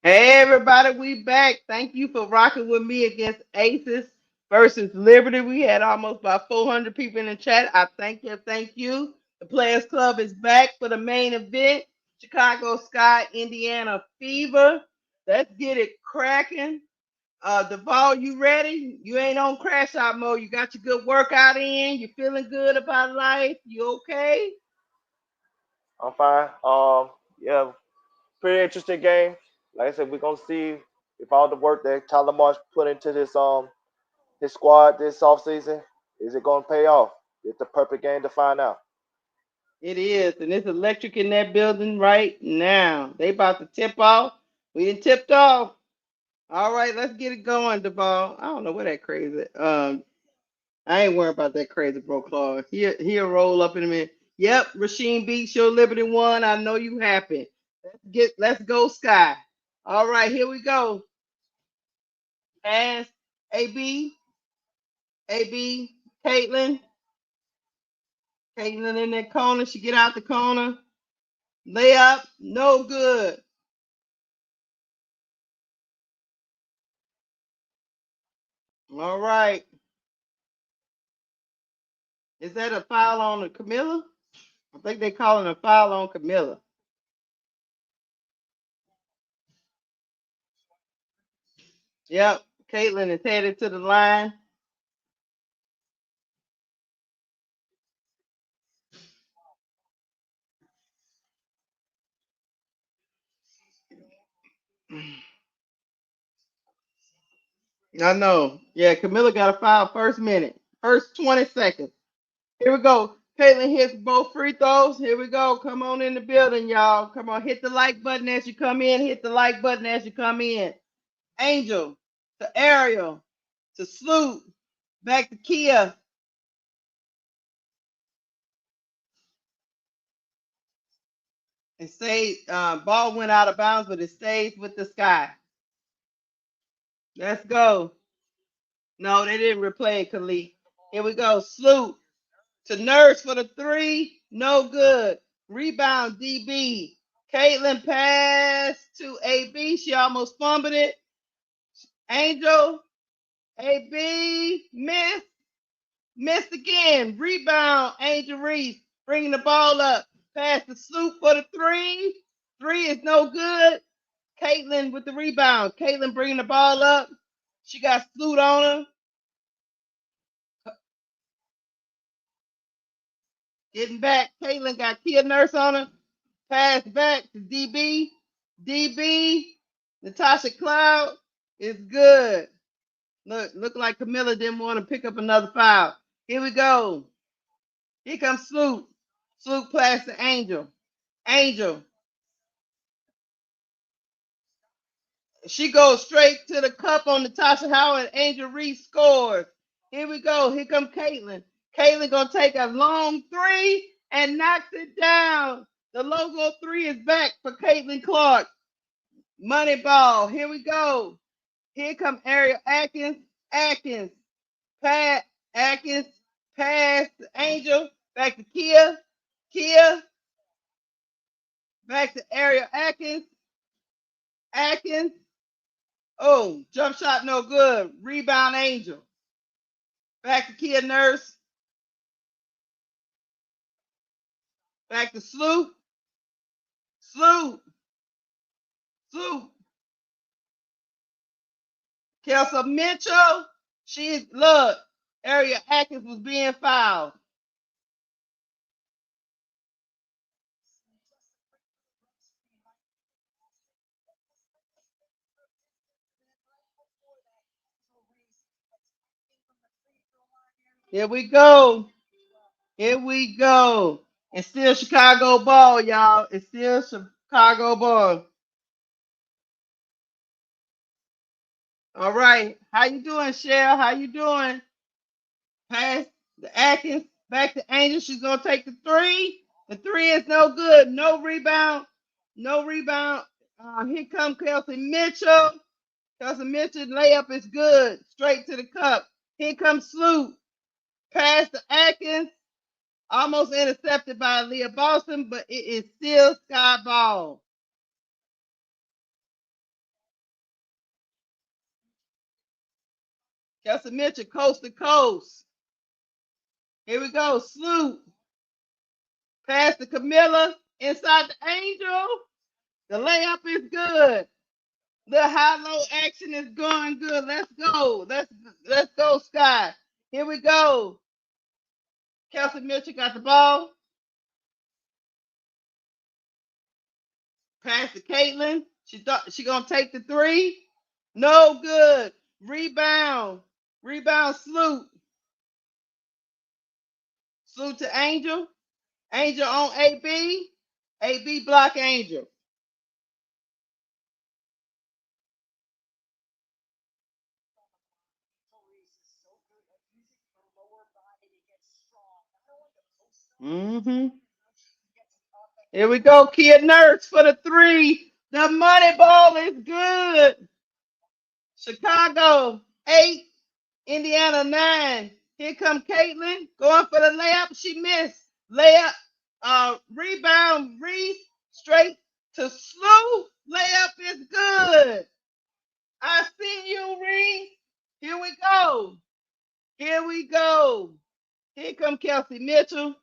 Hey everybody, we back. Thank you for rocking with me against Aces versus Liberty. We had almost about 400 people in the chat. I thank you, thank you. The Players Club is back for the main event. Chicago Sky, Indiana Fever. Let's get it cracking. Duvall, you ready? You ain't on crash out mode. You got your good workout in. You feeling good about life? You okay? I'm fine. Yeah, pretty interesting game. Like I said, we're gonna see if all the work that Tyler Marsh put into this his squad this offseason is it gonna pay off? It's the perfect game to find out. It is, and it's electric in that building right now. They about to tip off. We didn't tipped off. All right, let's get it going, Duvall. I don't know what that crazy. I ain't worried about that crazy bro Claude. He'll roll up in a minute. Yep, Rasheen beats your Liberty one. I know you happy. Let's go Sky. All right, here we go. Pass. AB. AB. Caitlin. Caitlin in that corner. She get out the corner. Layup. No good. All right. Is that a foul on Camilla? I think they calling a foul on Camilla. Yep. Caitlin is headed to the line. I know. Yeah, Camilla got a foul first minute. First 20 seconds. Here we go. Caitlin hits both free throws. Here we go. Come on in the building, y'all. Come on. Hit the like button as you come in. Hit the like button as you come in. Angel to Ariel to Sloot. Back to Kia. It stayed, ball went out of bounds, but it stays with the Sky. Let's go. No, they didn't replay it, Khalid. Here we go. Sloot to Nurse for the three. No good. Rebound, DB. Caitlin pass to AB. She almost fumbled it. Angel, AB, missed. Missed again. Rebound, Angel Reese. Bringing the ball up. Pass to Sloot for the three. Three is no good. Caitlin with the rebound. Caitlin bringing the ball up. She got Sloot on her. Getting back. Caitlin got Kia Nurse on her. Pass back to DB. DB. Natasha Cloud is good. Look like Camilla didn't want to pick up another foul. Here we go. Here comes Sloot. Sloot pass to Angel. Angel. She goes straight to the cup on Natasha Howard. Angel Reese scores. Here we go. Here comes Caitlin. Caitlin gonna take a long three and knocks it down. The logo three is back for Caitlin Clark. Money ball. Here we go. Here come Ariel Atkins. Atkins. Pat Atkins. Pass to Angel. Back to Kia. Kia. Back to Ariel Atkins. Atkins. Oh, jump shot no good. Rebound Angel. Back to Kia Nurse. Back to Sloop. Sloop. Sloop. Kelsa Mitchell. She look. Ariel Atkins was being fouled. Here we go. Here we go. And still Chicago ball, y'all. It's still Chicago ball. All right. How you doing, Shell? How you doing? Pass the Atkins back to Angel. She's gonna take the three. The three is no good. No rebound. No rebound. Here comes Kelsey Mitchell. Kelsey Mitchell layup is good. Straight to the cup. Here comes Sloot. Pass to Atkins. Almost intercepted by Leah Boston, but it is still Sky ball. Kelsey Mitchell, coast to coast. Here we go. Sloop. Pass to Camilla. Inside the Angel. The layup is good. The high-low action is going good. Let's go. Let's go, Sky. Here we go. Kelsey Mitchell got the ball. Pass to Caitlin. She thought she gonna take the three. No good. Rebound. Rebound Sloop. Sloop to Angel. Angel on AB. AB block Angel. Mm-hmm. Here we go, Kid Nurse for the three. The money ball is good. Chicago 8, Indiana 9. Here come Caitlin going for the layup. She missed. Layup, rebound, Reese straight to Slew. Layup is good. I see you, Reese. Here we go. Here we go. Here come Kelsey Mitchell.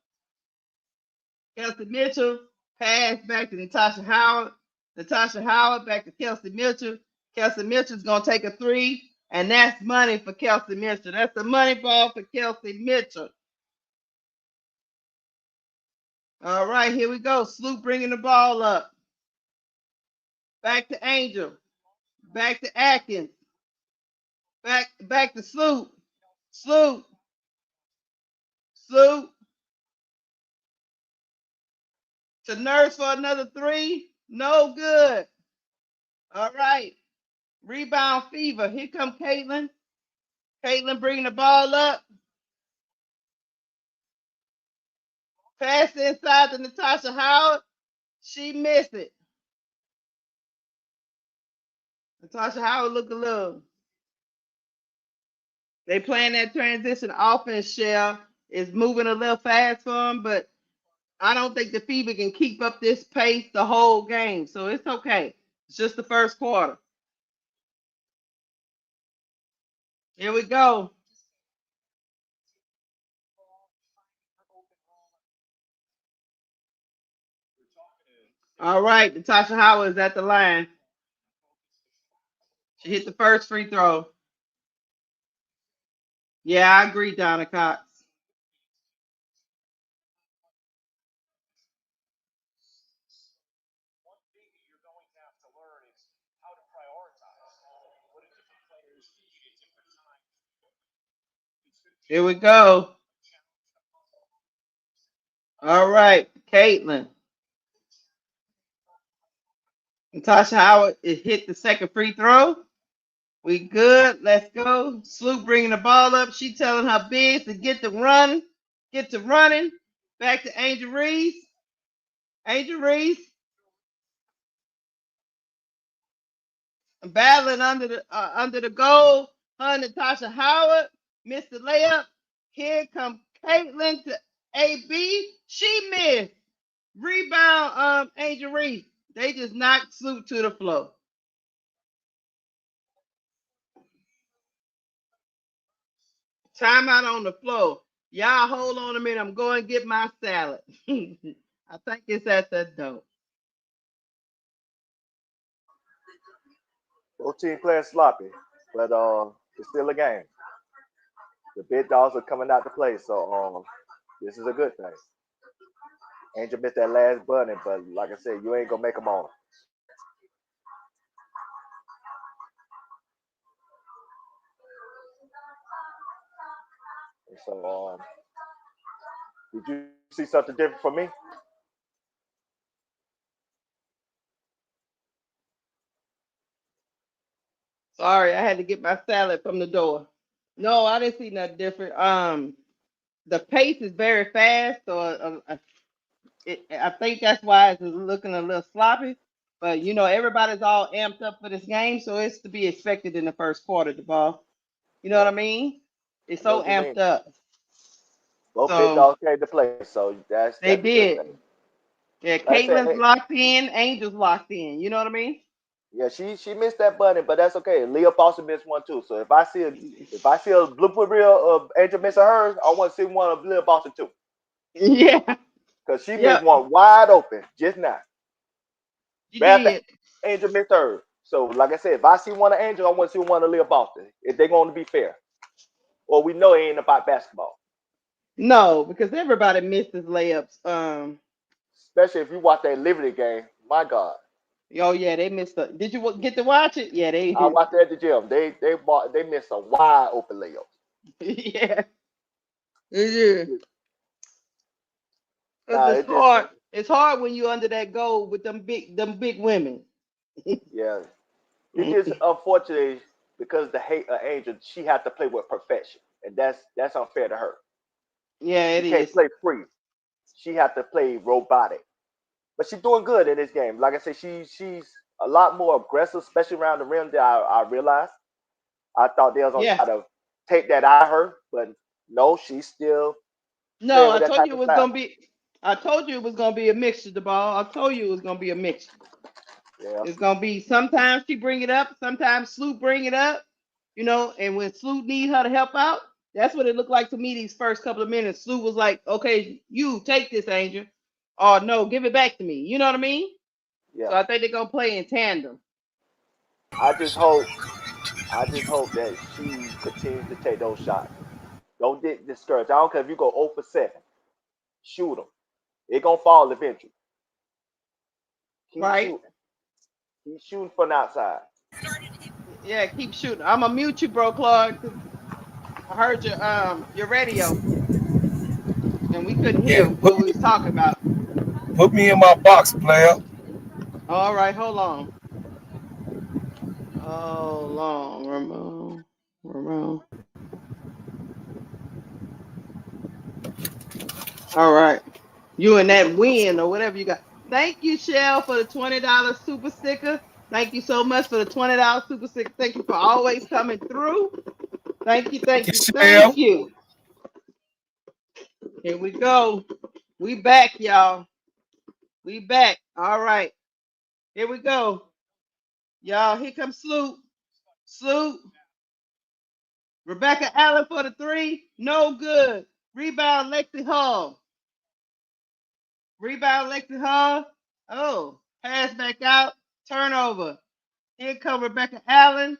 Kelsey Mitchell, pass back to Natasha Howard. Natasha Howard back to Kelsey Mitchell. Kelsey Mitchell's going to take a three, and that's money for Kelsey Mitchell. That's the money ball for Kelsey Mitchell. All right, here we go. Sloop bringing the ball up. Back to Angel. Back to Atkins. Back to Sloop. Sloop. Sloop. To Nurse for another three. No good. All right. Rebound fever. Here come Caitlin. Caitlin bringing the ball up. Pass inside to Natasha Howard. She missed it. Natasha Howard look a little. They playing that transition offense, Shell. Is moving a little fast for them, but I don't think the Fever can keep up this pace the whole game. So it's okay. It's just the first quarter. Here we go. All right, Natasha Howard is at the line. She hit the first free throw. Yeah, I agree, Donna Cox. Here we go. All right, Caitlin. Natasha Howard hit the second free throw. We good. Let's go. Sloop bringing the ball up. She telling her bigs to get to running. Get to running. Back to Angel Reese. Angel Reese battling under the goal. Her and Natasha Howard missed the layup. Here comes Caitlin to AB. She missed. Rebound, Angel Reese. They just knocked Sloop to the floor. Timeout on the floor. Y'all hold on a minute. I'm going to get my salad. I think it's at the door. Both teams playing sloppy, but it's still a game. The big dogs are coming out to play, so this is a good thing. Angel missed that last button, but like I said, you ain't gonna make them on. And so, did you see something different from me? Sorry, I had to get my salad from the door. No, I didn't see nothing different. The pace is very fast, so I think that's why it's looking a little sloppy. But you know, everybody's all amped up for this game, so it's to be expected in the first quarter. The ball, you know what I Yeah, mean? It's I know so what you amped mean. up. Both big So dogs came to play, so that's they that's a good did. thing. Yeah, Like I said, Caitlin's locked in, Angel's locked in. You know what I mean? Yeah, she missed that button, but that's okay. Leah Foster missed one too. So if I see a blooper reel of Angel missing hers, I want to see one of Leah Foster too, Yeah. because she missed Yep. one wide open just now. You Right after did. Angel missed hers. So like I said, if I see one of Angel, I want to see one of Leah Foster. If they're going to be fair, or we know it ain't about basketball. No, because everybody misses layups. Especially if you watch that Liberty game. My God, Oh yeah, they missed. Did you get to watch it? Yeah, I they. watched that at the gym. They missed a wide open layup. Yeah, it is. Cause Nah, it's it just hard. It's hard when you under that goal with them big women. yeah. It just unfortunately because the hate of Angel, she had to play with perfection, and that's unfair to her. Yeah, She it can't is. play free. She had to play robotic. But she's doing good in this game. Like I said, she's a lot more aggressive, especially around the rim than I realized. I thought they was gonna Yeah. try to take that out of her, but no, she's still No, playing I with that told type you it of was style. gonna be. I told you it was gonna be a mixture. The ball. I told you it was gonna be a mixture. Yeah, It's gonna be sometimes she bring it up, sometimes Sloot bring it up, and when Sloot need her to help out, that's what it looked like to me these first couple of minutes. Sloot was like, okay, you take this, Angel. Or no, give it back to me. You know what I mean? So yeah. I think they're gonna play in tandem. I just hope, I just hope that she continues to take those shots. Don't get discouraged. I don't care if you go 0 for 7. Shoot them. It gonna fall eventually. Keep Right? shooting. Keep shooting from the outside. Yeah, keep shooting. I'm gonna mute you, bro, Claude, 'cause I heard your radio and we couldn't Yeah, hear what we was talking about. put me in my box, player. All right, hold on. Hold on, Ramon. Ramon. All right. You and that win or whatever you got. Thank you, Shell, for the $20 super sticker. Thank you so much for the $20 super sticker. Thank you for always coming through. Thank you, Thank thank you, you, thank Shell. you. Here we go. We back, y'all. We back. All right. Here we go. Y'all, here comes Sloop. Sloop. Rebecca Allen for the three. No good. Rebound, Lexi Hall. Rebound, Lexi Hall. Oh, pass back out. Turnover. Here come Rebecca Allen.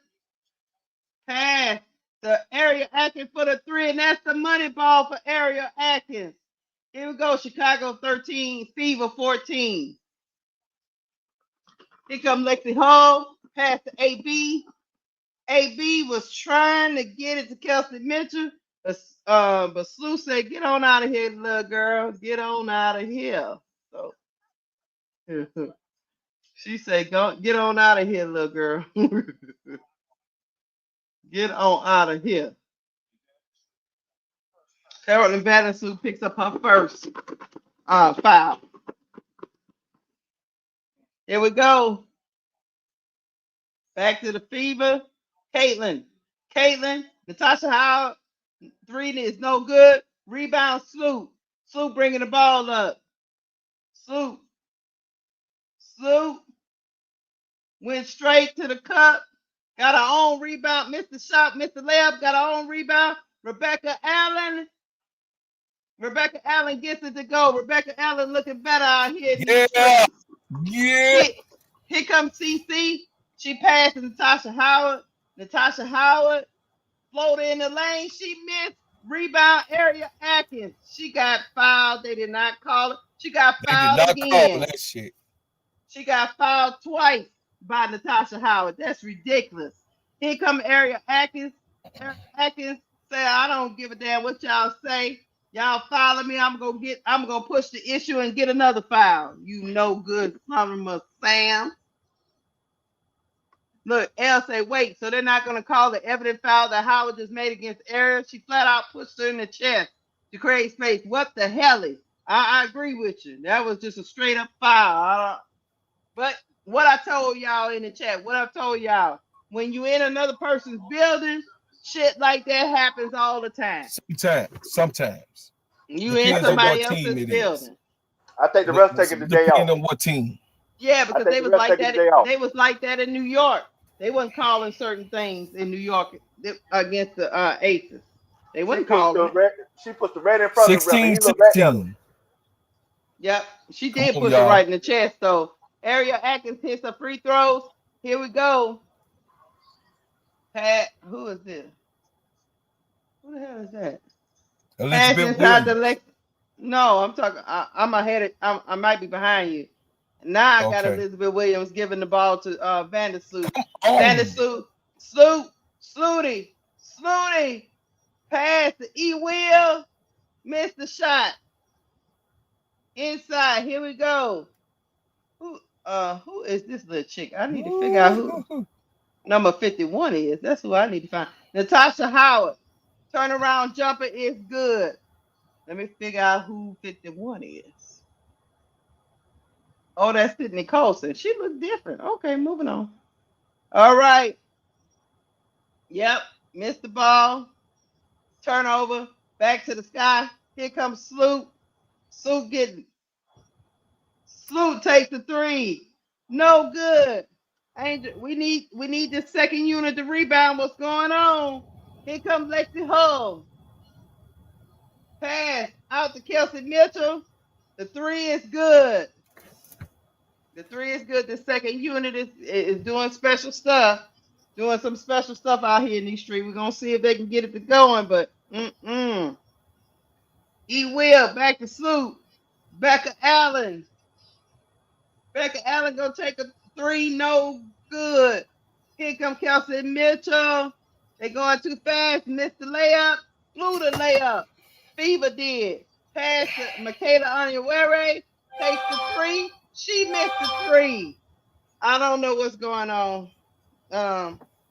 Pass. The area Atkins for the three, and that's the money ball for area Atkins. Here we go. Chicago 13, Fever 14. Here come Lexi Hall. Pass to AB. AB was trying to get it to Kelsey Mitchell, but Slew said, "Get on out of here, little girl. Get on out of here." So she said, "Go, get on out of here, little girl. Get on out of here." Carolyn Battinsue picks up her first foul. Here we go. Back to the Fever. Caitlin. Caitlin. Natasha Howard. Three is no good. Rebound, Sloop. Sloop bringing the ball up. Sloop. Sloop went straight to the cup. Got her own rebound. Missed the shot. Missed the layup. Got her own rebound. Rebecca Allen. Rebecca Allen gets it to go. Rebecca Allen looking better out here in these Yeah, streets. yeah. Here, here comes CC. She passes Natasha Howard. Natasha Howard floated in the lane. She missed. Rebound area Atkins. She got fouled. They did not call it. She got They did fouled not call again. that shit. She got fouled twice by Natasha Howard. That's ridiculous. Here come Area Atkins. Area Atkins said, "I don't give a damn what y'all say. Y'all follow me. I'm gonna push the issue and get another foul. You no good son of Sam." Look, L say, "Wait, so they're not gonna call the evident foul that Howard just made against Area?" She flat out pushed her in the chest to create space. What the hell is? I agree with you. That was just a straight up foul. But what I told y'all in the chat, what I told y'all, when you in another person's building, shit like that happens all the time. Sometimes. You in I Depends think on the what somebody team else's it is. building. I think the refs taking the day Depending off. on what team. Yeah, I because think they the was refs like taking the that. day off. They was like that in New York. They wasn't calling certain things in New York against the Aces. They She wasn't puts calling the it. red. She puts the red in front of the ref, and 16, he looked right at her. 16. Yep, she Come did on, push it y'all. right in the chest though. Ariel Atkins hits her free throws. Here we go. Pat, who is this? Who the hell is that? Pass Elizabeth inside the Williams. Lex. No, I'm talking. I'm ahead. I might be behind you. Now I got Okay. Elizabeth Williams giving the ball to Vandersloot. On. Vandersloot, Slooty. Pass to E. Will. Missed the shot. Inside. Here we go. Who is this little chick? I need to figure out who Ooh. number 51 is. That's who I need to find. Natasha Howard. Turnaround jumper is good. Let me figure out who 51 is. Oh, that's Sydney Colson. She looks different. Okay, moving on. All right. Yep. Missed the ball. Turnover. Back to the sky. Here comes Sloot. Sloot takes the three. No good. Angel, we need the second unit to rebound. What's going on? Here comes Lexi Hull. Pass out to Kelsey Mitchell. The three is good. The second unit is doing special stuff. Doing some special stuff out here in these streets. We're gonna see if they can get it to going, but E will back to Sloot. Becca Allen. Becca Allen gonna take a three, no good. Here come Kelsey Mitchell. They going too fast, missed the layup, blew the layup. Fever did. Pass to Michaela Onyenwere, takes the three. She missed the three. I don't know what's going on.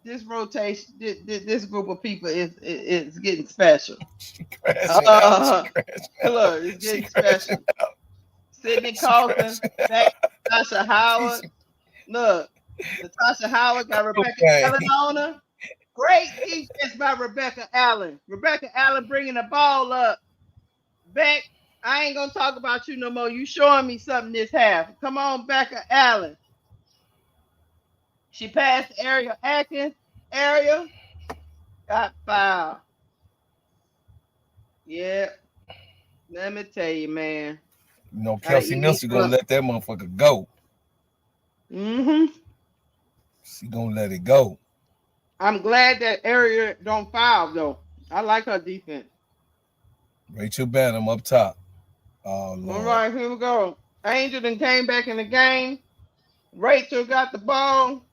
This rotation, this group of people is getting special. She crashing out. She crashing out. Look, it's She getting crashing special. out. Sydney She Carlson, crashing back out. to Natasha Howard. Look, Natasha Howard got Rebecca Okay. Allen on her. Great defense by Rebecca Allen. Rebecca Allen bringing the ball up. Beck, I ain't gonna talk about you no more. You showing me something this half. Come on, Becca Allen. She passed Ariel Atkins. Ariel got fouled. Yeah, let me tell you, man. You know, Gotta Kelsey eat me Nielsen gonna some. let that motherfucker go. She gonna let it go. I'm glad that Ariel don't foul though. I like her defense. Rachel Banham up top. Oh All Lord. right, here we go. Angel then came back in the game. Rachel got the ball.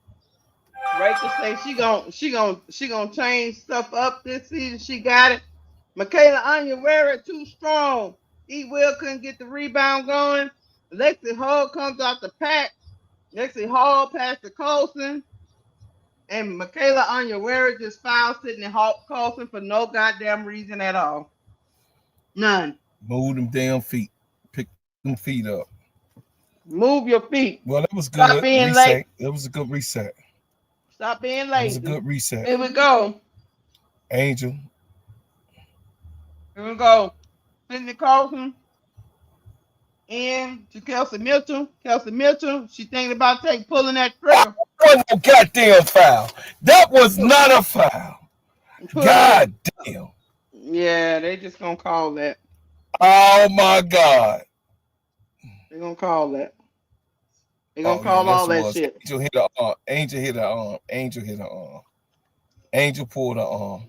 Rachel say she gonna change stuff up this season. She got it. Michaela Onyenwere too strong. E. Will couldn't get the rebound going. Lexi Hall comes out the pack. Lexi Hall passed to Colson. And Michaela Onyenwere just fouled Sydney Colson for no goddamn reason at all. None. Move them damn feet. Pick them feet up. Move your feet. Well, that was Stop good. being Reset. late. That was a good reset. Stop being That was a lazy. good reset. Here we go. Angel. Here we go. Sydney Colson in to Kelsey Mitchell. Kelsey Mitchell, she thinking about pulling that trigger. Wasn't no goddamn foul. That was not a foul. Pulling that. God damn. Yeah, they just gonna call that. Oh my God. They gonna call that. They gonna Oh yeah, call all this that was shit. Angel hit her arm. Angel hit her arm. Angel hit her arm. Angel pulled her arm.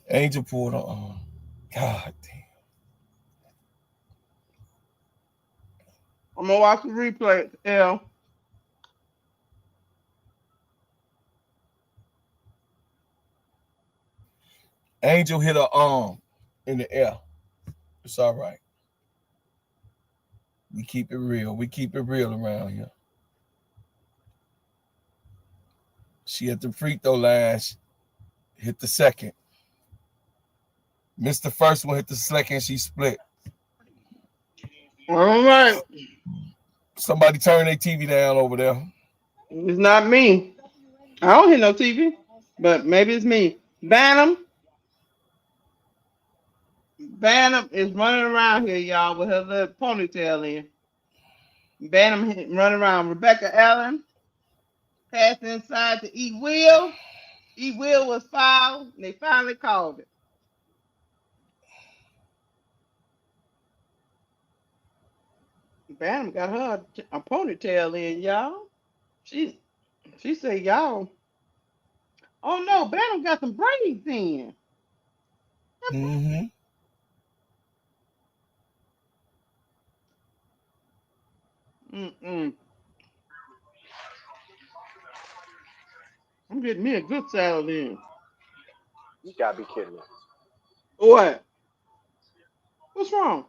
Angel pulled her arm. God damn. I'm gonna watch the replay. Yeah. Angel hit her arm in the air. It's all right. We keep it real. We keep it real around here. She hit the free throw line, hit the second. Missed the first one, hit the second, she split. All right. Somebody turn their TV down over there. It's not me. I don't hear no TV, but maybe it's me. Bantam is running around here, y'all, with her little ponytail in. Bantam run around. Rebecca Allen passed inside to E. Will. E. Will was fouled, and they finally called it. Bantam got her a ponytail in, y'all. She she said, y'all. Oh no, Bantam got some braids in. Mm-hmm. Mm-mm. I'm getting me a good salad in. You gotta be kidding me. What? What's wrong?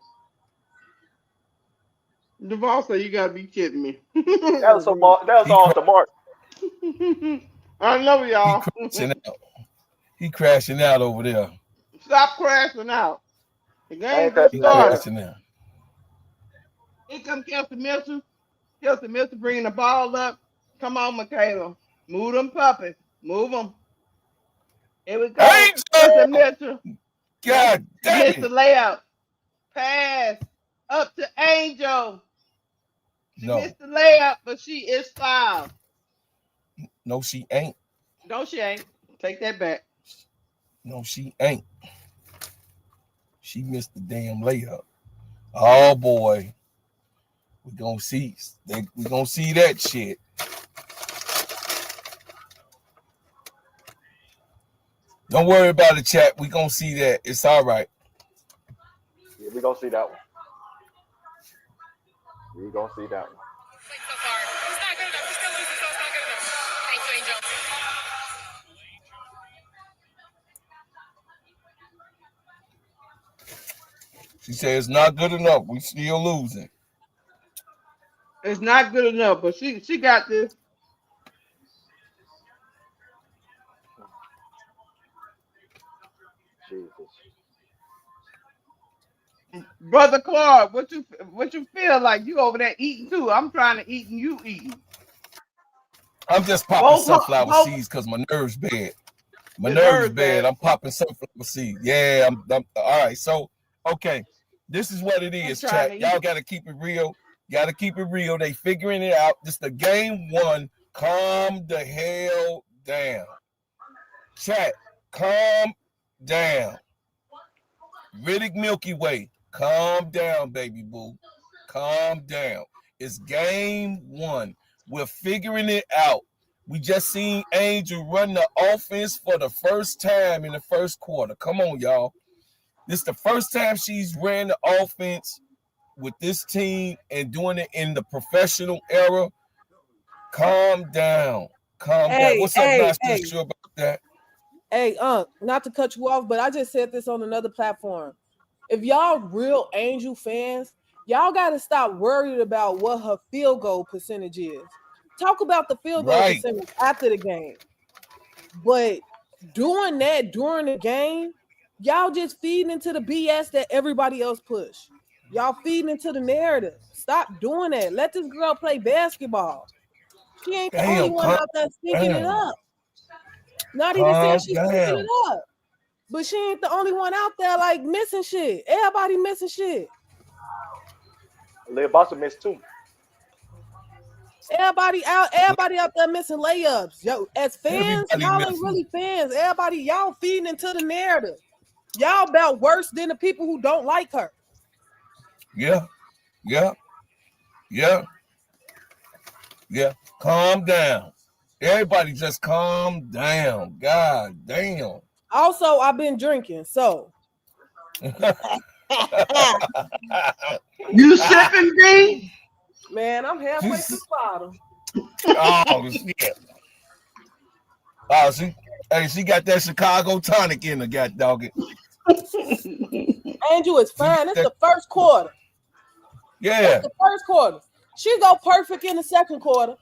Duval said you gotta be kidding me. That was that was He off the mark. I love he y'all. crashing out. He crashing out over there. Stop crashing out. The I game ain't just He crashing out started. there. crashing out. Here comes Kelsey Mitchell. Kelsey Mitchell bringing the ball up. Come on, Michaela. Move them puppies. Move them. Here we go. Kelsey Angel! Mitchell. God She damn missed the it! layup. Pass up to Angel. She No, missed the layup, but she is fouled. no, she ain't. No, she ain't. Take that back. No, she ain't. She missed the damn layup. Oh boy, we gonna see. We gonna see that shit. Don't worry about it, chat. We gonna see that. It's all right. Yeah, we gonna see that one. We gonna see that one. So far. It's not good enough. We're still losing, so it's not good enough. Thank you, Angel. She said it's not good enough. We still losing. It's not good enough, but she got this. Jesus. Brother Clark, what you feel like? You over there eating too. I'm trying to eat and you eating. I'm just popping Both sunflower both seeds because my nerves bad. My your nerves nerves bad. bad. I'm popping sunflower seeds. Yeah, I'm all right. So, okay, this is what it I'm is, trying chat. to Y'all eat. got to keep it real. Got to keep it real. They figuring it out. This the game one. Calm the hell down, chat. Calm down. Riddick Milky Way. Calm down, baby boo. Calm down. It's game one. We're figuring it out. We just seen Angel run the offense for the first time in the first quarter. Come on, y'all. This is the first time she's ran the offense with this team and doing it in the professional era. Calm down. Calm down. Hey, What's up, hey, not too hey, sure about that? hey, not to cut you off, but I just said this on another platform. If y'all real Angel fans, y'all got to stop worried about what her field goal percentage is. Talk about the field goal Right. percentage after the game. But doing that during the game, y'all just feeding into the BS that everybody else push. Y'all feeding into the narrative. Stop doing that. Let this girl play basketball. She ain't the only Damn, one calm out there stinking it down. up. Not even saying Calm she's stinking down. it up. But she ain't the only one out there like missing shit. Everybody missing shit. Lil Bossa missed two. Everybody out there missing layups. Yo, as fans, Everybody y'all ain't missing. really fans. Everybody, y'all feeding into the narrative. Y'all about worse than the people who don't like her. Yeah, yeah, yeah, yeah. Calm down. Everybody just calm down. God damn. Also, I've been drinking, so You sipping, B? man, I'm halfway through the bottle. Oh shit. Oh, she got that Chicago tonic in her, god dog it. Angel is She got fine. It's that, the first quarter. It's yeah. the first quarter. She go perfect in the second quarter.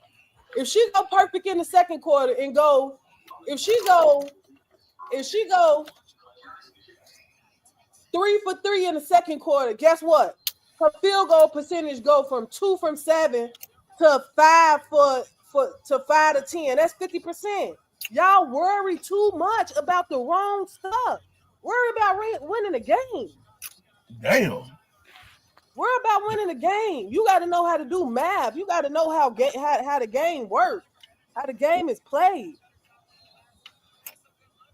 If she go perfect in the second quarter and go, if she go, if she go 3 for 3 in the second quarter, guess what? Her field goal percentage go from 2 from 7 to 5 to 10. That's 50%. Y'all worry too much about the wrong stuff. Worry about winning the game. Damn. Worry about winning the game. You got to know how to do math. You got to know how the game works, how the game is played.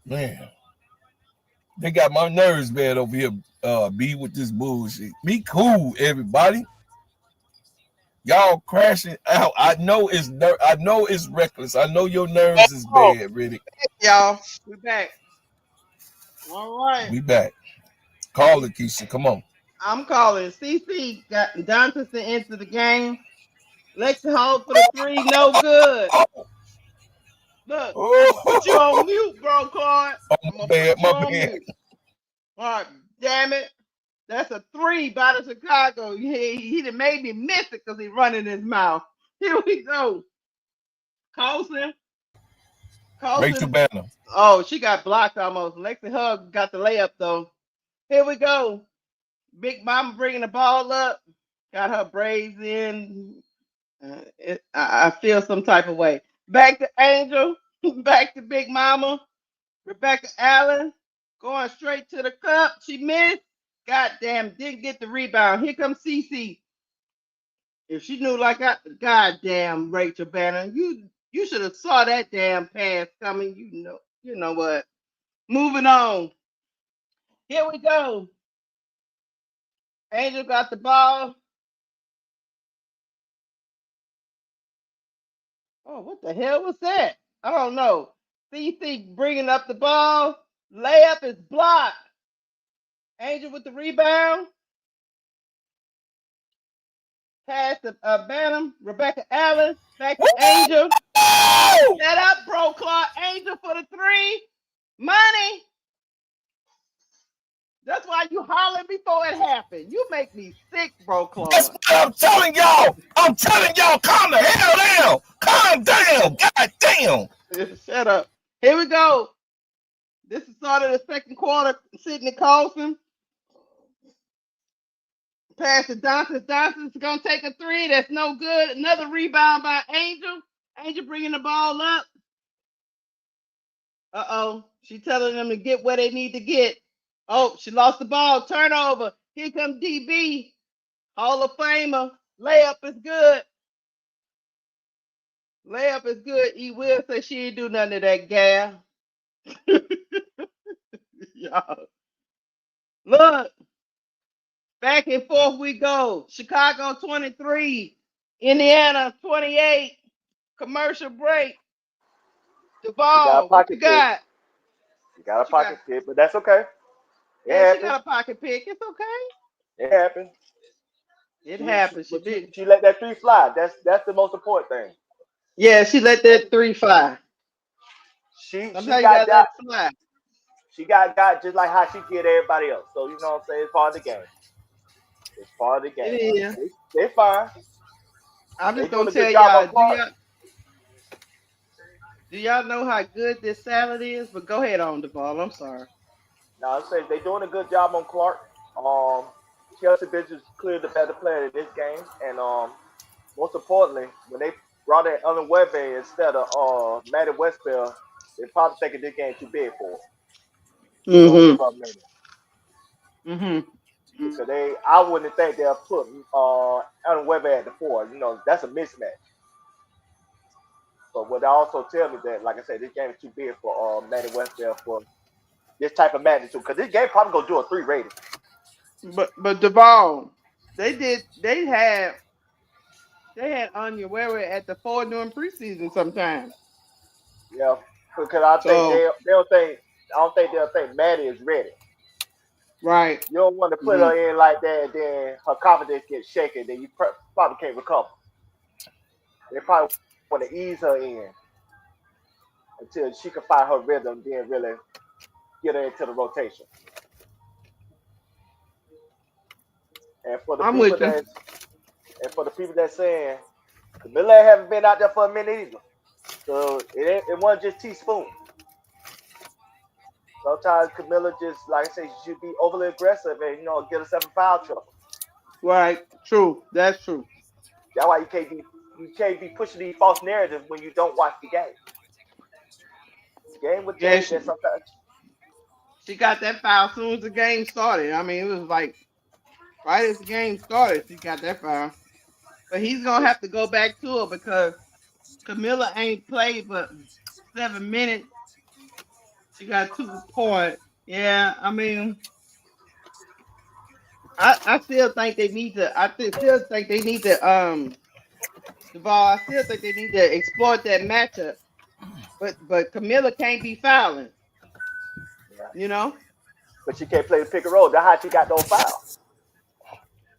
Man, they got my nerves bad over here. B with this bullshit. Be cool, everybody. Y'all crashing out. I know it's reckless. I know your nerves is Oh, bad, Riddick. y'all, we back. All right. We back. Call it, Keisha. Come on. I'm calling. CC got Johnson into the game. Lexi Hall for the three, no good. Look, I'm gonna put you Oh, on mute, bro, Claude. my I'm gonna bad, put you my on bad. mute. All right, damn it. That's a three by the Chicago. He done made me miss it because he running his mouth. Here we go. Colson. Rachel Colson. Banner. Oh, she got blocked almost. Lexi Hug got the layup though. Here we go. Big Mama bringing the ball up. Got her braids in. I feel some type of way. Back to Angel. Back to Big Mama. Rebecca Allen going straight to the cup. She missed. Goddamn, didn't get the rebound. Here comes Cece. If she knew like I, goddamn Rachel Banner, you should have saw that damn pass coming. You know what? Moving on. Here we go. Angel got the ball. Oh, what the hell was that? I don't know. CC bringing up the ball. Layup is blocked. Angel with the rebound. Pass to Bantam. Rebecca Allen. Back to Angel. Oh! Set up, bro, Clark. Angel for the three. Money. That's why you hollered before it happened. You make me sick, bro, That's Clark. what I'm telling y'all. I'm telling y'all, calm the hell down. Calm down. God damn. Shut up. Here we go. This is start of the second quarter. Sidney Colson. Pass to Johnson. Johnson's going to take a three. That's no good. Another rebound by Angel. Angel bringing the ball up. Uh-oh. She telling them to get where they need to get. Oh, she lost the ball. Turnover. Here comes DB. Hall of Famer. Layup is good. Layup is good. E. Will said she didn't do none of that, gal. Y'all. Look. Back and forth we go. Chicago 23. Indiana 28. Commercial break. She got a Duvall, what you pocket pick. got? She got a What you got? pocket pick, but that's okay. It Yeah, she happened. got a pocket pick. It's okay. It happened. It She, happened. She but did. she let that three fly. That's the most important thing. Yeah, she let that three fly. She Sometimes you got gotta let got it fly. she got just like how she get everybody else. So you know what I'm saying? It's part of the game. It's part of the It game. is. They fine. I'm They just doing gonna a good tell job on y'all. Clark. Do y'all know how good this salad is? But go ahead on, Duvall. I'm sorry. No, I'm saying they doing a good job on Clark. Chelsea Bitch is clearly the better player in this game, and most importantly, when they brought in Ellen Webbe instead of Maddie Westbell, they probably thinking this game too big for her. They don't give Mm-hmm. her a minute Mm-hmm. because I wouldn't think they'll put Ellen Webbe at the four. You know, that's a mismatch. But what they also tell me that, like I said, this game is too big for Maddie Westbell for this type of magnitude because this game probably gonna do a 3 rating. But Duvall, they had Anya Ware at the four during preseason sometimes. Yeah, because I think So they don't think I don't think they'll think Maddie is ready. right. You don't want to put Mm-hmm. her in like that, and then her confidence gets shaken, then you probably can't recover. They probably want to ease her in until she can find her rhythm, then really get her into the rotation. And for the I'm people with you. that saying Camilla haven't been out there for a minute either, so it wasn't just teaspoon. Sometimes Camilla just like I say she should be overly aggressive and get herself in foul trouble. Right. True. That's true. That's why you can't be pushing these false narratives when you don't watch the game. The game will tell Yeah, you that sometimes. she got that foul as soon as the game started. I mean, it was like Right as the game started, she got that foul. But he's gonna have to go back to her because Camilla ain't played but 7 minutes. She got 2 points. Yeah, I mean, I still think they need to. Still think they need to. Duval. I still think they need to exploit that matchup. But Camilla can't be fouling. Yeah. You know. But she can't play the pick and roll. That's how she got no foul.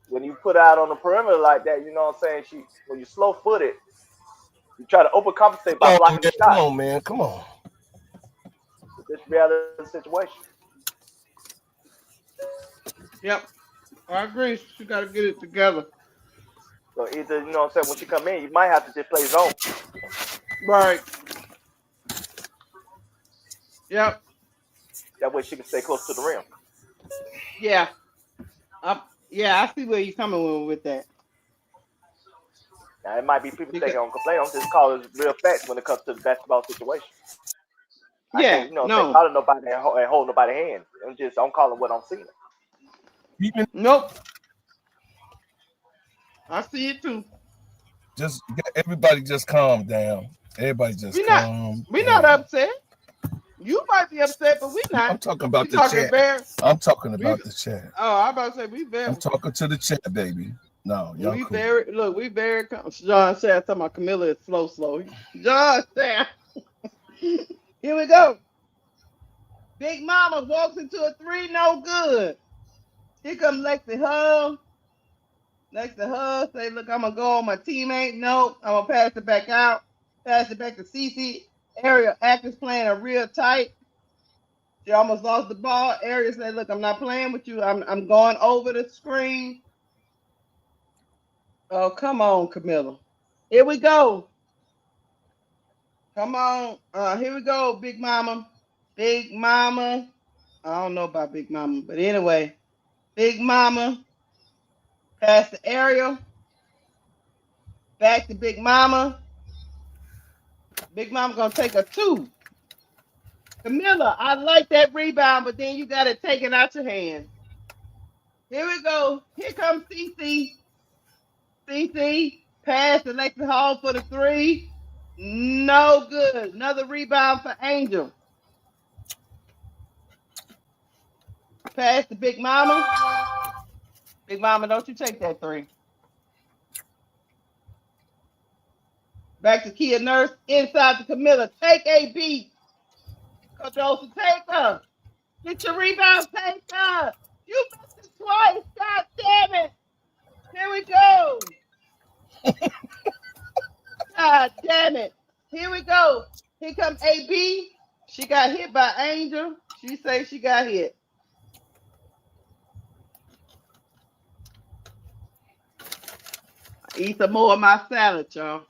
When you put out on the perimeter like that, you know what I'm saying? When you slow footed, you try to overcompensate by Come on, blocking the man. Come shot. on, man. Come on. But this reality of the situation. Yep. I agree. She got to get it together. So either, you know what I'm saying, when she come in, you might have to just play zone. Right. Yep. That way she can stay close to the rim. Yeah. Yeah, I see where you're coming with that. Now, it might be people Because, thinking I'm complaining. I'm just calling real facts when it comes to the basketball situation. I yeah, can't, you know, say no. calling nobody and hold nobody's hand. I'm calling what I'm seeing. Even Nope. I see it too. just everybody just calm down. Everybody just We not calm we not down. upset. You might be upset, but we not. I'm talking We about the talking chat. very I'm talking we about the chat. I about to say we I'm very talking to the chat, baby. No, y'all cool. we very John said talking about Camilla is slow. John said here we go. Big Mama walks into a three, no good. Here comes Lexi Hub. Lexi Hub say, look, I'm gonna go on my teammate. Nope, I'm gonna pass it back out. Pass it back to Cece. Ariel Atkins playing a real tight. She almost lost the ball. Ariel said, look, I'm not playing with you. I'm going over the screen. Oh, come on, Camilla. Here we go. Come on. Here we go, Big Mama. Big Mama. I don't know about Big Mama, but anyway, Big Mama. Pass to Ariel. Back to Big Mama. Big Mama gonna take a two. Camilla, I like that rebound, but then you got to take it out your hand. Here we go. Here comes CC. CC. Pass to Lexi Hall for the three. No good. Another rebound for Angel. Pass to Big Mama. Big Mama, don't you take that three. Back to Kia Nurse. Inside to Camilla. Take a beat. Coach Olsen, take her. Get your rebound. Take her. You missed it twice. God damn it. Here we go. God damn it. Here we go. Here come AB. She got hit by Angel. She say she got hit. Eat some more of my salad, y'all.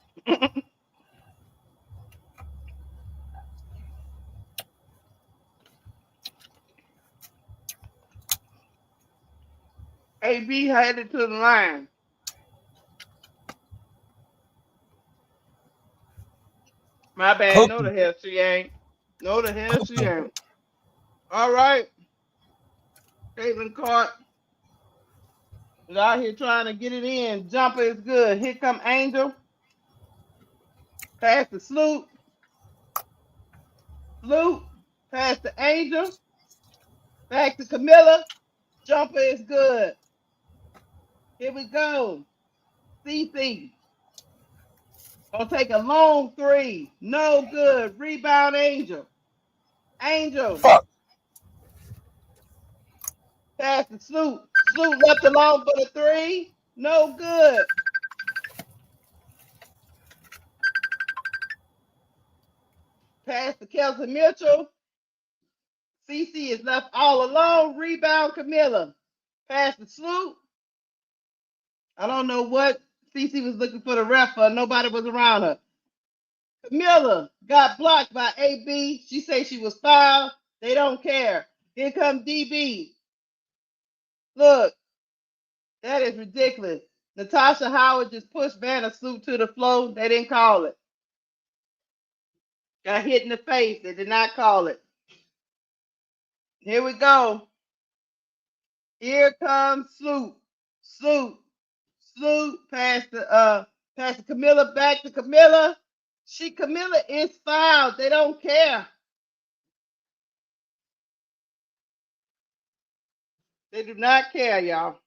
AB headed to the line. My bad. Cook No, the 'em. hell she ain't. No, the hell Cook she 'em. ain't. All right. Caitlin Cart is out here trying to get it in. Jumper is good. Here come Angel. Pass to Sloop. Sloop. Pass to Angel. Back to Camilla. Jumper is good. Here we go. CC. Gonna take a long three. No good. Rebound Angel. Angel. Fuck. Pass to Sloop. Sloop left alone for the three. No good. Pass to Kelsey Mitchell. CC is left all alone. Rebound Camilla. Pass to Sloop. I don't know what CC was looking for the ref for. Nobody was around her. Camilla got blocked by AB. She say she was fouled. They don't care. Here comes DB. Look, that is ridiculous. Natasha Howard just pushed Vanna Sloop to the floor. They didn't call it. Got hit in the face. They did not call it. Here we go. Here comes Sloop. Sloot. Pass to Camilla, back to Camilla. Camilla is fouled. They don't care. They do not care, y'all.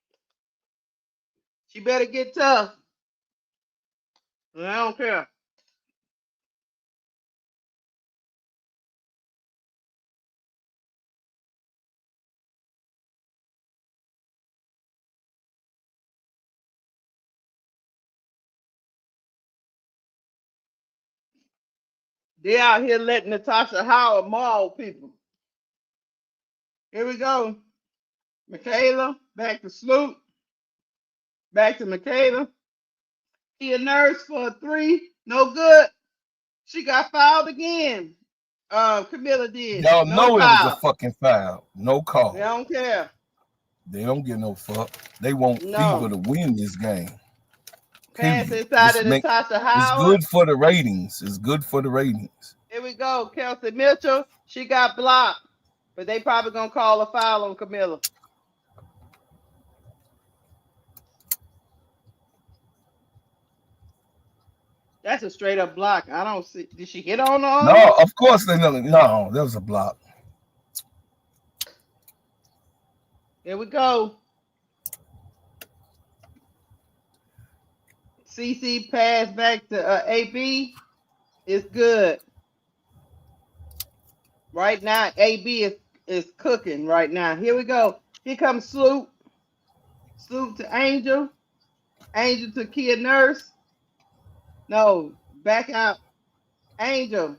She better get tough. I don't care. They out here letting Natasha Howard maul people. Here we go. Michaela, back to Sloot. Back to Michaela. He a nurse for a 3. No good. She got fouled again. Camilla did. Y'all No know it was a foul. fucking foul. No call. They don't care. They don't get no fuck. They want Fever to win this game. Pass inside to Natasha Howard. It's good for the ratings. It's good for the ratings. Here we go. Kelsey Mitchell. She got blocked. But they probably going to call a foul on Camilla. That's a straight up block. I don't see. Did she hit on the arm? No, of course they know. No, that was a block. Here we go. CC pass back to AB. It's good. Right now, AB is cooking right now. Here we go. Here comes Sloop. Sloop to Angel. Angel to Kia Nurse. No, back out. Angel.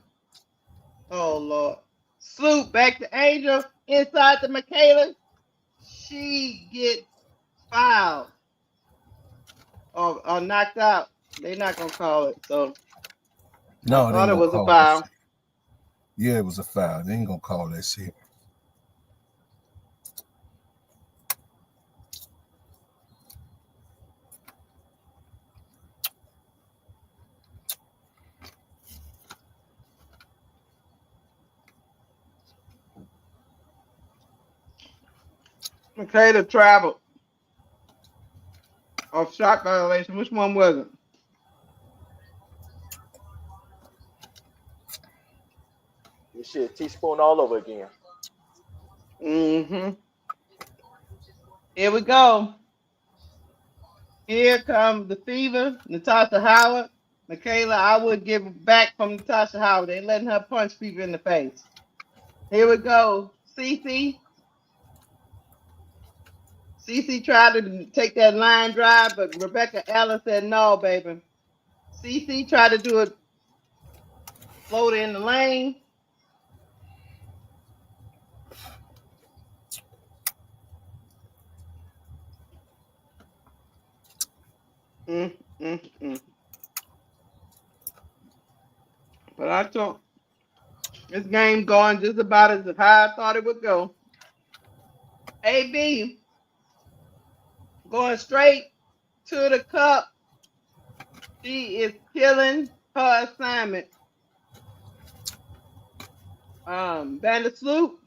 Oh, Lord. Sloop back to Angel. Inside to Michaela. She gets fouled. Or knocked out. They're not going to call it. So, no, I thought it was a foul. Yeah, it was a foul. They ain't going to call that shit. Michaela traveled. Off shot violation. Which one was it? This shit teaspoon all over again. Mm-hmm. Here we go. Here comes the Fever. Natasha Howard. Michaela, I would give back from Natasha Howard. They letting her punch Fever in the face. Here we go. Cece. Cece tried to take that line drive, but Rebecca Ellis said, no, baby. Cece tried to do it floater in the lane. But I thought this game going just about as high I thought it would go. AB going straight to the cup. She is killing her assignment. Vandersloot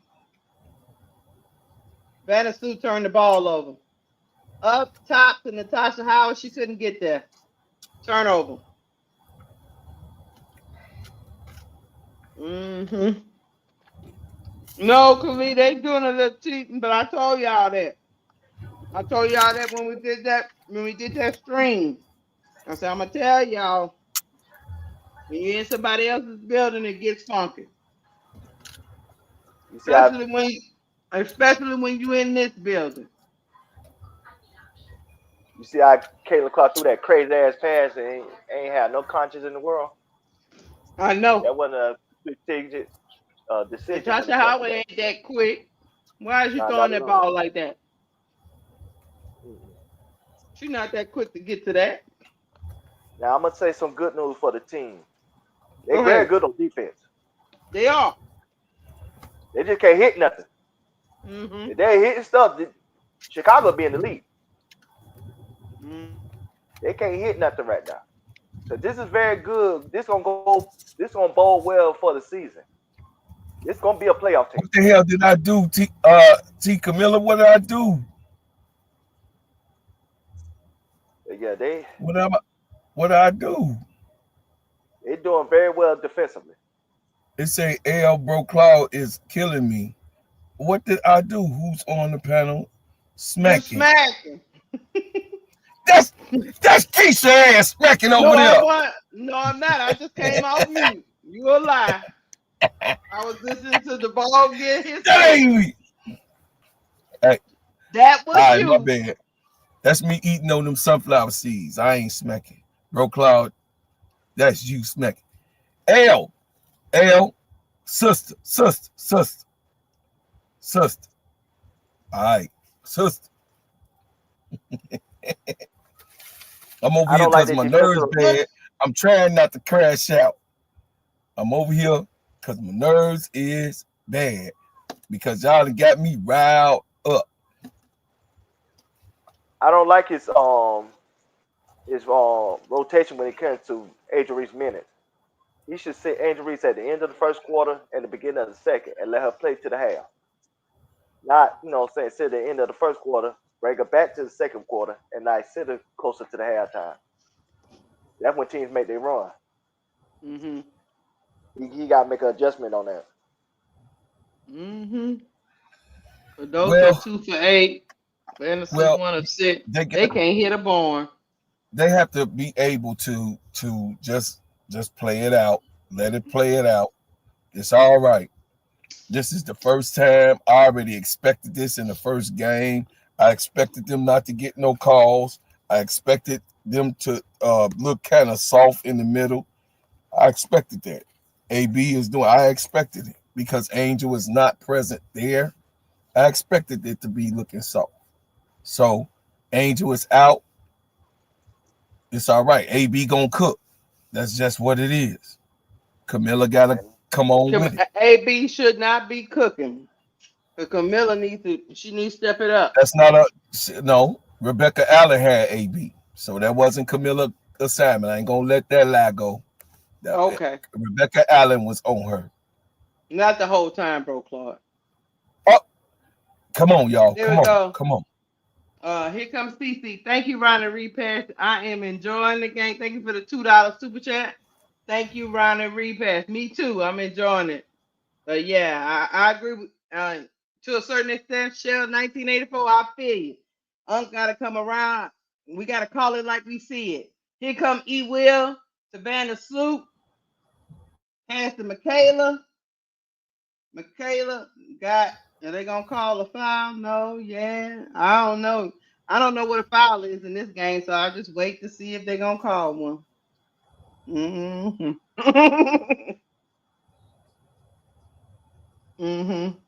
turned the ball over. Up top to Natasha Howard. She couldn't get there. Turnover. No, Khalid, they doing a little cheating, but I told y'all that. I told y'all that when we did that stream. I said, I'm gonna tell y'all, when you're in somebody else's building, it gets funky. Especially when you're in this building. You see how Kayla Clark threw that crazy ass pass and ain't had no conscience in the world? I know. That wasn't a decision. Natasha Howard ain't that quick. Why is you throwing that ball like that? She's not that quick to get to that. Now I'm gonna say some good news for the team. They're very good on defense. They are. They just can't hit nothing. If they're hitting stuff, Chicago be in the lead. They can't hit nothing right now. So this is very good. This gonna bode well for the season. It's gonna be a playoff team. What the hell did I do, T Camilla? What did I do? Yeah, What I do? they doing very well defensively. It say AL Bro Cloud is killing me. What did I do? Who's on the panel? You Smacking. smacking. That's that's Keisha ass smacking No, over I there. want. No, I'm not. I just came off mute. You a lie. I was listening to the ball get his That face. ain't me. Hey, That all was right, my you. bad. That's me eating on them sunflower seeds. I ain't smacking. Bro Cloud, that's you smacking. L, L, sister, sister, sister, sister. All right, sister. I'm over I here don't like because the my nerves defensive. bad. I'm trying not to crash out. I'm over here because my nerves is bad. Because y'all done got me riled up. I don't like his rotation when it comes to Angel Reese minutes. He should sit Angel Reese at the end of the first quarter and the beginning of the second and let her play to the half. Not, sit at the end of the first quarter, bring her back to the second quarter, and not sit her closer to the halftime. That's when teams make their run. Mm-hmm. He got to make an adjustment on that. Mm-hmm. Kadoka Well, 2 for 8. Fantasy well, 1 of 6. they got They can't hit a barn. they have to be able to just play it out. Let it play it out. It's all right. This is the first time. I already expected this in the first game. I expected them not to get no calls. I expected them to look kind of soft in the middle. I expected that. AB is doing. I expected it because Angel is not present there. I expected it to be looking soft. So Angel is out. It's all right. AB gonna cook. That's just what it is. Camilla gotta And come on with it. AB should not be cooking. But Camilla needs to. She needs to step it up. That's not a no. Rebecca Allen had AB, so that wasn't Camilla assignment. I ain't gonna let that lie go. Okay. Rebecca Allen was on her. Not the whole time, bro, Claude. Oh, come on, y'all. There Come we on. go. Come on. Here comes CC. Thank you, Ronnie Repass. I am enjoying the game. Thank you for the $2 super chat. Thank you, Ronnie Repass. Me too. I'm enjoying it. But yeah, I agree with to a certain extent. Shell 1984. I feel you. Unc got to come around. We got to call it like we see it. Here come E Will, Savannah Sloop, hands to Michaela. Michaela got. Are they gonna call a foul? No. Yeah. I don't know. I don't know what a foul is in this game, so I'll just wait to see if they're gonna call one. Mm-hmm. mm-hmm.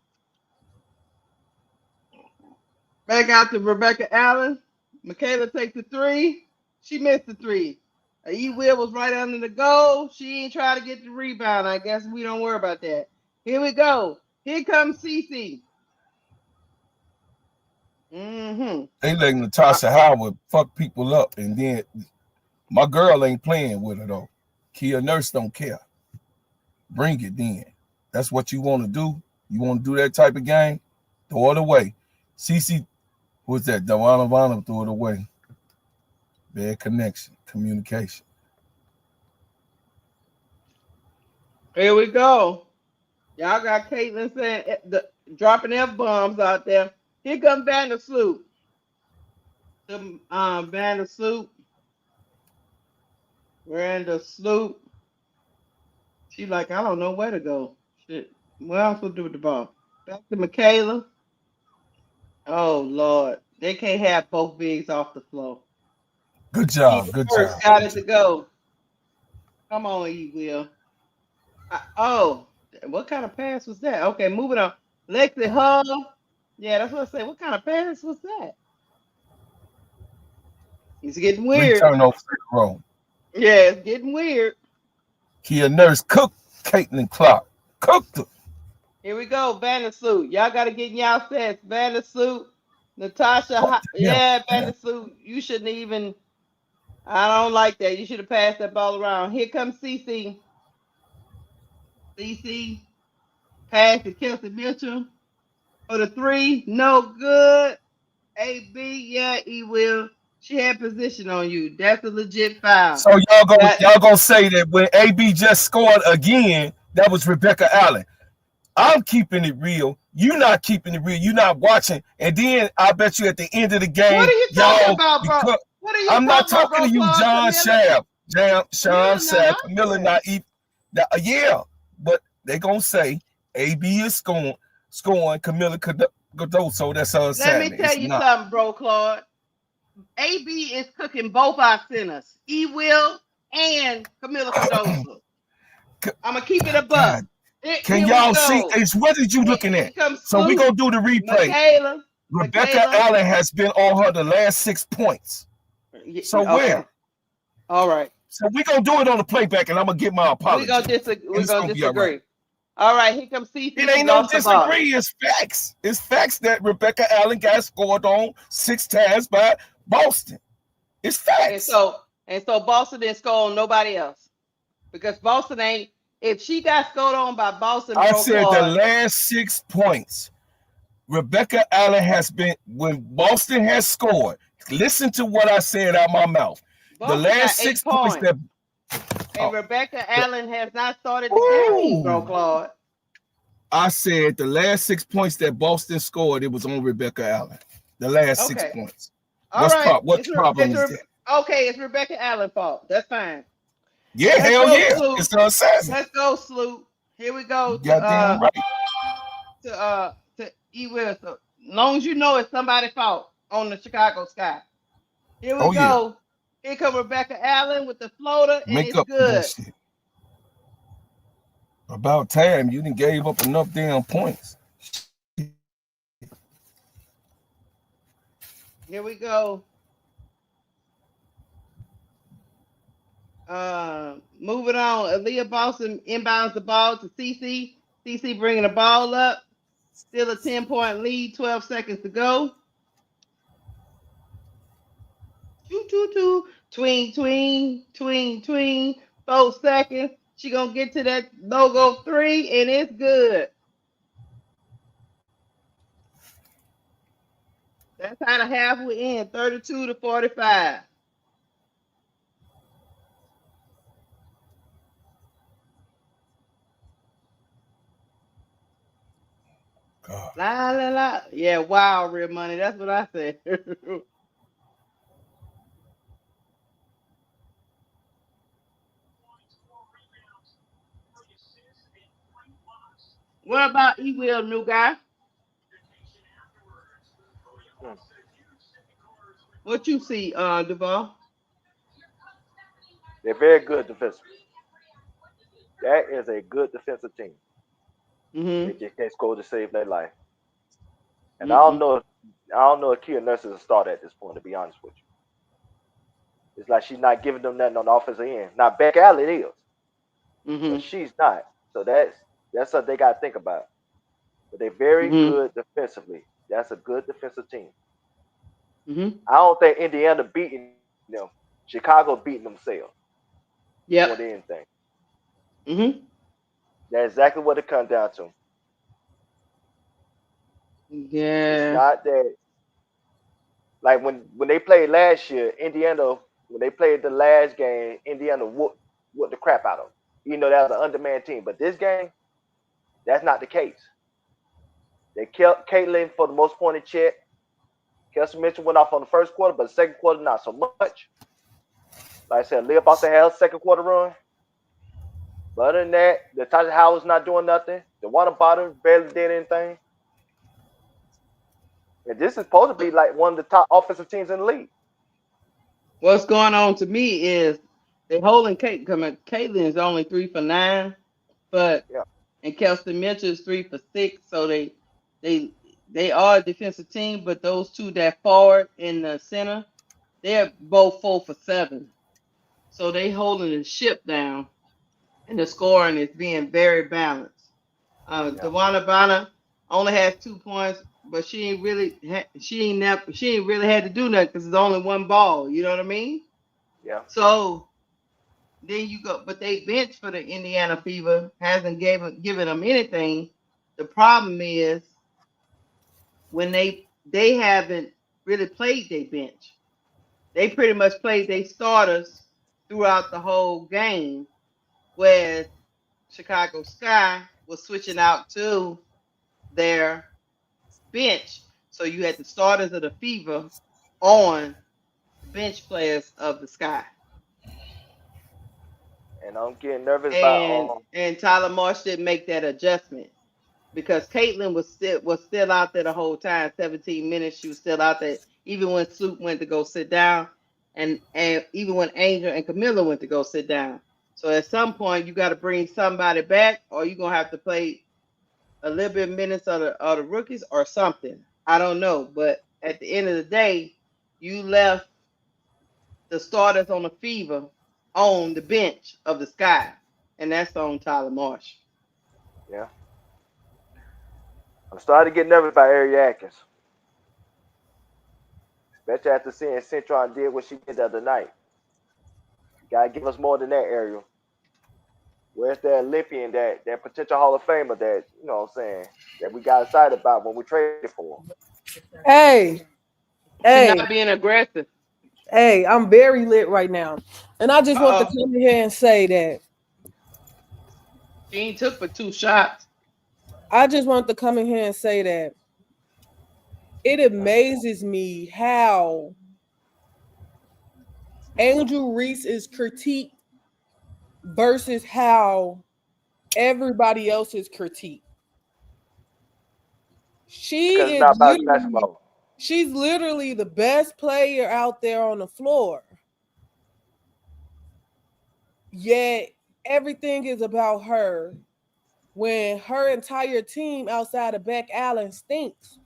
Back out to Rebecca Allen. Michaela takes the three. She missed the three. E Will was right under the goal. She ain't try to get the rebound. I guess we don't worry about that. Here we go. Here comes Cece. Mm-hmm. They letting Natasha Howard fuck people up, and then my girl ain't playing with her though. Kia Nurse don't care. Bring it then. That's what you want to do. You want to do that type of game? Throw it away. CC, who's that? Dawana Vana threw it away. Bad connection, communication. Here we go. Y'all got Caitlin saying dropping F bombs out there. Here comes Vandersloot. The Vandersloot. Vandersloot. She like, I don't know where to go. Shit. What else to do with the ball? Back to Michaela. Oh Lord. They can't have both bigs off the floor. Good Keep job. it Good first. job. Got Good it to job. go. Come on, E Will. Oh, what kind of pass was that? Okay, moving on. Lexi Hall. Yeah, that's what I say. What kind of pass was that? It's getting Three weird. turnovers in a row. Yeah, it's getting weird. Kia Nurse cooked Caitlin Clark. Cooked her. Here we go, Vandersloot. Y'all got to get in y'all sets. Vandersloot, Natasha. What the hell? Yeah, Yeah. Vandersloot. You shouldn't even. I don't like that. You should have passed that ball around. Here comes CC. CC. Pass to Kelsey Mitchell. For the three. No good. AB. Yeah, he will. She had position on you. That's a legit foul. So That y'all gonna say that when AB just scored again, that was Rebecca Allen. I'm keeping it real. You're not keeping it real. You're not watching. And then I bet you at the end of the what game, are you talking y'all, about, bro? because What are you I'm not talking about, talking bro? to you, Claude, John Camilla, Shaft. Sean Camilla, Shaft, not Camilla yeah. not even. Yeah, but they gonna say AB is scoring Camilla Cardoso. That's her Let me assignment. tell It's you not. something, bro, Claude. AB is cooking both our centers, E. Will and Camilla Cardoso. I'm gonna keep it a buck. God, can Here we y'all see? go. It's what did you looking Here at? comes So we Sloop. gonna do the replay. Michaela. Rebecca Allen has been on her the last 6 points. So Okay. where? All right. So we gonna do it on the playback, and I'm gonna get my apology. We're It's gonna gonna be all right. disagree. All right, here comes CC. It She ain't no lost the ball. disagree. It's facts. It's facts that Rebecca Allen got scored on 6 times by Boston. It's facts. And so Boston didn't score on nobody else. Because Boston ain't, if she got scored on by Boston, I bro, said the Claude, last 6 points, Rebecca Allen has been when Boston has scored. Listen to what I said out my mouth. The Boston got last 8 6 points points. that And Rebecca the, Allen has not started the game, bro, ooh, Claude. I said the last 6 points that Boston scored, it was on Rebecca Allen. The last 6 Okay. points. All right. What problem is that? Okay, it's Rebecca Allen's fault. That's fine. Yeah, Let's hell go, yeah. Sloop. It's an assassin. Let's go, Sloop. Here we go Goddamn right. to E. Will. So long as you know it's somebody's fault on the Chicago Sky. Here we Oh yeah. go. Here comes Rebecca Allen with the floater, and Make it's up for that good. shit. About time you didn't gave up enough damn points. Here we go. Moving on. Aaliyah Boston inbounds the ball to CC. CC bringing the ball up. Still a 10-point lead. 12 seconds to go. Tween. 4 seconds. She gonna get to that logo 3, and it's good. That's how the half will end. 32-45. God. La la la. Yeah, wow, real money. That's what I said. What about E. Will, new guy? What you see, Duval? They're very good defensively. That is a good defensive team. They Mm-hmm. just can't score to save their life. And Mm-mm. I don't know if Kia Nurse is a starter at this point, to be honest with you. It's like she's not giving them nothing on the offensive end. Now Beck Allen is, but Mm-hmm. she's not. So that's something they gotta think about. But they're very Mm-hmm. good defensively. That's a good defensive team. Mm-hmm. I don't think Indiana beating them. Chicago beating themselves more Yep. than anything. Mm-hmm. That's exactly what it comes down to. It's Yeah. not that like when they played last year, Indiana when they played the last game, Indiana whooped the crap out of them. You know that was an undermanned team. But this game, that's not the case. They kept Caitlin for the most point in check. Kelsey Mitchell went off on the first quarter, but the second quarter not so much. Like I said, Leah Boston had a second quarter run. But other than that, the Tasha Howard's not doing nothing. The water bottom barely did anything. And this is supposed to be like one of the top offensive teams in the league. What's going on to me is they holding Kate. Caitlin is only 3 for 9, but Yeah, and Kelsey Mitchell is 3 for 6. So they they are a defensive team, but those two that forward in the center, they're both 4 for 7. So they holding the ship down, and the scoring is being very balanced. yeah, Dewana Bonner only has 2 points, but she ain't really had to do nothing because it's only one ball. You know what I mean? yeah. So then you go, but they bench for the Indiana Fever hasn't given them anything. The problem is when they haven't really played their bench. they pretty much played their starters throughout the whole game, whereas Chicago Sky was switching out to their bench. So you had the starters of the Fever on the bench players of the Sky. And I'm getting nervous about And Tyler Marsh didn't make that adjustment because Caitlin was still out there the whole time. 17 minutes, she was still out there, even when Sloop went to go sit down, and even when Angel and Camilla went to go sit down. So at some point, you got to bring somebody back, or you're gonna have to play a little bit of minutes of the rookies or something. I don't know, but at the end of the day, you left the starters on the Fever on the bench of the Sky, and that's on Tyler Marsh. yeah. I'm starting to get nervous about Ari Atkins, especially after seeing Centron did what she did the other night. You gotta give us more than that, Ariel. Where's that Olympian, that potential Hall of Famer that what I'm saying, that we got excited about when we traded for? Hey, She's hey, not being aggressive. hey, I'm very lit right now. And I just want to Uh oh, come in here and say that. she ain't took but 2 shots. I just want to come in here and say that it amazes me how Angel Reese is critiqued versus how everybody else is critiqued. Because She it's is not about literally, basketball. she's literally the best player out there on the floor. Yet everything is about her when her entire team outside of Beck Allen stinks.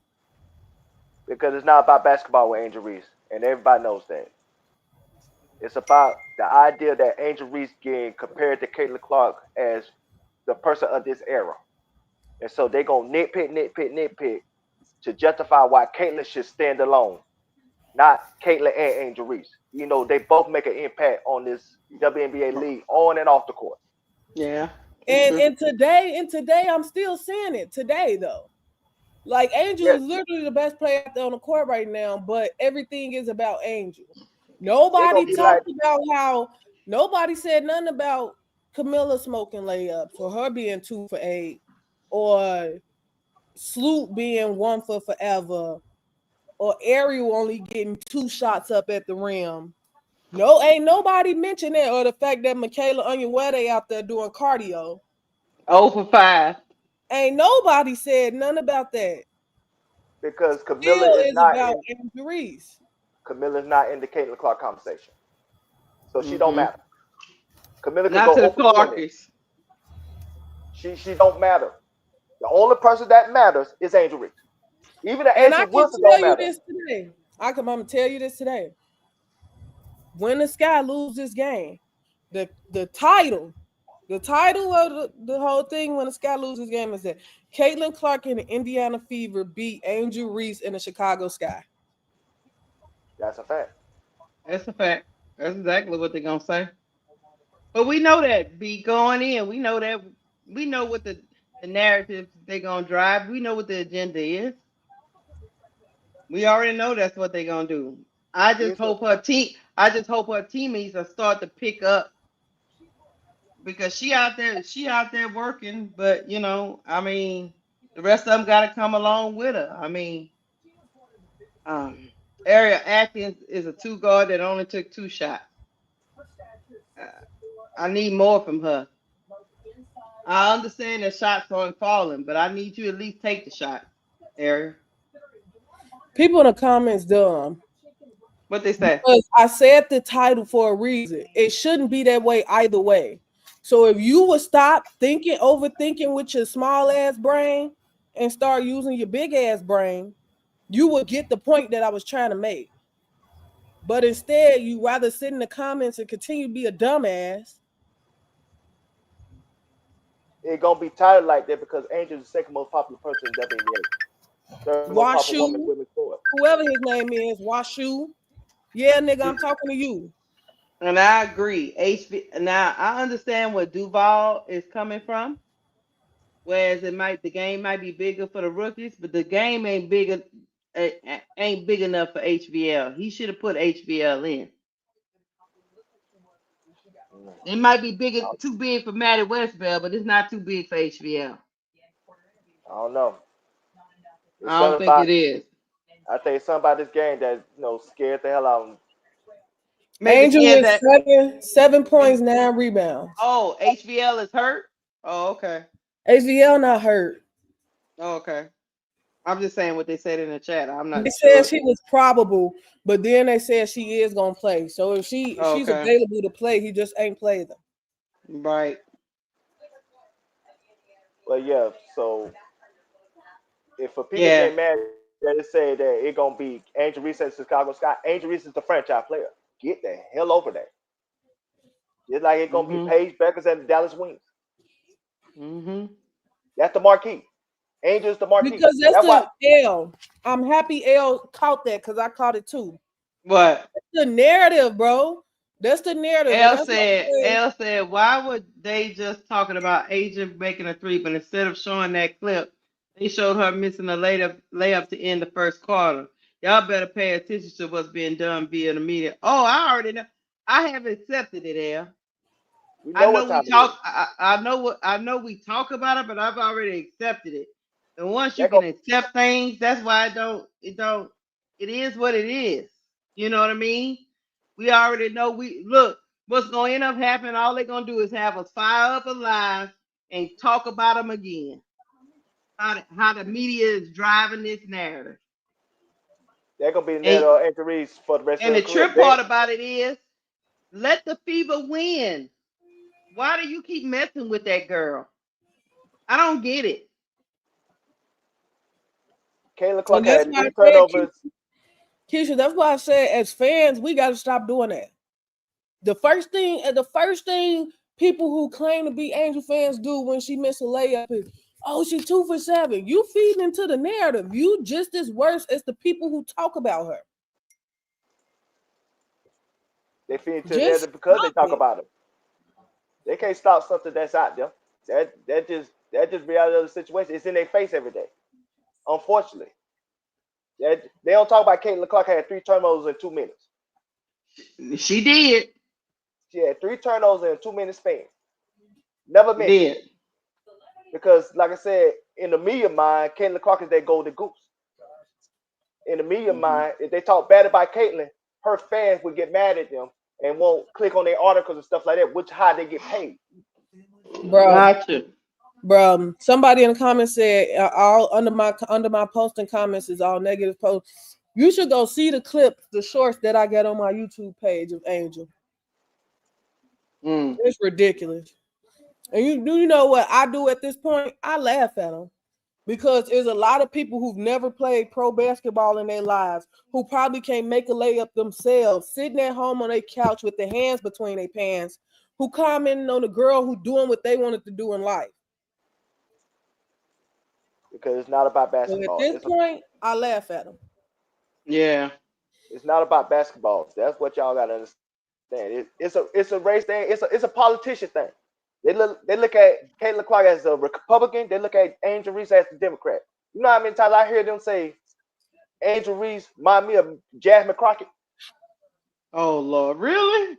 Because it's not about basketball with Angel Reese, and everybody knows that. It's about the idea that Angel Reese getting compared to Caitlin Clark as the person of this era. And so they're going to nitpick to justify why Caitlin should stand alone, not Caitlin and Angel Reese. They both make an impact on this WNBA league on and off the court. Yeah, it's And true. and today I'm still seeing it today though. Like Angel Yes, is literally the best player out there on the court right now, but everything is about Angel. they're going Nobody to be like, talked about how nobody said nothing about Camilla smoking layups or her being 2 for 8 or Sloop being 1 for forever or Ariel only getting 2 shots up at the rim. No, ain't nobody mentioned that or the fact that Michaela Onyenwere out there doing cardio. 0 for 5. Ain't nobody said nothing about that. because Still is about Angel Reese. Camilla's not in the Caitlin Clark conversation. So she don't Mm-hmm. matter. Camilla could Not go to the 0 for 20. Clarkies. She don't matter. The only person that matters is Angel Reese. Even the And I Angel can Wilson tell don't you matter. this today. I'm gonna tell you this today. When the Sky lose this game, the title, the title of the whole thing when the Sky loses game is that Caitlin Clark and the Indiana Fever beat Angel Reese in the Chicago Sky. That's a fact. That's a fact. That's exactly what they're gonna say. But we know that be going in. We know that. We know what the narrative they're gonna drive. We know what the agenda is. We already know that's what they're gonna do. I just Here's the hope her team. I just hope her teammates will start to pick up because she out there. She out there working. But I mean, the rest of them got to come along with her. I mean, um, Ariel Atkins is a 2 guard that only took 2 shots. Uh, I need more from her. I understand that shots aren't falling, but I need you at least take the shot, Ariel. People in the comments dumb. What they say? Because I said the title for a reason. It shouldn't be that way either way. So if you would stop thinking, overthinking with your small ass brain and start using your big ass brain, you would get the point that I was trying to make. But instead, you rather sit in the comments and continue to be a dumbass. It's gonna be titled like that because Angel's the second most popular person in WNBA. Third most popular woman in Washu, women's sport. whoever his name is, Washu. Yeah, nigga, I'm talking to you. And I agree. Now I understand where Duval is coming from. Whereas the game might be bigger for the rookies, but the game ain't bigger. ain't big enough for HBL. He should have put HBL in. It might be too big for Maddie Westbell, but it's not too big for HBL. I don't know. It's I don't something think about. it is. I think something about this game that scared the hell out of him. Maybe Angel scared is that. 7 points, 9 rebounds. Oh, HBL is hurt. Oh, okay. HVL not hurt. Oh, okay. I'm just saying what they said in the chat. I'm They not said sure. she was probable, but then they said she is gonna play. So if she's Okay. available to play, he just ain't played them. Right. Well, yeah. So if for people Yeah. get mad, they say that it gonna be Angel Reese and Chicago Sky. Angel Reese is the franchise player. Get the hell over there. Just like it's gonna be Paige Beckers and the Dallas Wings. That's the marquee. Angel's the marquee. Because that's the L. I'm happy L caught that because I caught it too. What? That's the narrative, bro. That's the narrative. L said, why would they just talking about Agent making a three, but instead of showing that clip, they showed her missing a layup to end the first quarter. Y'all better pay attention to what's being done via the media. Oh, I already know. I have accepted it, L. I know we talk. I know we talk about it, but I've already accepted it. And once you can accept things, that's why it is what it is. You know what I mean? We already know. Look what's going to end up happening. All they're going to do is have us fire up alive and talk about them again. How the media is driving this narrative. They're gonna be the narrative of Angel Reese for the rest of the career. And the trip part about it is, let the Fever win. Why do you keep messing with that girl? I don't get it. Kayla Clark had 3 turnovers. Keisha, that's why I said as fans, we got to stop doing that. The first thing people who claim to be Angel fans do when she misses a layup is, oh, she's 2 for 7. You feeding into the narrative. You just as worse as the people who talk about her. They feed into the narrative because they talk about her. They can't stop something that's out there. That just reality of the situation. It's in their face every day. Unfortunately. They don't talk about Caitlin Clark had 3 turnovers in 2 minutes. She did. She had 3 turnovers in a 2-minute span. Never mentioned. Did. Because, like I said, in the media mind, Caitlin Clark is that golden goose. In the media mind, if they talk bad about Caitlin, her fans would get mad at them and won't click on their articles and stuff like that, which how they get paid. Bro, gotcha. Bro, somebody in the comments said all under my posting comments is all negative posts. You should go see the clips, the shorts that I get on my YouTube page of Angel. It's ridiculous. And you know what I do at this point? I laugh at them because there's a lot of people who've never played pro basketball in their lives who probably can't make a layup themselves, sitting at home on their couch with their hands between their pants, who commenting on the girl who doing what they wanted to do in life. Because it's not about basketball. So at this point, I laugh at them. Yeah. It's not about basketball. That's what y'all gotta understand. It's a race thing. It's a politician thing. They look at Caitlin Clark as a Republican. They look at Angel Reese as a Democrat. You know how many times I hear them say Angel Reese remind me of Jasmine Crockett? Oh Lord, really?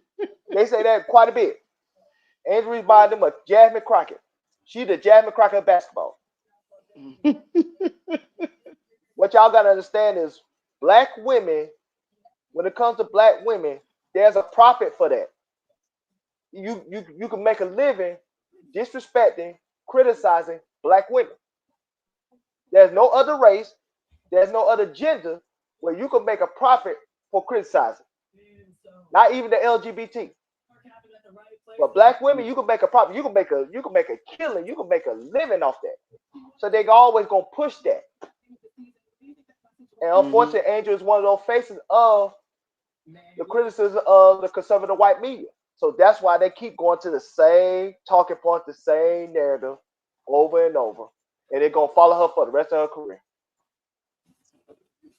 They say that quite a bit. Angel Reese remind them of Jasmine Crockett. She the Jasmine Crockett of basketball. What y'all gotta understand is black women, when it comes to black women, there's a profit for that. You can make a living disrespecting, criticizing black women. There's no other race, there's no other gender where you can make a profit for criticizing. Not even the LGBT. But black women, you can make a profit. You can make a killing. You can make a living off that. So they always gonna push that. And unfortunately, Angel is one of those faces of the criticism of the conservative white media. So that's why they keep going to the same talking point, the same narrative over and over. And they're going to follow her for the rest of her career.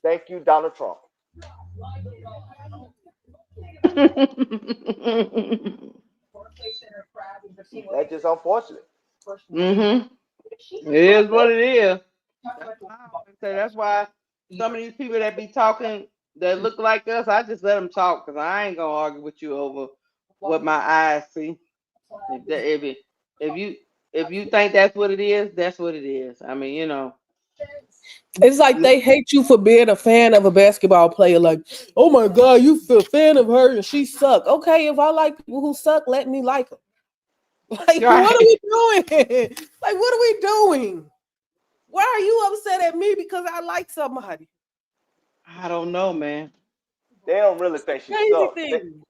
Thank you, Donald Trump. That's just unfortunate. It is what it is. That's why Some of these people that be talking that look like us, I just let them talk because I ain't gonna argue with you over what my eyes see. If that, if you if you think that's what it is, that's what it is. I mean, It's like they hate you for being a fan of a basketball player. Like, oh my God, you a fan of her and she suck. Okay, if I like people who suck, let me like them. Like, what are right? we doing? Like, what are we doing? Why are you upset at me because I like somebody? I don't know, man. They don't really think she Crazy sucks. thing.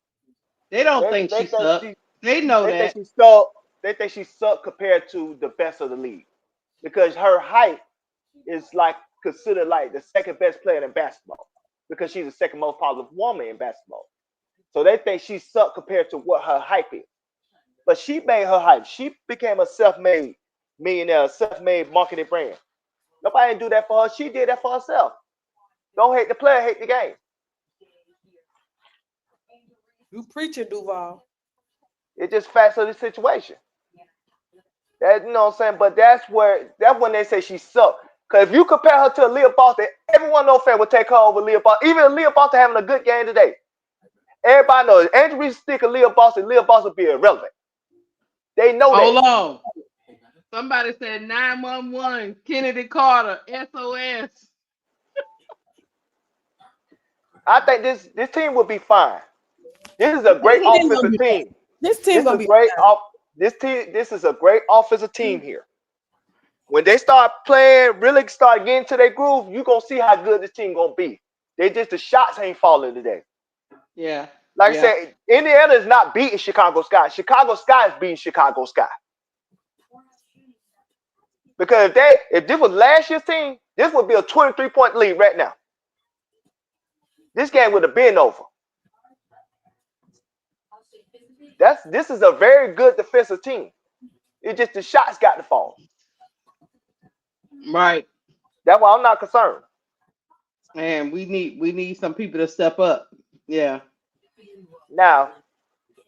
They don't They, think they she think suck. she They know they think that. she suck. They think she suck compared to the best of the league because her height is like considered like the second best player in basketball because she's the second most popular woman in basketball. So they think she suck compared to what her hype is. But she made her hype. She became a self-made millionaire, self-made marketing brand. Nobody didn't do that for her. She did that for herself. Don't hate the player, hate the game. You preaching, Duval. It's just facts of the situation. That you know what I'm saying? But that's when they say she sucked. Because if you compare her to Leah Boston, everyone no fan would take her over Leah Boston. Even Leah Boston having a good game today. Everybody knows Angel Reese stick of Leah Boston would be irrelevant. They know Hold that. on. Somebody said 911 Kennedy Carter SOS. I think this team will be fine. This is a This great team gonna offensive be fine. team. This team This is gonna a be great fine. off. This team. This is a great offensive team here. When they start playing, really start getting to their groove, you gonna see how good this team gonna be. They just the shots ain't falling today. Yeah. Like I Yeah. said, Indiana is not beating Chicago Sky. Chicago Sky is beating Chicago Sky. Because if this was last year's team, this would be a 23-point lead right now. This game would have been over. This is a very good defensive team. It's just the shots got to fall. Right. That's why I'm not concerned. And we need some people to step up. Yeah. Now,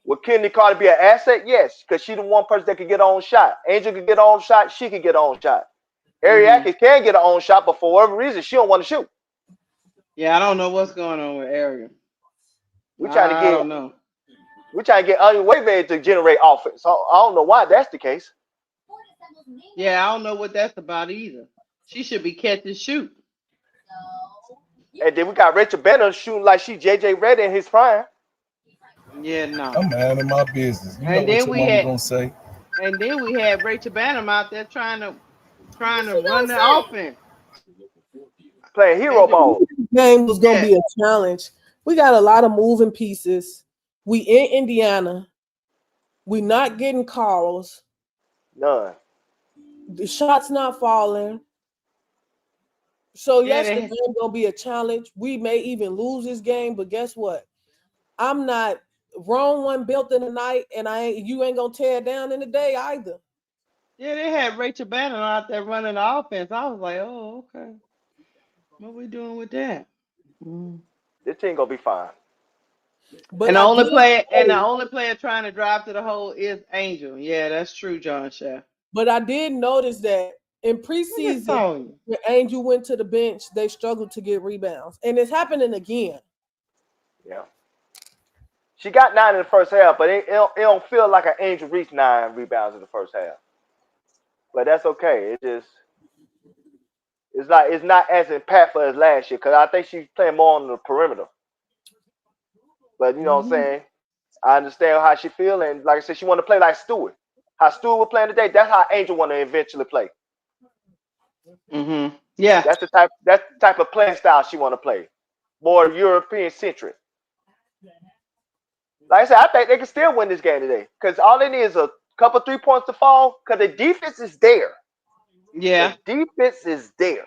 would Kenny Carter be an asset? Yes, because she's the one person that can get her own shot. Angel can get her own shot. She can get her own shot. Mm-hmm. Ariake can get her own shot, but for whatever reason, she don't want to shoot. Yeah, I don't know what's going on with Ariel. We trying to I get don't know. Onion Wave to generate offense. I don't know why that's the case. Yeah, I don't know what that's about either. She should be catch and shoot. And then we got Rachel Banner shooting like she JJ Redick in his prime. Yeah, no. I'm minding my business. You know And what then your we mama had gonna say? Rachel Banham out there trying to You know run what the I'm offense. Playing hero And the, ball. saying? This game was gonna yeah, be a challenge. We got a lot of moving pieces. We in Indiana. We not getting calls. None. The shots not falling. So yeah, yes, the they, game gonna be a challenge. We may even lose this game, but guess what? I'm not wrong one built in the night, and you ain't gonna tear it down in the day either. yeah, they had Rachel Banham out there running the offense. I was like, oh, okay. What we doing with that? Mm. This team gonna be fine. But And I did the notice, only player trying to drive to the hole is Angel. Yeah, that's true, John Shaw. but I did notice that in Look at preseason, Sonya. when Angel went to the bench, they struggled to get rebounds, and it's happening again. Yeah. She got 9 in the first half, but it don't feel like an Angel Reese 9 rebounds in the first half. But that's okay. It's not as impactful as last year because I think she's playing more on the perimeter. But you know what I'm Hmm. saying? I understand how she feel, and like I said, she want to play like Stewart. How Stewart was playing today, that's how Angel want to eventually play. Hmm. Yeah. That's the type of playing style she want to play. More European centric. Like I said, I think they can still win this game today. Because all they need is a couple 3 points to fall. Because the defense is there. The Yeah. defense is there.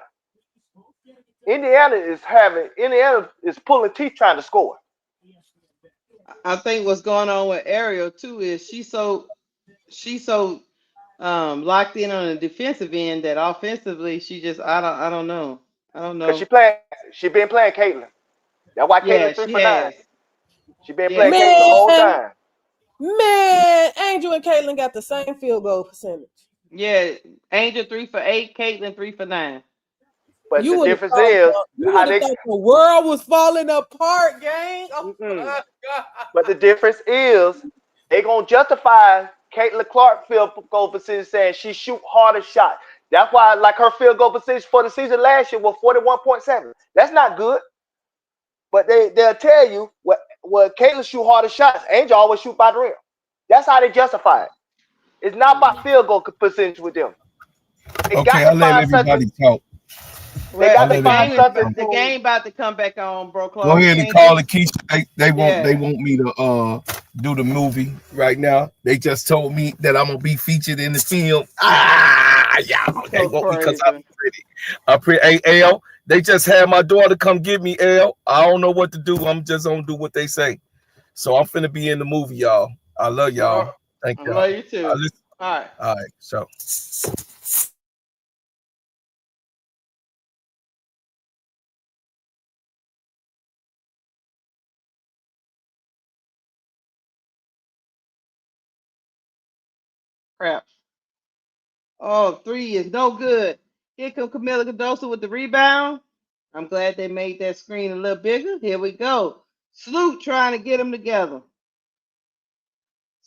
Indiana is pulling teeth trying to score. I think what's going on with Ariel too is she's so locked in on the defensive end that offensively she just I don't know. I don't Because know. she been playing Caitlin. That's why Yeah, Caitlin 3 she for 9. has. She been Yeah, playing Caitlin the whole Man, time. Angel and Caitlin got the same field goal percentage. yeah. Angel 3 for 8, Caitlin 3 for 9. But You the would have difference thought is you how would have they. thought the world was falling apart, gang. Oh Mm-mm. my god. But the difference is they gonna justify Caitlin Clark field goal percentage saying she shoot harder shots. That's why like her field goal percentage for the season last year was 41.7. That's not good. But they'll tell you what Caitlin shoot harder shots. Angel always shoot by the rim. That's how they justify it. It's not about field goal percentage with them. They got Okay, to I let find something. everybody talk. They Well, got I to the let find game everybody is something. talk. the game about to come back on, bro. Go Clark. ahead and Can't just call it, Keisha. They yeah. want me to do the movie right now. They just told me that I'm gonna be featured in the film. Yeah, they So want me because I'm crazy. pretty. I'm pretty. Hey, L, they just had my daughter come get me. L, I don't know what to do. I'm just gonna do what they say. So I'm finna be in the movie, y'all. I love y'all. Well, Thank I y'all. love you too. All right. All right. So. Crap. Oh, three is no good. Here comes Camila Cadosa with the rebound. I'm glad they made that screen a little bigger. Here we go. Sloot trying to get them together.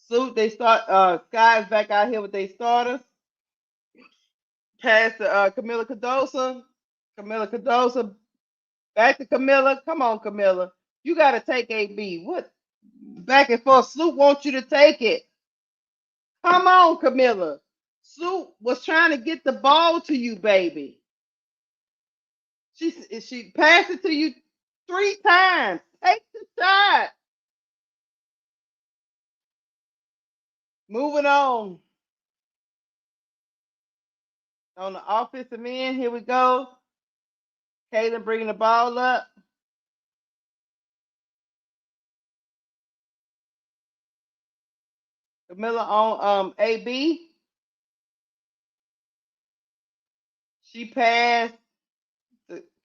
Sloot, they start Sky's back out here with their starters. Pass to Camila Cadosa. Camila Cadosa. Back to Camila. Come on, Camila. You gotta take AB. What back and forth? Sloot wants you to take it. Come on, Camilla. Sloot was trying to get the ball to you, baby. She passed it to you 3 times. Take the shot. Moving on. On the offensive end, here we go. Kaden bringing the ball up. Camilla on AB. She passed.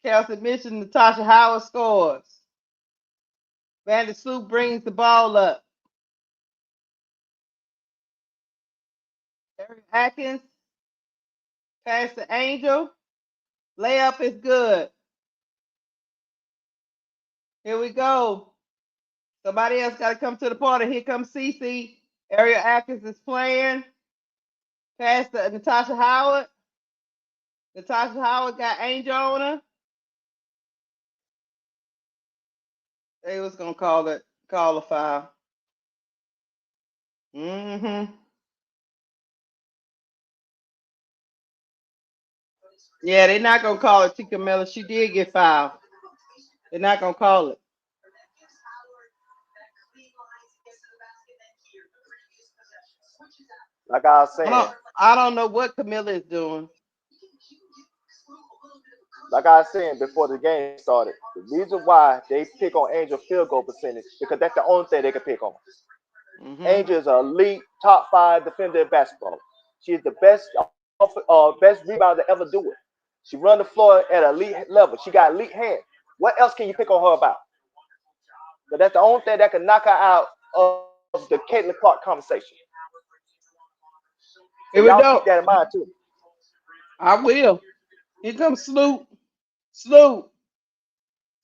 Kelsey Mitchell, Natasha Howard scores. Vandersloot brings the ball up. Eric Atkins, pass to Angel. Layup is good. Here we go. Somebody else got to come to the party. Here comes Cece. Ariel Atkins is playing. Pass to Natasha Howard. Natasha Howard got Angel on her. They was gonna call a foul. Mm-hmm. Yeah, they're not gonna call it to Camilla. She did get fouled. They're not gonna call it. Like I was saying, I don't know what Camilla is doing. like I was saying before the game started, the reason why they pick on Angel field goal percentage because that's the only thing they can pick on. Mm-hmm. Angel is an elite top 5 defender in basketball. She is the best rebounder to ever do it. She run the floor at an elite level. She got elite hands. What else can you pick on her about? But that's the only thing that can knock her out of the Caitlin Clark conversation. So Here we y'all keep go. that in mind too. I will. Here comes Sloop. Sloop.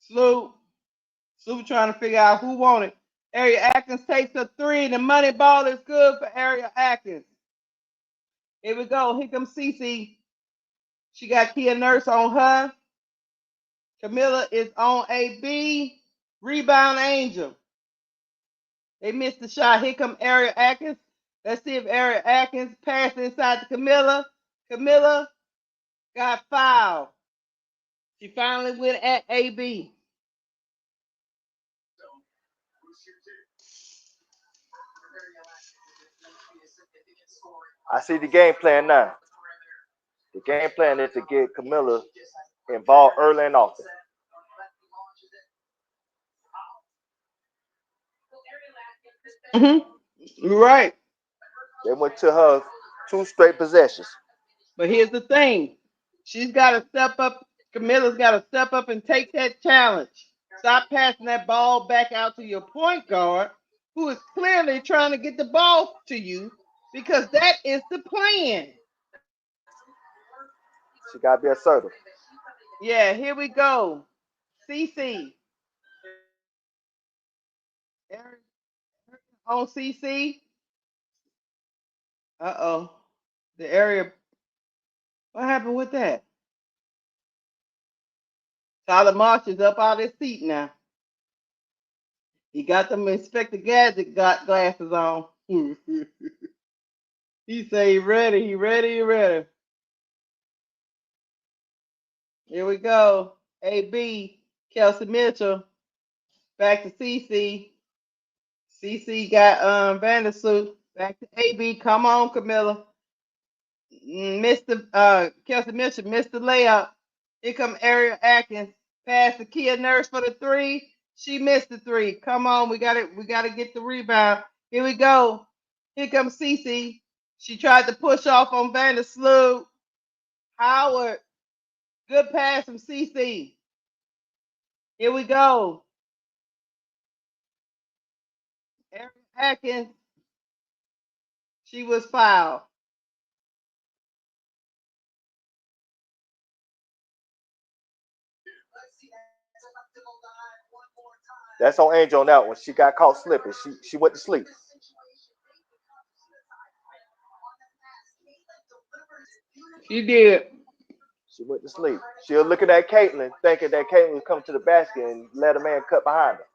Sloop. Sloop trying to figure out who won it. Ariel Atkins takes a three. The money ball is good for Ariel Atkins. Here we go. Here comes Cece. She got Kia Nurse on her. Camilla is on AB. Rebound Angel. They missed the shot. Here come Ariel Atkins. Let's see if Ariel Atkins passed inside to Camilla. Camilla got fouled. She finally went at AB. I see the game plan now. The game plan is to get Camilla involved early and often. You're right. They went to her 2 straight possessions. But here's the thing. She's got to step up. Camilla's got to step up and take that challenge. Stop passing that ball back out to your point guard, who is clearly trying to get the ball to you because that is the plan. She got to be assertive. Yeah, here we go. CC. On CC. Uh-oh. The area. What happened with that? Tyler Marsh is up out of his seat now. He got them Inspector Gadget glasses on. He say he ready, he ready, he ready. Here we go. AB, Kelsey Mitchell. Back to CC. CC got Vandersuit. Back to AB. Come on, Camilla. Mr. Kelsey Mitchell missed the layup. Here come Ariel Atkins. Pass to Kia Nurse for the three. She missed the three. Come on, we got it. We got to get the rebound. Here we go. Here comes Cece. She tried to push off on Vandersloot. Howard. Good pass from Cece. Here we go. Ariel Atkins. She was fouled. That's on Angel on that one. She got caught slipping. She went to sleep. She did. She went to sleep. She was looking at Caitlin, thinking that Caitlin was coming to the basket and let a man cut behind her.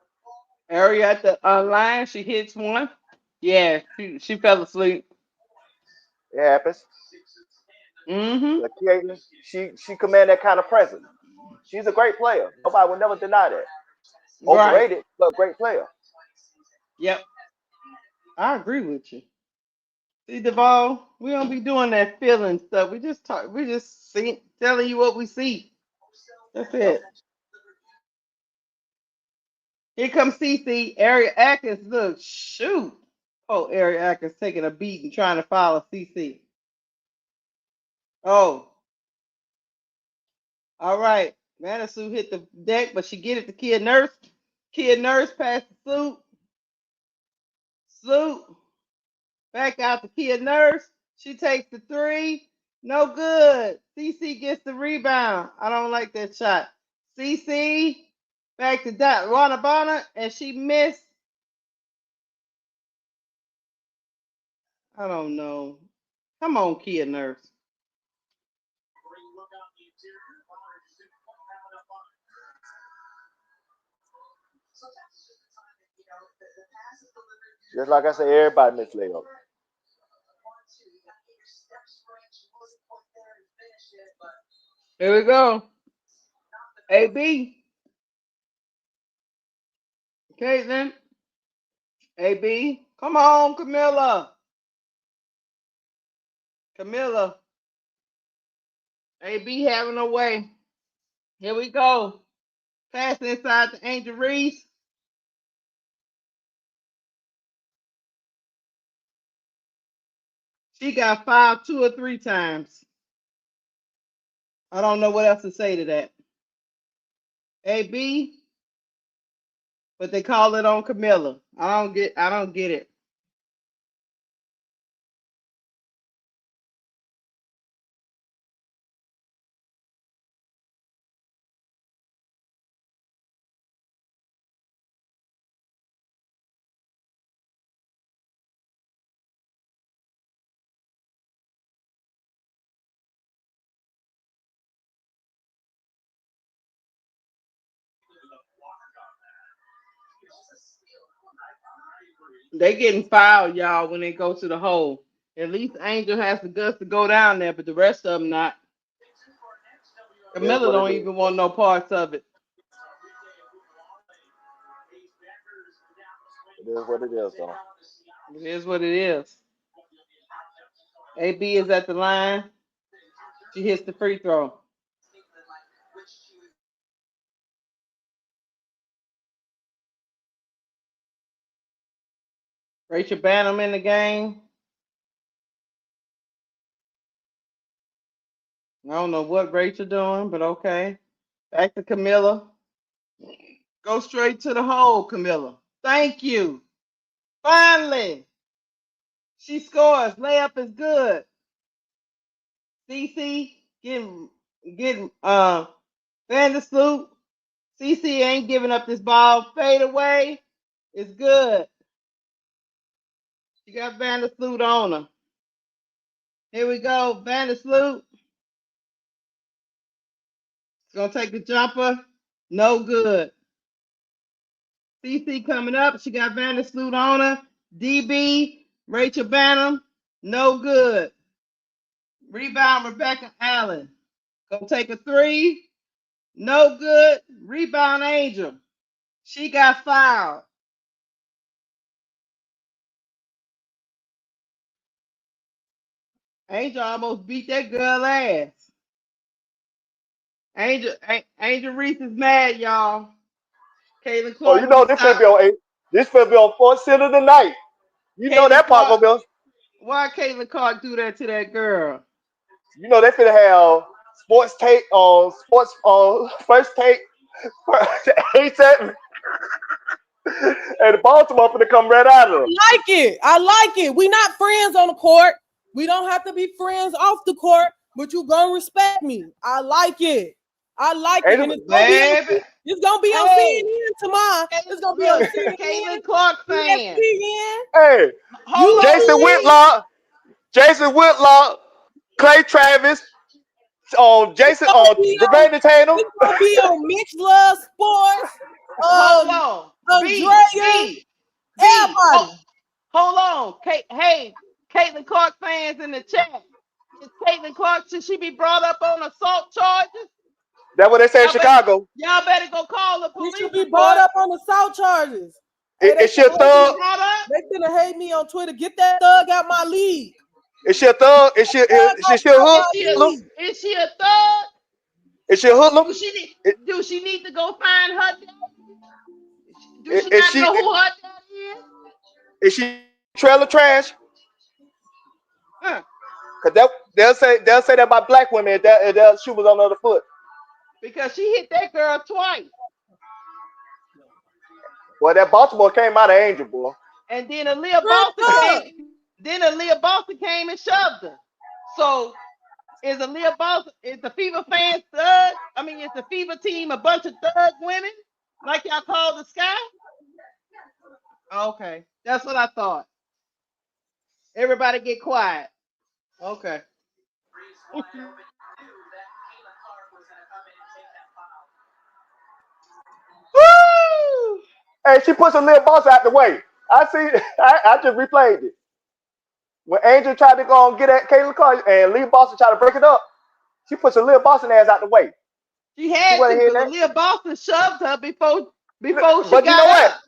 Ariel at the line. She hits one. Yeah, she fell asleep. It happens. Mm-hmm. But Caitlin, she command that kind of presence. She's a great player. Nobody would never deny that. Right. Overrated, but great player. Yep. I agree with you. See, Duval, we don't be doing that feeling stuff. We just talk. We just telling you what we see. That's Yep. it. Here comes CC. Ariel Atkins. Look, shoot. Oh, Ariel Atkins taking a beat and trying to follow CC. Oh, all right. Manisu hit the deck, but she get it to Kid Nurse. Kid Nurse past the suit. Suit. Back out to Kid Nurse. She takes the three. No good. CC gets the rebound. I don't like that shot. CC back to Rana Bonner, and she missed. I don't know. Come on, Kid Nurse. Just like I said, everybody missed layup. Here we go. AB. Caitlin. AB. Come on, Camilla. Camilla. AB having a way. Here we go. Pass inside to Angel Reese. She got fouled 2 or 3 times. I don't know what else to say to that. AB, but they call it on Camilla. I don't get it. They getting fouled, y'all, when they go to the hole. At least Angel has the guts to go down there, but the rest of them not. It is Camilla what it don't is. even want no parts of it. It is what it is, though. It is what it is. AB is at the line. She hits the free throw. Rachel Banham in the game. I don't know what Rachel doing, but okay. Back to Camilla. Go straight to the hole, Camilla. Thank you. Finally, she scores. Layup is good. CC getting Vandersloot. CC ain't giving up this ball. Fade away. It's good. She got Vandersloot on her. Here we go. Vandersloot. It's going to take the jumper. No good. CC coming up. She got Vandersloot on her. DB. Rachel Banham. No good. Rebound, Rebecca Allen. Gonna take a three. No good. Rebound, Angel. She got fouled. Angel almost beat that girl ass. Angel Reese is mad, y'all. Caitlin Oh, Clark. you know this finna be on eight. This finna be on Sports Center tonight. You know that part gonna be on. Why Caitlin Clark do that to that girl? You know they finna have sports take on sports on first take. And the Baltimore finna come right out of them. I like it. We not friends on the court. We don't have to be friends off the court, but you gonna respect me. I like it. And it's gonna be on CNN tomorrow. It's gonna be on CNN. Caitlin Clark fan. Hey, Jason Whitlock, Clay Travis, Jason Brandon Tatum. It's gonna be on Mitch Love Sports. Hold on. Everybody. Hold on. Hey, Caitlin Clark fans in the chat. Is Caitlin Clark, should she be brought up on assault charges? That's what they say in Chicago. Y'all better go call the police. She should be brought up on assault charges. Is she a thug? They gonna hate me on Twitter. Get that thug out my league. Is she a thug? Is she a hood? Is she a thug? Is she a hoodlum? Do she need to go find her daddy? Do she not know who her daddy is? Is she trailer trash? Huh. Cause they'll say that about black women if their shoe was on the other foot. Because she hit that girl twice. Well, that Baltimore came out of Angel, boy. And then Aaliyah Boston came and shoved her. So is the FIBA fans thug? I mean, is the FIBA team a bunch of thug women? Like y'all call the Sky? Okay. That's what I thought. Everybody get quiet. Okay. Woo! Hey, she puts Aaliyah Boston out the way. I just replayed it. When Angel tried to go and get at Caitlin Clark and Aaliyah Boston tried to break it up, she puts Aaliyah Boston ass out the way. She had to, because Aaliyah Boston shoved her before she got you know what?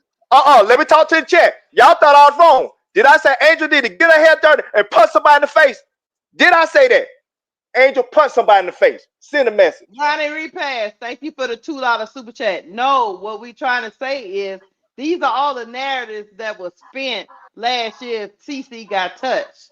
Let me talk to the chat. Y'all thought I was wrong. Did I say Angel need to get her hair dirty and punch somebody in the face? Did I say that? Angel punch somebody in the face. Send a message. Ronnie Repass, thank you for the $2 super chat. No, what we trying to say is these are all the narratives that were spent last year if CC got touched.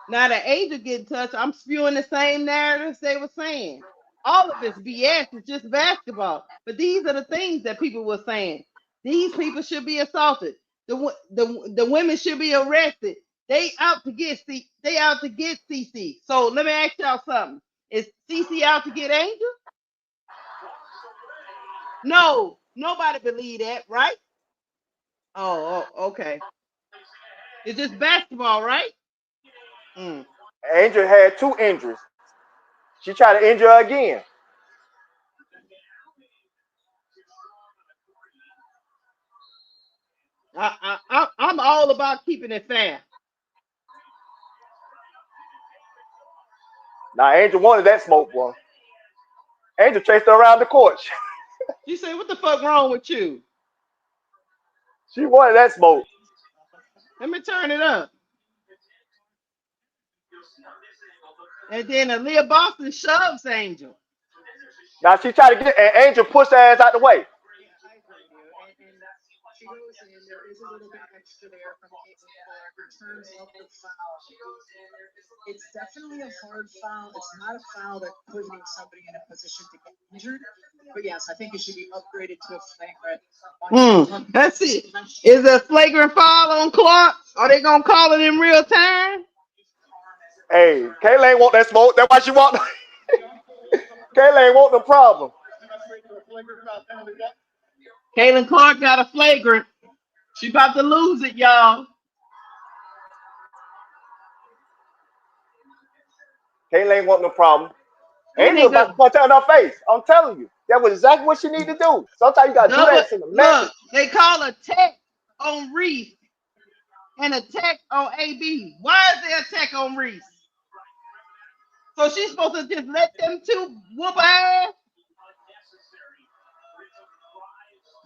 Now the Angel getting touched, I'm spewing the same narratives they were saying. All of it's BS. It's just basketball. But these are the things that people were saying. These people should be assaulted. The women should be arrested. They out to get CC. So let me ask y'all something. Is CC out to get Angel? No, nobody believe that, right? Oh, okay. It's just basketball, right? Angel had 2 injuries. She tried to injure her again. I'm all about keeping it fair. Now, Angel wanted that smoke, boy. Angel chased her around the court. She said, what the fuck wrong with you? She wanted that smoke. Let me turn it up. And then Aaliyah Boston shoves Angel. Now she tried to get, and Angel pushed her ass out the way. She goes in, there is a little bit extra there from Caitlin Clark in terms of the foul. It's definitely a hard foul. It's not a foul that could make somebody in a position to get injured. But yes, I think it should be upgraded to a flagrant. That's it. Is a flagrant foul on Clark? Are they gonna call it in real time? Hey, Kayla ain't want that smoke. That's why she want. Kayla ain't want the problem. Caitlin Clark got a flagrant. She about to lose it, y'all. Kayla ain't want no problem. That Angel about to nigga punch her in her face. I'm telling you. That was exactly what she needed to do. Sometimes you got to do double. that to send a message. Look, they call a tech on Reese and a tech on AB. Why is there a tech on Reese? So she's supposed to just let them two whoop her ass?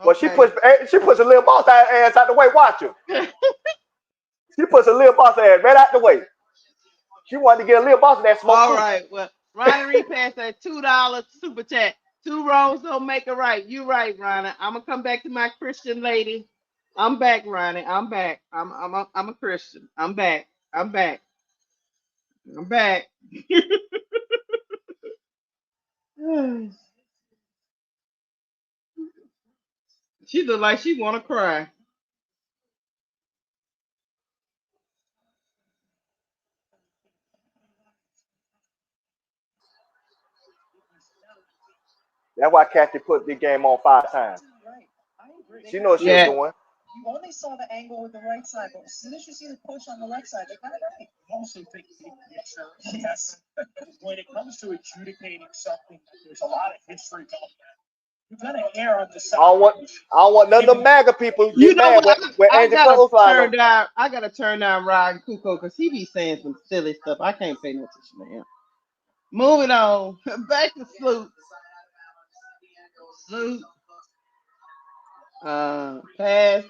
Well, she pushed a little boss ass out the way. Watch her. She pushed a little boss ass right out the way. She wanted to get a little boss of that smoke All too. right. Well, Ronnie Reed passed that $2 super chat. Two wrongs don't make a right. You right, Ronnie. I'm gonna come back to my Christian lady. I'm back, Ronnie. I'm back. I'm a Christian. I'm back. I'm back. I'm back. She look like she wanna cry. That's why Kathy put the game on 5 times. She knows what she was Yeah. doing. You only saw the angle with the right side, but as soon as you see the push on the left side, they got it right. You also think sure. Yes. When it comes to adjudicating something, there's a lot of history going on. You got to err on the side. I don't want none of the MAGA people You get know mad what? when I Angel gotta clothesline turn them. down. I gotta turn down Ryan Kuko because he be saying some silly stuff. I can't pay no attention to him. Moving on. Back to Sloot. Sloot. Pass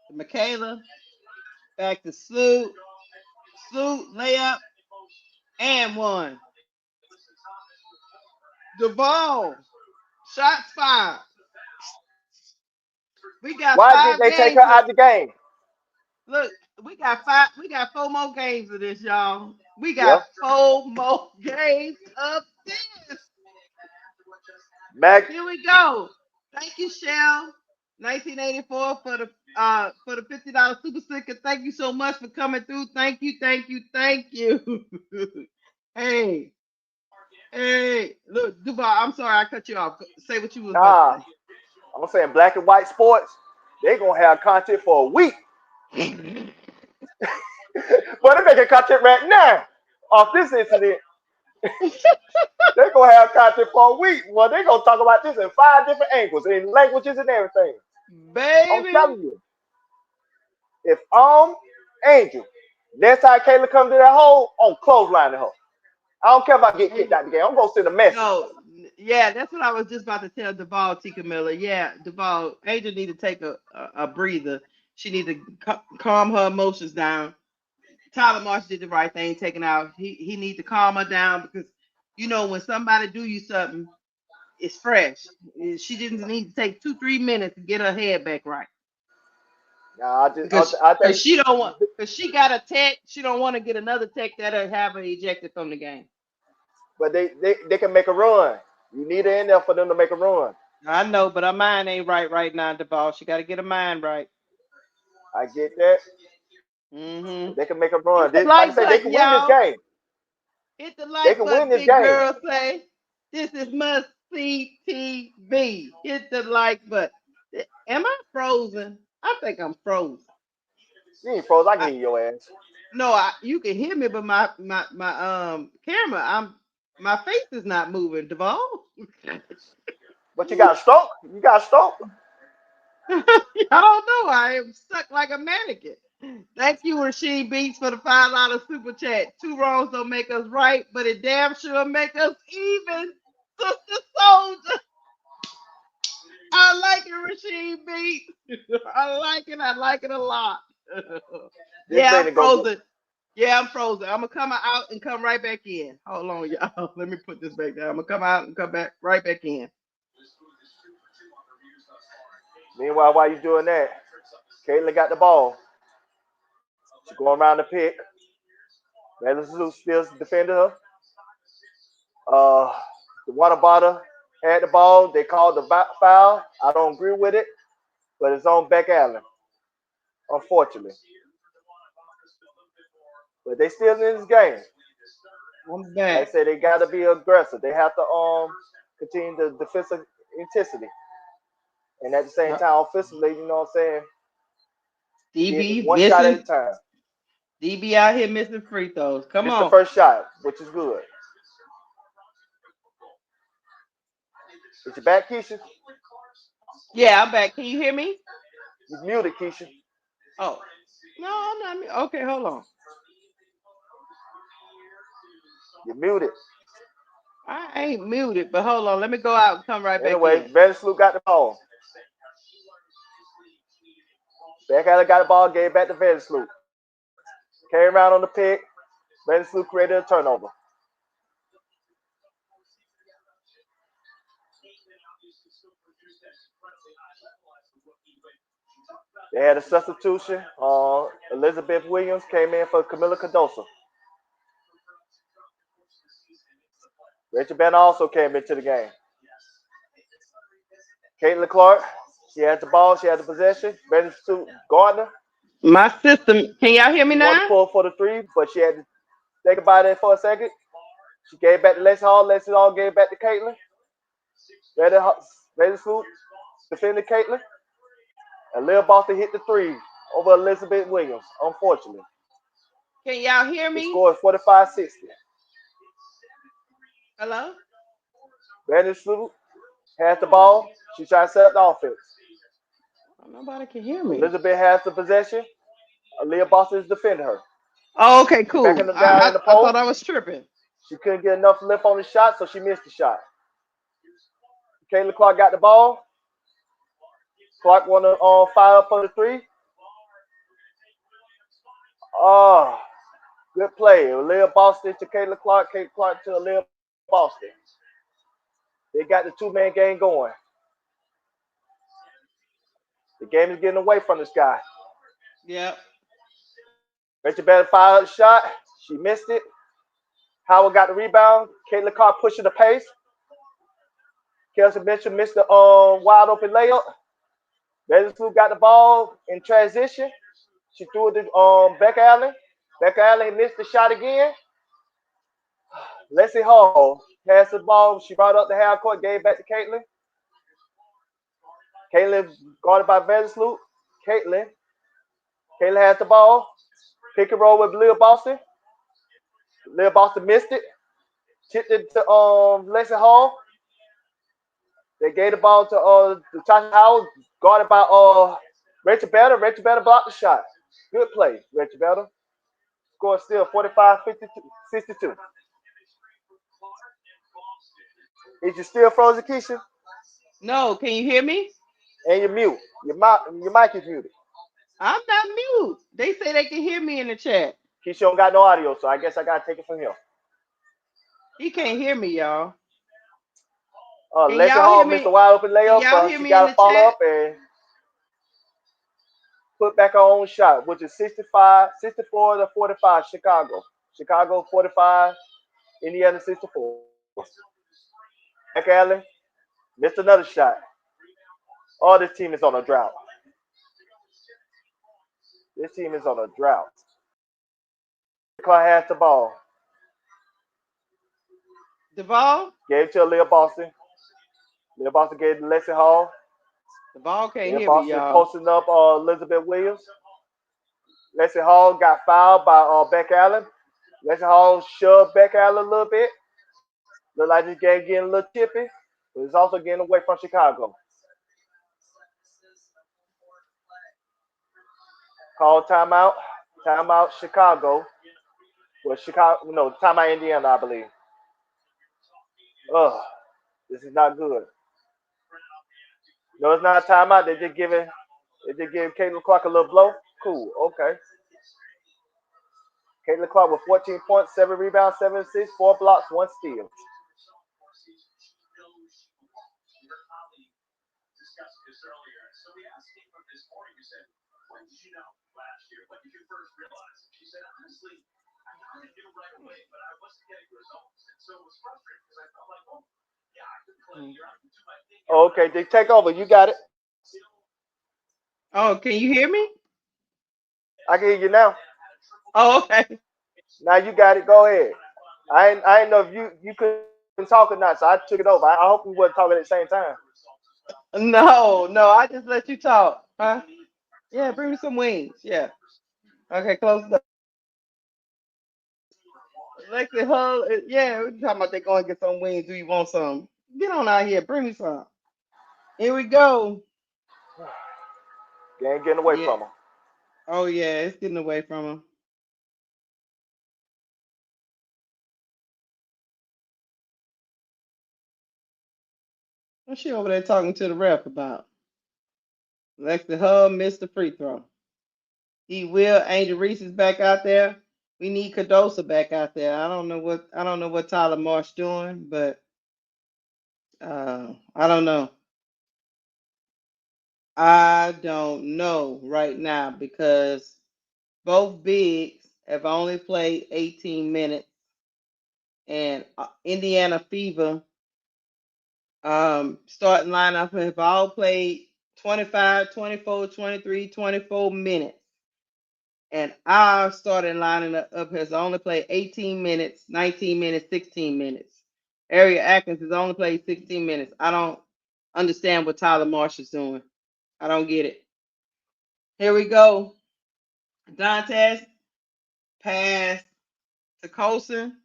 to Michaela. Back to Sloot. Sloot layup and one. Duvall. Shots fired. We got Why did 5 they take her games. out the game? Look, we got 5. We got 4 more games of this, y'all. We got Yeah. 4 more games of this. Mag Here we go. Thank you, Shell. 1984 for the $50 super sticker. Thank you so much for coming through. Thank you, thank you, thank you. hey, hey, look, Duval. I'm sorry I cut you off. Say what you was about Nah. to I'm saying black and white sports, they gonna have content for a week. say. But they're making content right now off this incident. They're gonna have content for a week. Well, they're gonna talk about this in 5 different angles, in languages and everything. I'm Baby. telling you. If Angel, next time Kayla comes to that hole, I'm clotheslining her. I don't care if I get kicked out the game. I'm gonna send a message. No, yeah, that's what I was just about to tell Duval, Tika Miller. Yeah, Duval, Angel need to take a breather. She need to calm her emotions down. Tyler Marsh did the right thing, taking out. He need to calm her down because when somebody do you something, it's fresh. She didn't need to take 2-3 minutes to get her head back right. Nah, Because I think, she don't want because she got a tech. She don't want to get another tech that'll have her ejected from the game. but they can make a run. You need her in there for them to make a run. I know, but her mind ain't right now, Duval. She got to get her mind right. I get that. Mm-hmm. They can make a Hit run. the Like I like said, they button, can win this y'all. game. Hit the They like can win button, this big game. girl. Say this is must see TV. Hit the like button. Am I frozen? I think I'm frozen. You ain't froze. I can I, hear your ass. no, you can hear me, but my camera, my face is not moving. Duval. But you got a stroke. You got a stroke. I don't know. I am stuck like a mannequin. Thank you, Rasheed Beats, for the $5 super chat. 2 wrongs don't make us right, but it damn sure make us even. Sister Soldier. I like it, Rasheed Beats. I like it. I like it a lot. This Yeah, I'm lady go. frozen. Yeah, I'm frozen. I'm gonna come out and come right back in. Hold on, y'all. Let me put this back down. I'm gonna come out and come back right back in. Meanwhile, while you doing that, Caitlin got the ball. She's going around the pick. Madison still defending her. The water bottle had the ball. They called the foul. I don't agree with it, but it's on Beck Allen, unfortunately. But they still in this game. I'm Like I back. said, they got to be aggressive. They have to continue the defensive intensity. And at the same Yep. time, offensively, you know what I'm saying? Get DB one shot at a missing. time. DB out here missing free throws. Come Missed the on. first shot, which is good. Is you back, Keisha? Yeah, I'm back. Can you hear me? You muted, Keisha. Oh. No, I'm not. Okay, hold on. You muted. I ain't muted, but hold on. Let me go out and come right back Anyway, in. Vandersloot got the ball. Beck Allen got the ball, gave back to Vandersloot. Came around on the pick. Vandersloot created a turnover. They had a substitution. Elizabeth Williams came in for Camilla Cardoso. Rachel Banner also came into the game. Caitlin Clark, she had the ball, she had the possession. Vandersloot Gardner, My system. Can y'all hear me she wanted to now? pull for the three, but she had to think about it for a second. She gave back to Leslie Hall. Leslie Hall gave back to Caitlin. Vandersloot defended Caitlin. And Lil Boston hit the three over Elizabeth Williams, unfortunately. Can y'all hear The me? score is 45-60. Hello? Vandersloot has the ball. She tries to set up the offense. Oh, nobody can hear me. Elizabeth has the possession. Leah Boston is defending her. Oh, okay, She backing cool. her down in the I thought post. I was tripping. She couldn't get enough lift on the shot, so she missed the shot. Kayla Clark got the ball. Clark want to fire up for the three. Oh, good play. Leah Boston to Kayla Clark. Kayla Clark to Leah Boston. They got the two-man game going. The game is getting away from this guy. Yep. Rachel Bell fired a shot. She missed it. Howard got the rebound. Kayla Clark pushing the pace. Kelsey Mitchell missed the wide open layup. Vandersloot got the ball in transition. She threw it to Becca Allen. Becca Allen missed the shot again. Leslie Hall has the ball. She brought up the half court, gave back to Caitlin. Caitlin guarded by Vandersloot. Caitlin. Caitlin has the ball. Pick and roll with Lil Boston. Lil Boston missed it. Tipped it to Leslie Hall. They gave the ball to Tasha Howard, guarded by Rachel Better. Rachel Better blocked the shot. Good play, Rachel Better. Score still 45-62. Is you still frozen, Keisha? No, can you hear me? And you're mute. Your mic is muted. I'm not mute. They say they can hear me in the chat. Keisha don't got no audio, so I guess I gotta take it from him. He can't hear me, y'all. Can Leslie y'all hear Hall missed a me? wide open Can layup, y'all but hear she me in got to the follow chat? up and put back her own shot, which is 64-45 Chicago. Chicago 45, Indiana 64. Beck Allen missed another shot. Oh, this team is on a drought. This team is on a drought. Clark has the ball. Duvall? Gave it to Leah Boston. Leah Boston gave it to Leslie Hall. Duvall can't Leah hear me, Boston y'all. posting up Elizabeth Williams. Leslie Hall got fouled by Beck Allen. Leslie Hall shoved Beck Allen a little bit. Look like this game getting a little chippy, but it's also getting away from Chicago. Call timeout. Timeout Chicago. Well, timeout Indiana, I believe. Ugh, this is not good. No, it's not a timeout. They just giving Caitlin Clark a little blow. Cool, okay. Caitlin Clark with 14 points, 7 rebounds, 7 assists, 4 blocks, 1 steal. Okay, they take over. You got it. Oh, can you hear me? I can hear you now. Oh, okay. Now you got it. Go ahead. I ain't know if you couldn't hear me. talking now, so I took it over. I hope we wasn't talking at the same time. No, I just let you talk. Huh? Yeah, bring me some wings. Yeah. Okay, close the Lexi Hull. Yeah, we're talking about they going to get some wings. Do you want some? Get on out here. Bring me some. Here we go. You ain't getting away Yeah. from them. Oh, yeah, it's getting away from him. What's she over there talking to the ref about? Lexi Hull missed the free throw. He will. Angel Reese is back out there. We need Cadosa back out there. I don't know what Tyler Marsh doing, but I don't know. I don't know right now because both bigs have only played 18 minutes, and Indiana Fever starting lineup have all played 25, 24, 23, 24 minutes. And our starting lineup has only played 18 minutes, 19 minutes, 16 minutes. Ariel Atkins has only played 16 minutes. I don't understand what Tyler Marsh is doing. I don't get it. Here we go. Dantes pass to Colson.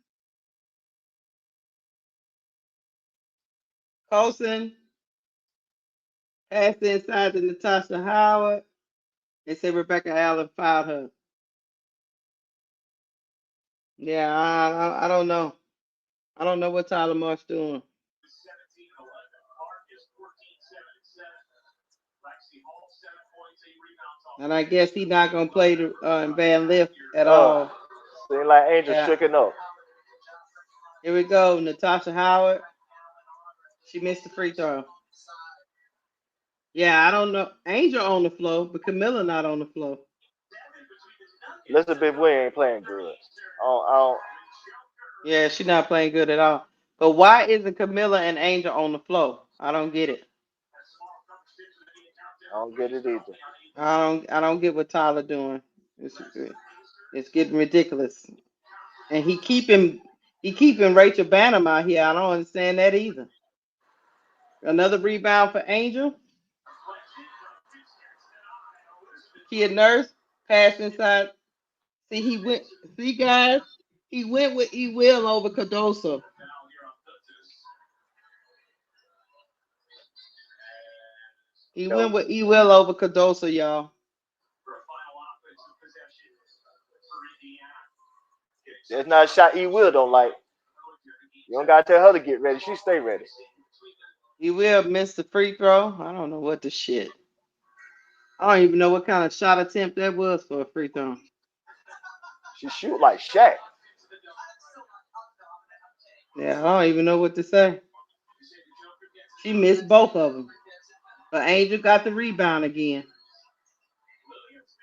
Colson pass inside to Natasha Howard. They say Rebecca Allen fouled her. Yeah, I don't know. I don't know what Tyler Marsh doing. And I guess he's not gonna play the Van Lift at Uh, all. seems like Angel Yeah. shooking up. Here we go. Natasha Howard. She missed the free throw. Yeah, I don't know. Angel on the floor, but Camilla not on the floor. Elizabeth Wing ain't playing good. Yeah, she's not playing good at all. But why isn't Camilla and Angel on the floor? I don't get it. I don't get it either. I don't get what Tyler doing. It's getting ridiculous. And he keeping Rachel Banham out here. I don't understand that either. Another rebound for Angel. Kid Nurse pass inside. See, he went. See, guys, he went with E. Will over Cardoso. He So went with E. Will over Cardoso, y'all. that's not a shot E Will don't like. You don't gotta tell her to get ready. She stay ready. E. Will missed the free throw. I don't know what the shit. I don't even know what kind of shot attempt that was for a free throw. She shoot like Shaq. Yeah, I don't even know what to say. She missed both of them. But Angel got the rebound again.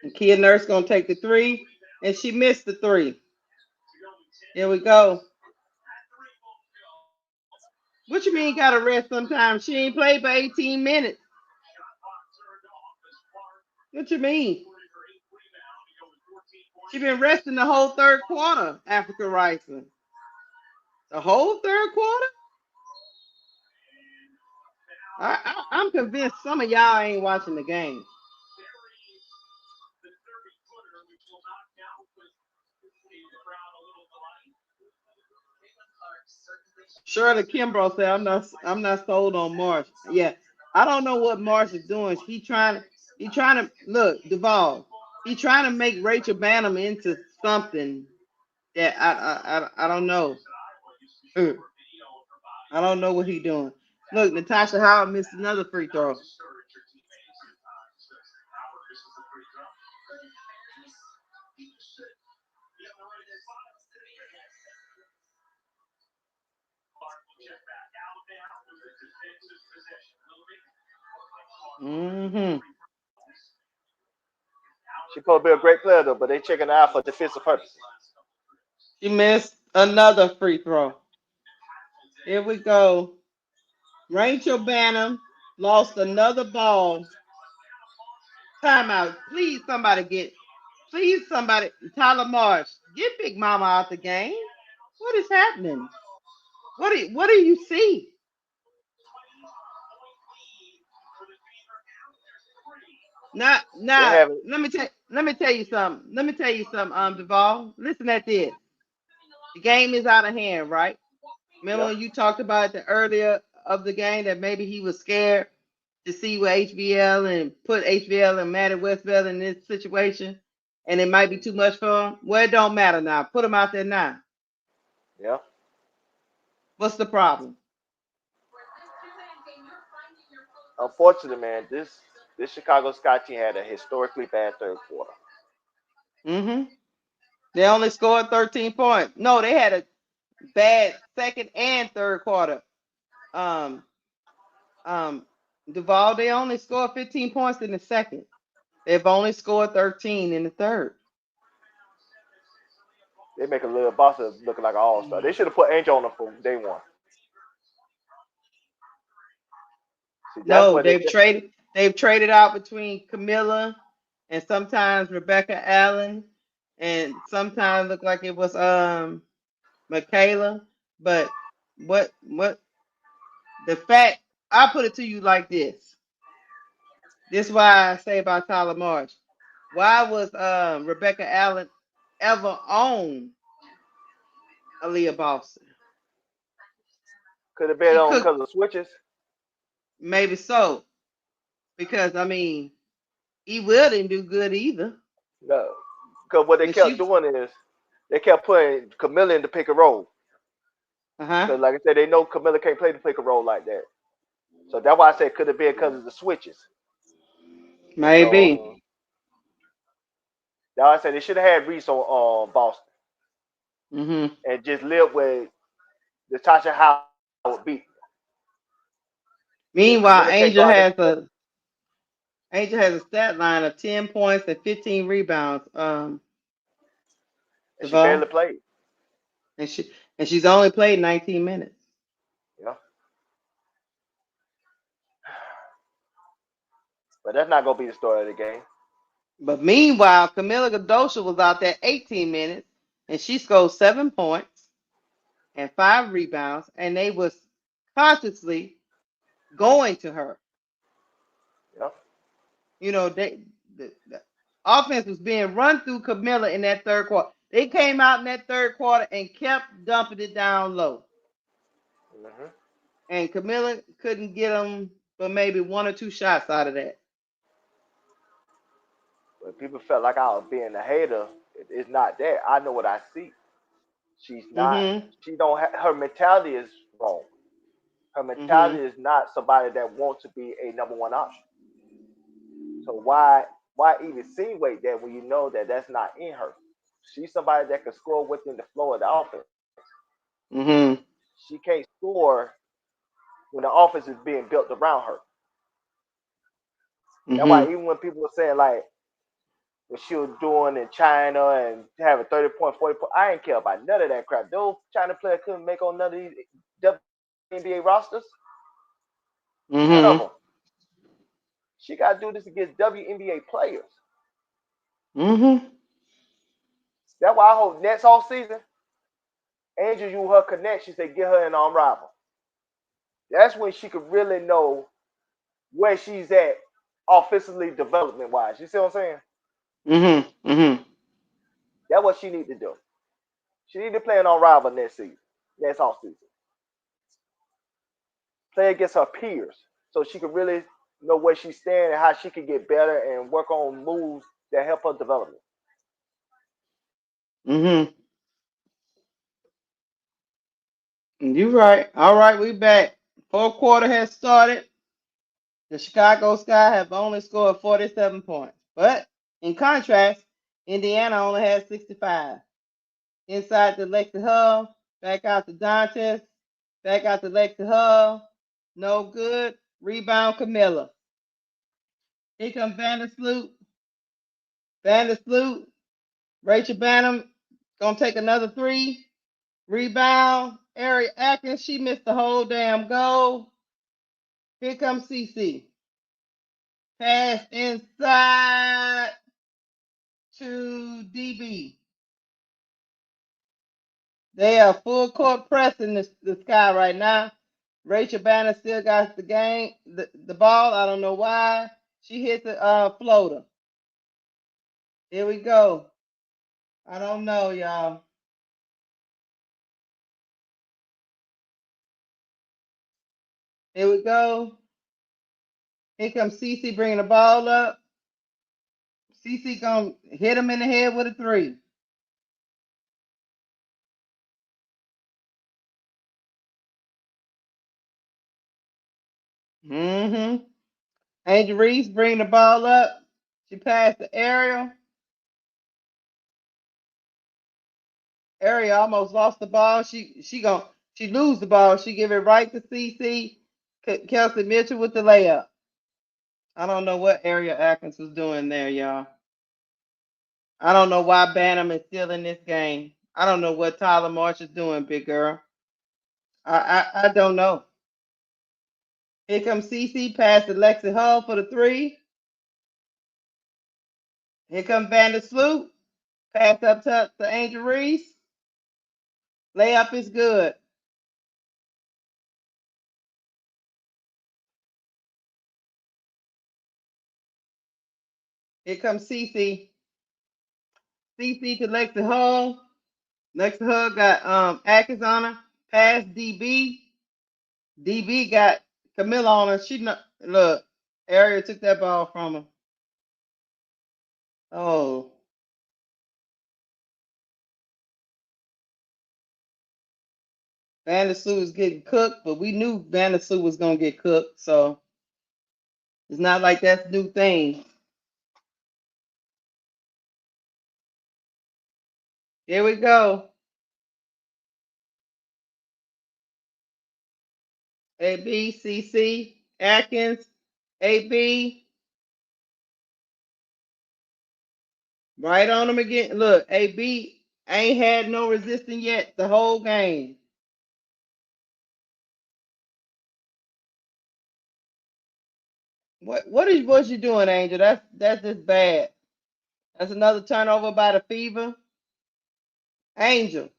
And Kid Nurse gonna take the three, and she missed the three. Here we go. What you mean got to rest sometimes? She ain't played for 18 minutes. What you mean? She been resting the whole third quarter, Africa Ryson. The whole third quarter? I'm convinced some of y'all ain't watching the game. Shirley Kimbrough said, I'm not sold on Marsh. Yeah, I don't know what Marsh is doing. He trying to look, Duvall. He trying to make Rachel Banham into something that I don't know. I don't know what he doing. Look, Natasha Howard missed another free throw. Hmm. She supposed to be a great player though, but they checking her out for defensive purposes. She missed another free throw. Here we go. Rachel Banham lost another ball. Timeout. Please somebody, Tyler Marsh, get Big Mama out the game. What is happening? What do you see? They Not haven't. let me tell you something. Let me tell you something, Duval. Listen at this. The game is out of hand, right? Remember Yeah. when you talked about the earlier of the game that maybe he was scared to see with HBL and put HBL and Maddie Westbell in this situation, and it might be too much for him. Well, it don't matter now. Put him out there now. Yeah. What's the problem? Unfortunately, man, this Chicago Sky team had a historically bad third quarter. Mm-hmm. They only scored 13 points. No, they had a bad second and third quarter. Um, um, Duval, they only scored 15 points in the second. They've only scored 13 in the third. They make a little Bossa looking like an all star. They should have put Angel on them from day one. See, that's No, what they. they've traded out between Camilla and sometimes Rebecca Allen, and sometimes looked like it was Michaela. But what the fact I put it to you like this. This is why I say about Tyler March. Why was Rebecca Allen ever on Aaliyah Boston? Could have been She on cooked, because of switches. maybe so, because I mean, E. Will didn't do good either. No, because what they And kept she, doing is they kept putting Camilla in the pick and roll. uh-huh, Because like I said, they know Camilla can't play the pick and roll like that. So that's why I said could have been because of the switches. And so maybe. that's why I said they should have had Reese on Boston Mm-hmm. and just live with Natasha Howard beat. If Meanwhile, Camilla can't guard it, Angel has a stat line of 10 points and 15 rebounds. and she barely Deval, played. and she's only played 19 minutes. You know, but that's not gonna be the story of the game. But meanwhile, Camilla Gadosha was out there 18 minutes, and she scored 7 points and 5 rebounds, and they was consciously going to her. You know, You know, the offense was being run through Camilla in that third quarter. They came out in that third quarter and kept dumping it down low. hmm And Camilla couldn't get them but maybe one or two shots out of that. but people felt like I was being a hater. It's not that. I know what I see. She's not. Mm-hmm. She don't. Her mentality is wrong. Her Mm-hmm. mentality is not somebody that wants to be a number one option. So why even insinuate that when you know that that's not in her? She's somebody that can score within the flow of the offense. Mm-hmm. She can't score when the offense is being built around her. That's why Mm-hmm. even when people were saying like what she was doing in China and having 30 point, 40 point, I ain't care about none of that crap. Those China players couldn't make on none of these WNBA rosters. None of Mm-hmm. them. She got to do this against WNBA players. Mm-hmm. That's why I hope next off season, Angel use her connections to get her an arm rival. That's when she could really know where she's at offensively development wise. You see what I'm saying? Mm-hmm. Mm-hmm. That's what she need to do. She need to play an on rival next season, next off season. Play against her peers so she can really know where she's standing and how she can get better and work on moves that help her development. Mm-hmm. You right. All right, we back. Fourth quarter has started. The Chicago Sky have only scored 47 points. But in contrast, Indiana only has 65. Inside to Lexi Hull, back out to Dantes, back out to Lexi Hull. No good. Rebound Camilla. Here comes Vandersloot. Vandersloot. Rachel Banham gonna take another three. Rebound. Ari Atkins. She missed the whole damn goal. Here comes CC. Pass inside to DB. They are full court press in the sky right now. Rachel Banner still got the ball. I don't know why. She hit the floater. Here we go. I don't know, y'all. Here we go. Here comes Cece bringing the ball up. Cece gonna hit him in the head with a three. Mm-hmm. Angel Reese bringing the ball up. She passed to Ariel. Ariel almost lost the ball. She lose the ball. She give it right to CC. Kelsey Mitchell with the layup. I don't know what Ariel Atkins was doing there, y'all. I don't know why Bantam is still in this game. I don't know what Tyler Marsh is doing, big girl. I don't know. Here comes CC past to Lexi Hull for the three. Here comes Vandersloot. Pass up to Angel Reese. Layup is good. Here comes CC. CC to Lexi Hull. Lexi Hull got Atkins on her. Pass DB. DB got Camilla on her. She not look. Ariel took that ball from her. Oh, Vandersloot was getting cooked, but we knew Vandersloot was gonna get cooked, so it's not like that's a new thing. Here we go. AB, CC, Atkins, AB, right on him again. Look, AB ain't had no resistance yet the whole game. What you doing, Angel? That's just bad. That's another turnover by the Fever. Angel,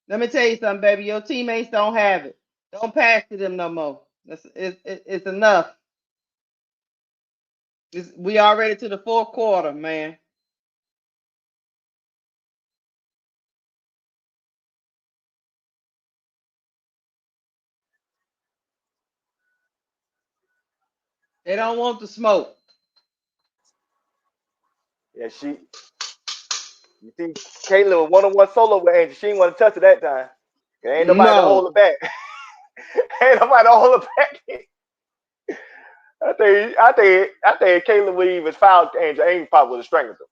let me tell you something, baby. Your teammates don't have it. Don't pass to them no more. It's enough. We already to the fourth quarter, man. They don't want the smoke. Yeah, you see, Caitlin was one-on-one solo with Angel. She didn't want to touch it that time. Ain't nobody to hold No. her back. Ain't nobody to hold her back. I think Caitlin would even foul Angel. Angel probably would have strangled her.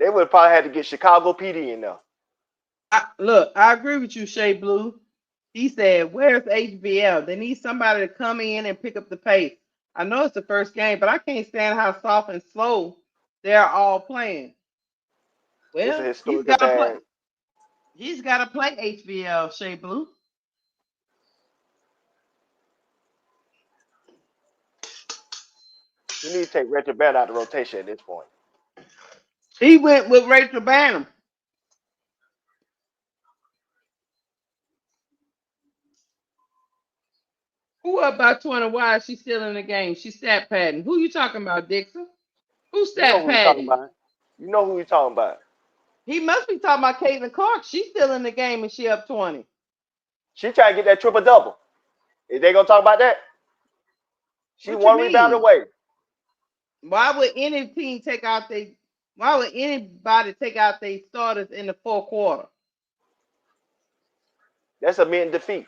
They would have probably had to get Chicago PD in there. Look, I agree with you, Shay Blue. He said, "Where's HBL? They need somebody to come in and pick up the pace." I know it's the first game, but I can't stand how soft and slow they're all playing. It's a Well, he's historical got to play. bad. He's got to play HBL, Shay Blue. You need to take Richard Bell out of rotation at this point. He went with Rachel Banham. Who up by 20? Why is she still in the game? She's stat padding. Who you talking about, Dixon? Who's You know stat who he's talking padding? about. You know who he's talking about. He must be talking about Caitlin Clark. She's still in the game and she up 20. She trying to get that triple double. Is they gonna talk about that? She What you one rebound mean? away. Why would any team take out they why would anybody take out their starters in the fourth quarter? That's a mint defeat.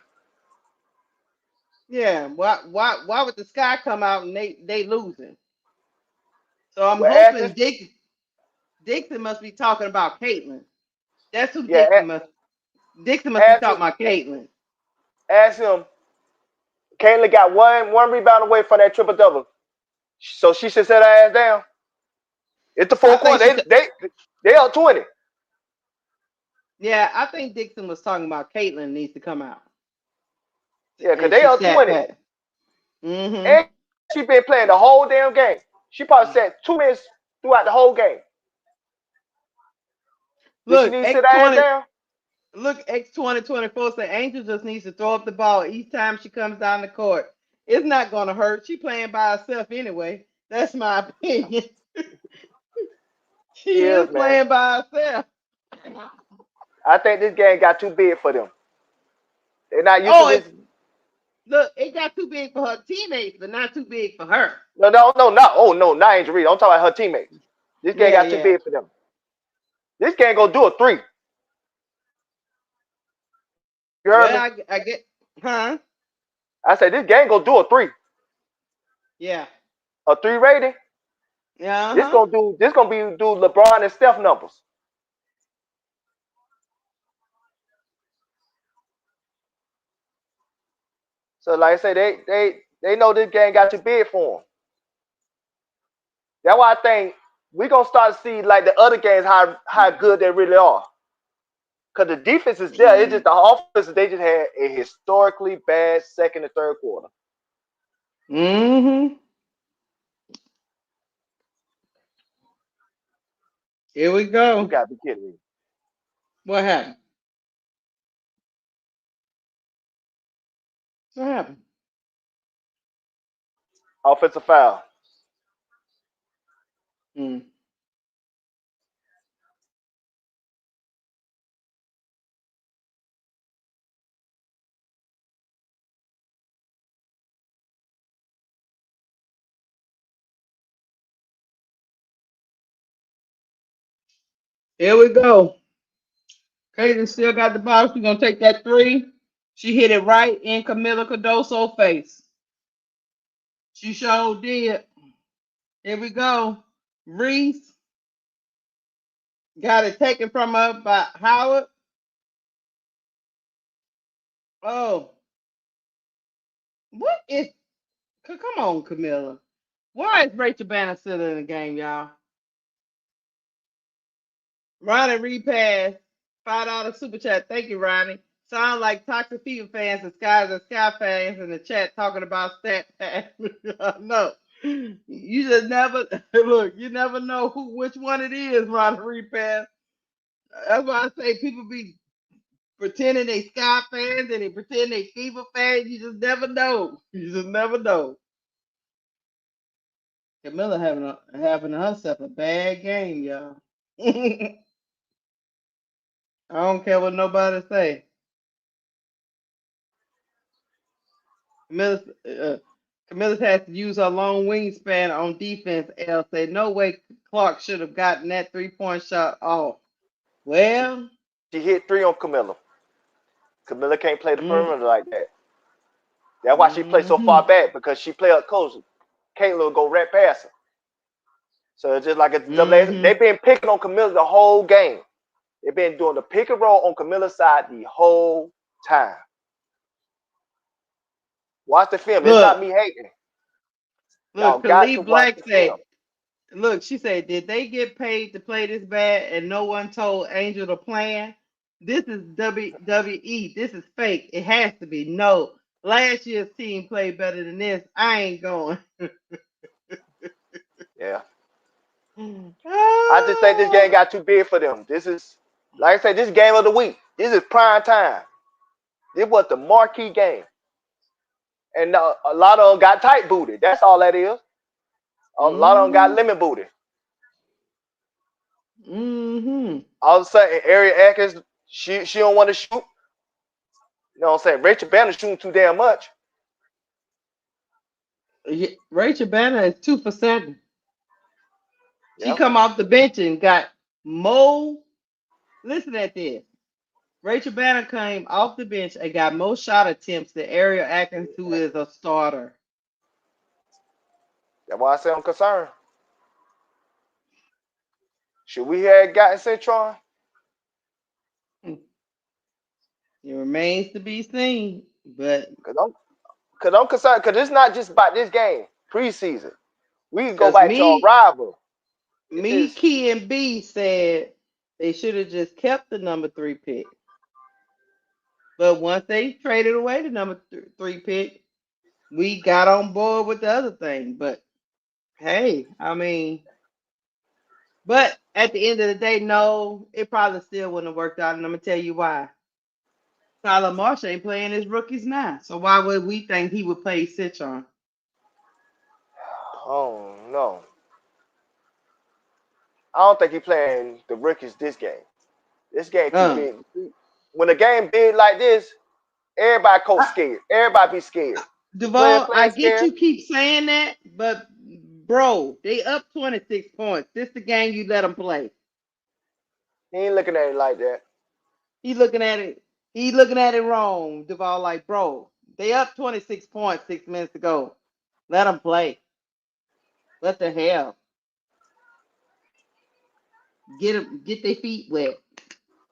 Yeah, why would the Sky come out and they losing? So I'm Well, ask hoping this. Dixon must be talking about Caitlin. That's who Yeah, Dixon must be ask him. talking about Caitlin. Ask him. Kayla got one rebound away from that triple double. So she should set her ass down. It's the I fourth think quarter. she They up 20. Yeah, I think Dixon was talking about Caitlin needs to come out. Yeah, because And they she up sat 20. pat. Mm-hmm. And she been playing the whole damn game. She probably sat 2 minutes throughout the whole game. Does she Look, need to sit her ass X20. down? Look, X2024 say Angel just needs to throw up the ball each time she comes down the court. It's not gonna hurt. She playing by herself anyway. That's my opinion. She She is is, man. playing by herself. I think this game got too big for them. They're not used to Oh, this. look, it got too big for her teammates, but not too big for her. No, no, no, not. Oh no, not Angel Reese. I'm talking about her teammates. This game Yeah, got too yeah. big for them. This game gonna do a 3. You heard me? Well, I get, huh? I said this game gonna do a 3. Yeah. A 3 rating. Yeah, This huh? gonna do. This gonna be do LeBron and Steph numbers. So like I say, they know this game got too big for them. That's why I think we gonna start to see like the other games how good they really are. Cause the defense is there. It's just the offense. They just had a historically bad second and third quarter. Mm-hmm. Here we You go. gotta be kidding me. What happened? What happened? Offensive foul. Mm. Here we go. Caitlin still got the ball. She's gonna take that three. She hit it right in Camila Cardoso's face. She sure did. Here we go. Reese got it taken from her by Howard. Oh, what is? Come on, Camilla. Why is Rachel Banner still in the game, y'all? Ronnie repass. $5 super chat. Thank you, Ronnie. Sound like toxic fever fans and Sky fans in the chat talking about stat pass. No. You just never look, you never know which one it is, Ronnie repass. That's why I say people be pretending they Sky fans and they pretend they fever fans. You just never know. You just never know. Camilla having herself a bad game, y'all. I don't care what nobody say. Camillus, Camillus has to use her long wingspan on defense. L say no way Clark should have gotten that 3-point shot off. She, Well, she hit 3 on Camilla. Camilla can't play the mm, perimeter like that. That's why she plays so hmm far back because she play up close. Caitlin will go right past her. So it's just like it's hmm they've been picking on Camilla the whole game. They've been doing the pick and roll on Camilla's side the whole time. Watch the film. It's not Look, me hating. Y'all look, got to Khalid watch Black the said, film. look, she said, did they get paid to play this bad and no one told Angel the plan? This is WWE. This is fake. It has to be. No, last year's team played better than this. I ain't going. Yeah. I just think this game Ah, got too big for them. This is, like I said, this game of the week. This is prime time. This was the marquee game. And a lot of them got tight booted. That's all that is. A lot of them got mm-hmm, lemon booted. mm-hmm. All of a sudden, Ariel Atkins, she don't want to shoot. You know what I'm saying? Rachel Banner shooting too damn much. Rachel Banner is 2 for 7. She Yeah. come off the bench and got more. Listen at this. Rachel Banner came off the bench and got more shot attempts than Ariel Atkins, who is a starter. That's why I say I'm concerned. Should we have gotten Citron? It remains to be seen. But Cause I'm concerned. Cause it's not just about this game. Preseason. We can go because back to a rival. It just Key, and B said they should have just kept the number 3 pick. But once they traded away the number 3 pick, we got on board with the other thing. But hey, I mean, But at the end of the day, no, it probably still wouldn't have worked out, and I'm gonna tell you why. Tyler Marshall ain't playing his rookies now, so why would we think he would play Citron? Oh no, I don't think he playing the rookies this game. This game too Uh, big. When a game big like this, everybody coach I, scared. Everybody be scared. The player Duvall, I playing get scared. you keep saying that, but bro, they up 26 points. This the game you let them play. He ain't looking at it like that. He looking at it. He looking at it wrong. Duvall, like, bro, they up 26 points 6 minutes ago. Let them play. What the hell? Get their feet wet.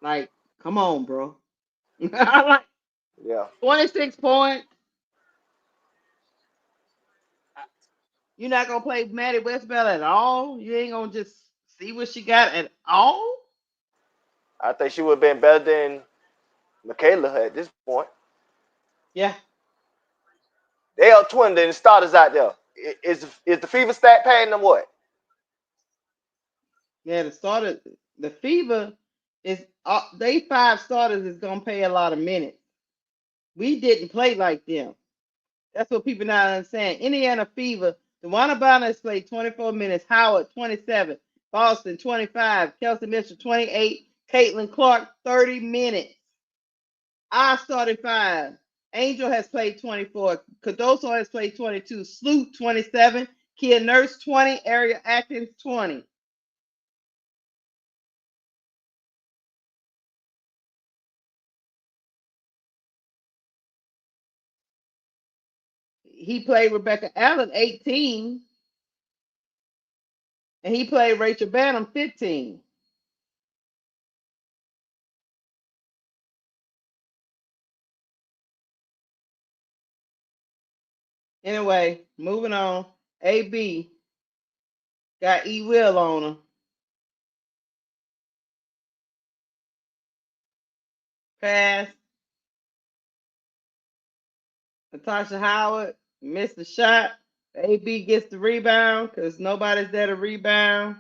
Like, come on, bro. Like Yeah, 26 points. You're not gonna play Maddie Westbell at all. You ain't gonna just see what she got at all. I think she would have been better than Michaela at this point. Yeah, They up 20 than the starters out there. Is the Fever stat paying them what? yeah. The Fever is they 5 starters is gonna play a lot of minutes. We didn't play like them. That's what people not understand. Indiana Fever, the Wanabana played 24 minutes, Howard 27, Boston 25, Kelsey Mitchell 28, Caitlin Clark 30 minutes. I started 5. Angel has played 24. Cardoso has played 22. Sloot 27. Kia Nurse 20. Ariel Atkins 20. He played Rebecca Allen 18. And he played Rachel Banham 15. Anyway, moving on. AB got E Will on her. Pass. Natasha Howard missed the shot. AB gets the rebound because nobody's there to rebound.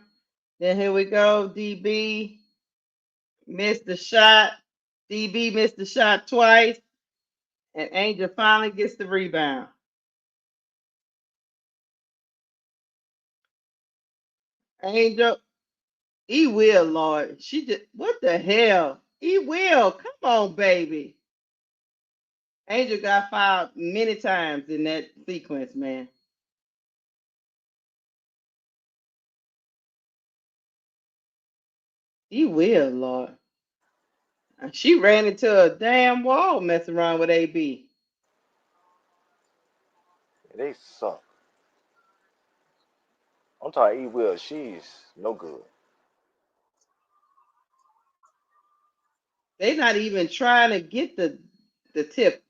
Then here we go. DB missed the shot. DB missed the shot twice. And Angel finally gets the rebound. Angel, he will, Lord. She just, what the hell? He will. Come on, baby. Angel got fouled many times in that sequence, man. He will, Lord. She ran into a damn wall messing around with AB. They suck. I'm talking E Will. She's no good. They not even trying to get the tip.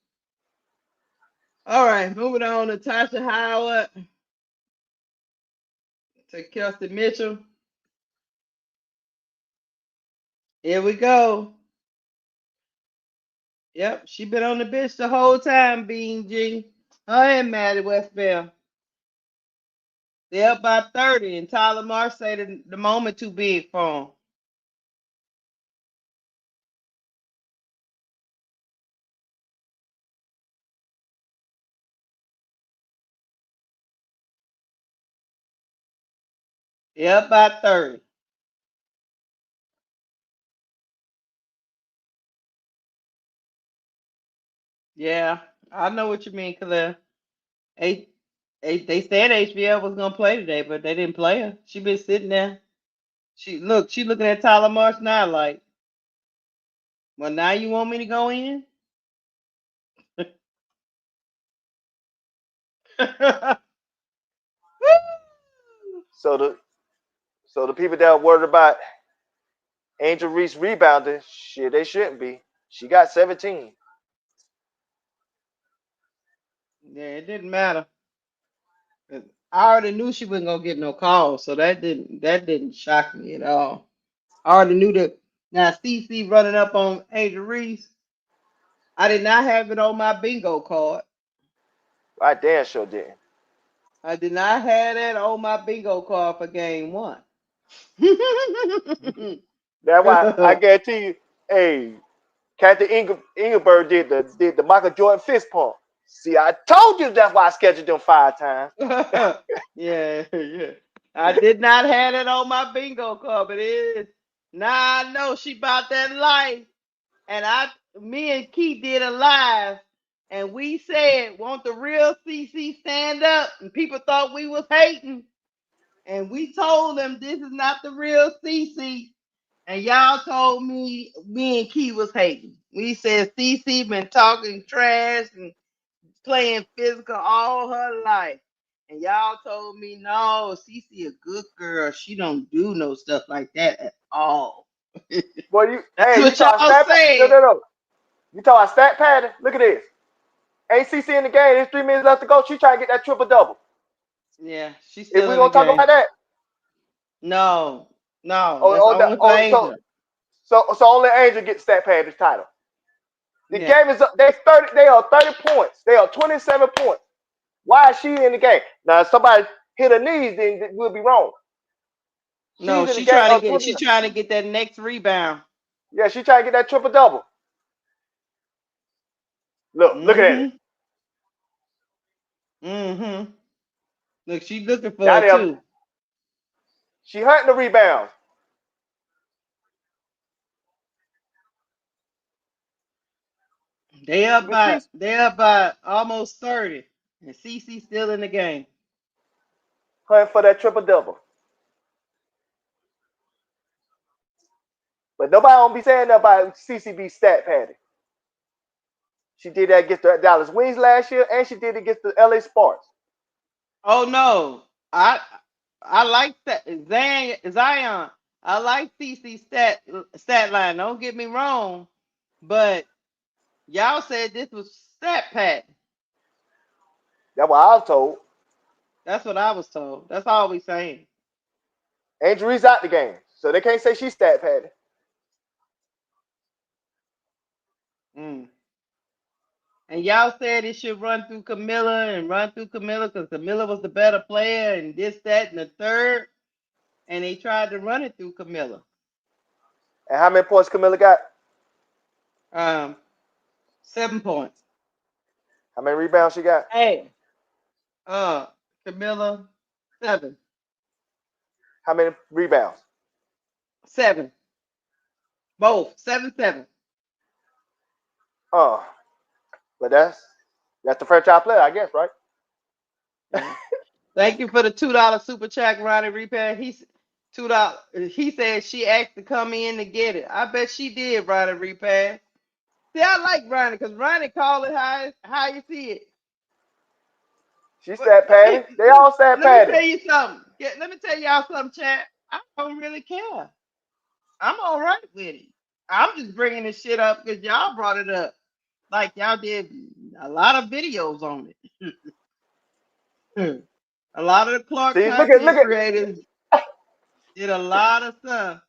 All right, moving on to Tasha Howard to Kelsey Mitchell. Here we go. Yep, she been on the bench the whole time, Bean G. Her and Maddie Westbell. They up by 30, and Tyler Marsh say the moment too big for him. They up by 30. Yeah, I know what you mean, Khalil. They, they said HBL was gonna play today, but they didn't play her. She been sitting there. She looking at Tyler Marsh now like, well, now you want me to go in? So the people that are worried about Angel Reese rebounding, shit, they shouldn't be. She got 17. Yeah, it didn't matter. I already knew she wasn't gonna get no calls, so that didn't shock me at all. I already knew that. Now CC running up on Angel Reese. I did not have it on my bingo card. I damn sure didn't. I did not have that on my bingo card for game 1. That's why I guarantee you, hey, Kathy Engelberg did the Michael Jordan fist pump. See, I told you that's why I scheduled them 5 times. Yeah, yeah. I did not have it on my bingo card, but it is. Now I know she bought that life. And me and Keith did a live, and we said, "Want the real CC stand up?" And people thought we was hating, and we told them this is not the real CC. And y'all told me and Keith was hating. We said CC been talking trash and playing physical all her life. And y'all told me, no, Cece a good girl. She don't do no stuff like that at all. Well, you That's you what talking y'all stat said. no. You talking about stat pattern? Look at this. ACC in the game. There's 3 minutes left to go. She trying to get that triple double. Yeah, she's If still we in the gonna talk game. about that, No, that's only for Angel. so only Angel gets stat pattern title. The Yeah. game is they are 30 points. They are 27 points. Why is she in the game? Now if somebody hit her knees, then we'll be wrong. No, She's in the game. she's trying to get that next rebound. Yeah, she trying to get that triple double. Look at it. Look, she's looking for Now it too. she hunting the rebounds. They up by almost 30. And CC still in the game. Hunting for that triple double. But nobody don't be saying that about CCB stat pattern. She did that against the Dallas Wings last year, and she did it against the LA Sparks. Oh no. I like that Zion. I like CC stat line. Don't get me wrong. But y'all said this was stat pack. That's what I was told. That's what I was told. That's all we saying. Angel Reese out the game, so they can't say she's stat pattern. And y'all said it should run through Camilla because Camilla was the better player and this, that, and the third. And they tried to run it through Camilla. And how many points Camilla got? 7 points. How many rebounds she got? Hey, Camilla, 7. How many rebounds? 7. Both 7-7. But that's the franchise player, I guess, right? Thank you for the $2 super chat, Ronnie Repair. He's $2. He said she asked to come in to get it. I bet she did, Ronnie Repair. See, I like Ronnie because Ronnie call it how you see it. She's stat pattern. They all stat pattern. Let me tell you something. Let me tell y'all something, chat. I don't really care. I'm all right with it. I'm just bringing this shit up because y'all brought it up. Like y'all did a lot of videos on it. A lot of the Clark content creators did a lot of stuff.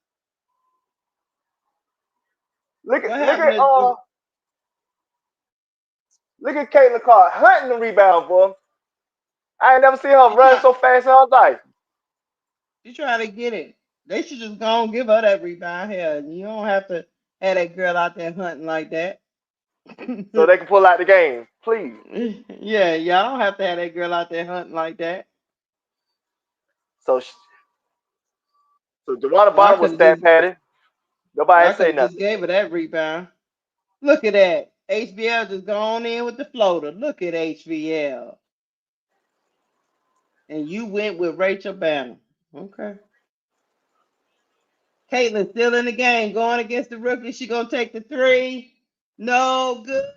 Look at Caitlin Clark hunting the rebound, boy. I ain't never seen her run so fast in her life. She trying to get it. They should just go and give her that rebound here. You don't have to have that girl out there hunting like that. So they can pull out the game, please. Yeah, y'all don't have to have that girl out there hunting like that. So DeWanna Bonner was stat pattern. Nobody say nothing. Just gave her that rebound. Look at that. HBL just gone in with the floater. Look at HBL. And you went with Rachel Banner. Okay. Caitlin still in the game, going against the rookie. She gonna take the 3. No good.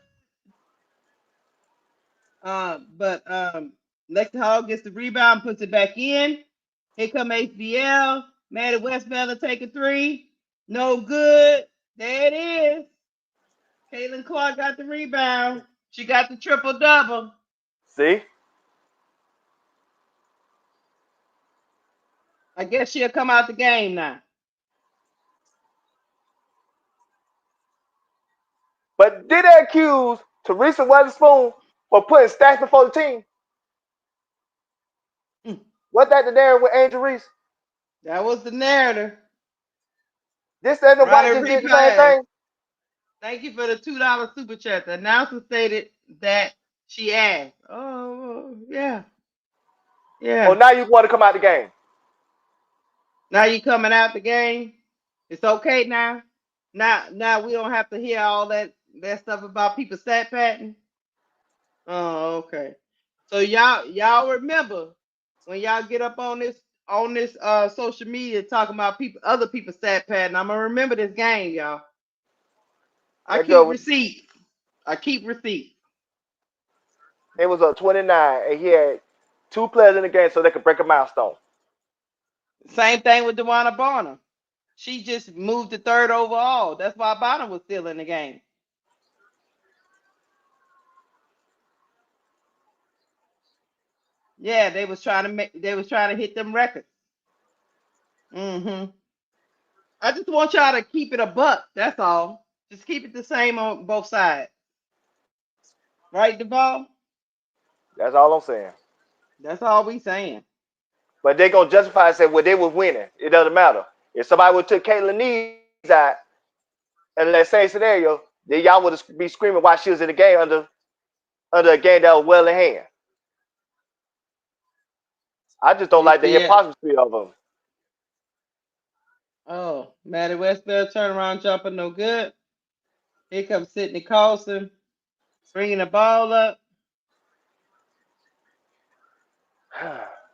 But Lexi Hall gets the rebound, puts it back in. Here come HBL. Maddie Westmiller take a 3. No good. There it is. Caitlin Clark got the rebound. She got the triple double. See? I guess she'll come out the game now. But did they accuse Teresa Weatherspoon for putting stats before the team? Was that the there with Angel Reese? That was the narrative. This and the White just Rivalry did the same pass. thing. Thank you for the $2 super chat. The announcer stated that she asked. Oh, yeah. Oh, Yeah. now you want to come out the game. Now you coming out the game. It's okay now. Now we don't have to hear all that stuff about people stat patting. Oh, okay. So y'all remember when y'all get up on this social media talking about other people stat patting. I'm gonna remember this game, y'all. I That keep girl, receipts. I keep receipts. it was up 29, and he had 2 players in the game so they could break a milestone. Same thing with DeWanna Bonner. She just moved to third overall. That's why Bonner was still in the game. Yeah, they was trying to hit them records. I just want y'all to keep it a buck. That's all. Just keep it the same on both sides. Right, Duval? That's all I'm saying. That's all we saying. But they gonna justify and say, well, they was winning. It doesn't matter. If somebody would took Caitlin Nees out in that same scenario, then y'all would be screaming while she was in the game under a game that was well in hand. I just don't You like the see it? hypocrisy of them. Oh, Maddie Westbell turnaround jumper, no good. Here comes Sidney Carlson, bringing the ball up.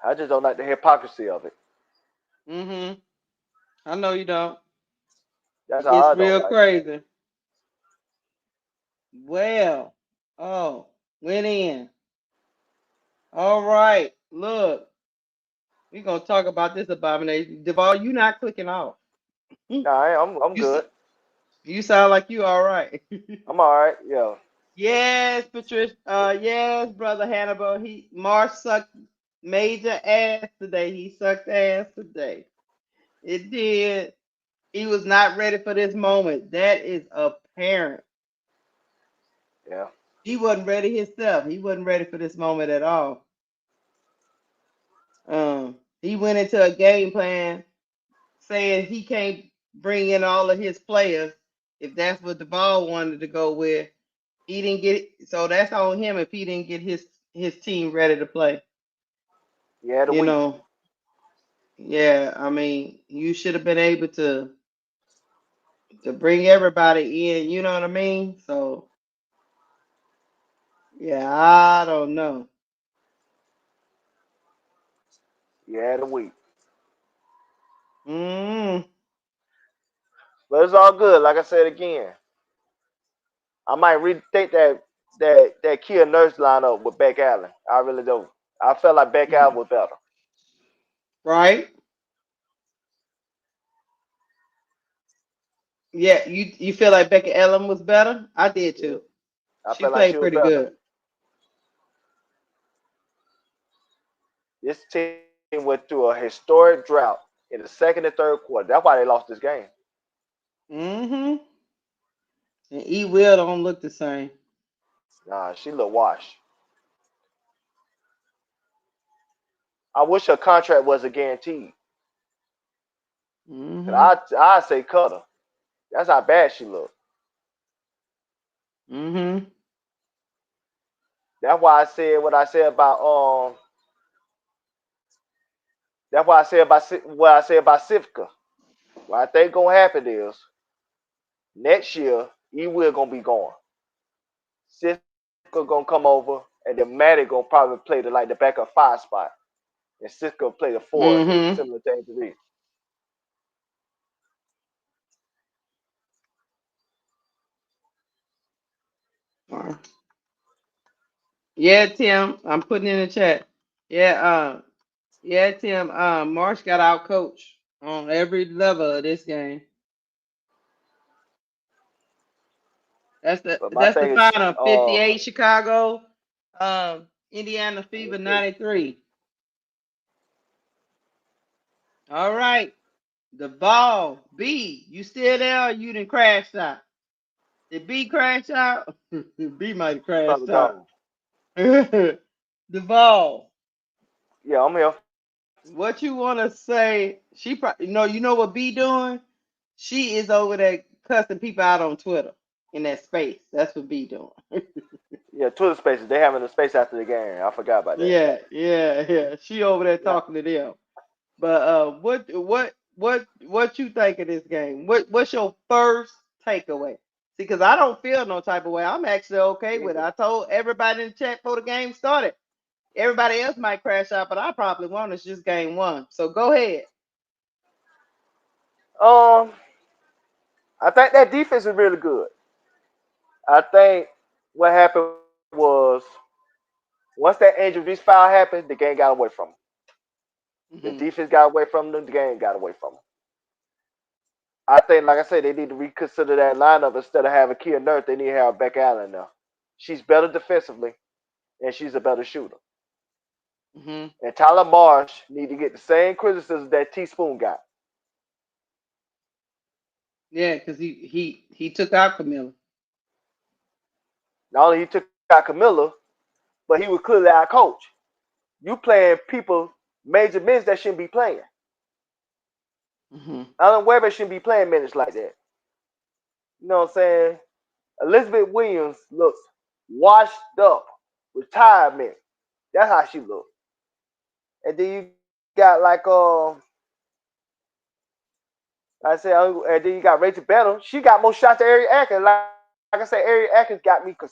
I just don't like the hypocrisy of it. I know you don't. That's It's all I don't real like. crazy. Well, oh, went in. All right, look, we're gonna talk about this abomination. Duval, you not clicking off. Nah, I'm You good. you sound like you all right. I'm all right. Yeah. Yes, Patricia. Yes, brother Hannibal. Marsh sucked major ass today. He sucked ass today. It did. He was not ready for this moment. That is apparent. Yeah. He wasn't ready himself. He wasn't ready for this moment at all. He went into a game plan saying he can't bring in all of his players if that's what the ball wanted to go with. He didn't get it, so that's on him if he didn't get his team ready to play. Yeah, the You week. know, yeah. I mean, you should have been able to bring everybody in. You know what I mean? So yeah, I don't know. Yeah, the week. Mm, But it's all good. Like I said again, I might rethink that Kia Nurse lineup with Beck Allen. I really do. I felt like Beck Allen was better. right? Yeah, you feel like Becky Ellen was better? I did Yeah. too. I She felt like she played was pretty better. good. This team went through a historic drought in the second and third quarter. That's why they lost this game. Mm-hmm. And E Will don't look the same. Nah, she looked washed. I wish her contract was a guaranteed. Mm-hmm. I say cut her. That's how bad she looked. Mm-hmm. That's why I said what I said about That's why I said about what I said about Sivka. What I think gonna happen is next year E will gonna be gone. Sivka gonna come over, and then Maddie gonna probably play the backup 5 spot, and Sivka play the 4, and Mm-hmm. similar thing to me. Yeah, Tim. I'm putting in the chat. Yeah, yeah, Tim. Marsh got out coach on every level of this game. But my That's the thing is, final. 58 Chicago. Indiana Fever 93. 93. All right. The ball. B. You still there? Or you didn't crash out. Did B crash out? B might have Probably crashed out. gone. The ball. Yeah, I'm here. What you want to say? She probably no. You know what B doing? She is over there cussing people out on Twitter in that space. That's what B doing. Yeah, Twitter Spaces. They having a space after the game. I forgot about that. Yeah, yeah, yeah. She over there Yeah. talking to them. But what you think of this game? What's your first takeaway? See, because I don't feel no type of way. I'm actually okay with it. I told everybody in the chat before the game started. Everybody else might crash out, but I probably won. It's just game one. So go ahead. Um, I think that defense is really good. I think what happened was once that Angel Reese foul happened, the game got away from them. The Hmm. defense got away from them. The game got away from them. I think, like I said, they need to reconsider that lineup instead of having Kia Nurse. They need to have Beck Allen now. She's better defensively, and she's a better shooter. Hmm. And Tyler Marsh need to get the same criticism that Teaspoon got. Yeah, because he took out Camilla. Not only he took out Camilla, but he was clearly our coach. You playing people major minutes that shouldn't be playing. Hmm. Alan Weber shouldn't be playing minutes like that. You know what I'm saying? Elizabeth Williams looks washed up, retirement. That's how she looks. And then you got I said, and then you got Rachel Bettle. She got more shots than Ari Atkins. Like I said, Ari Atkins got me concerned.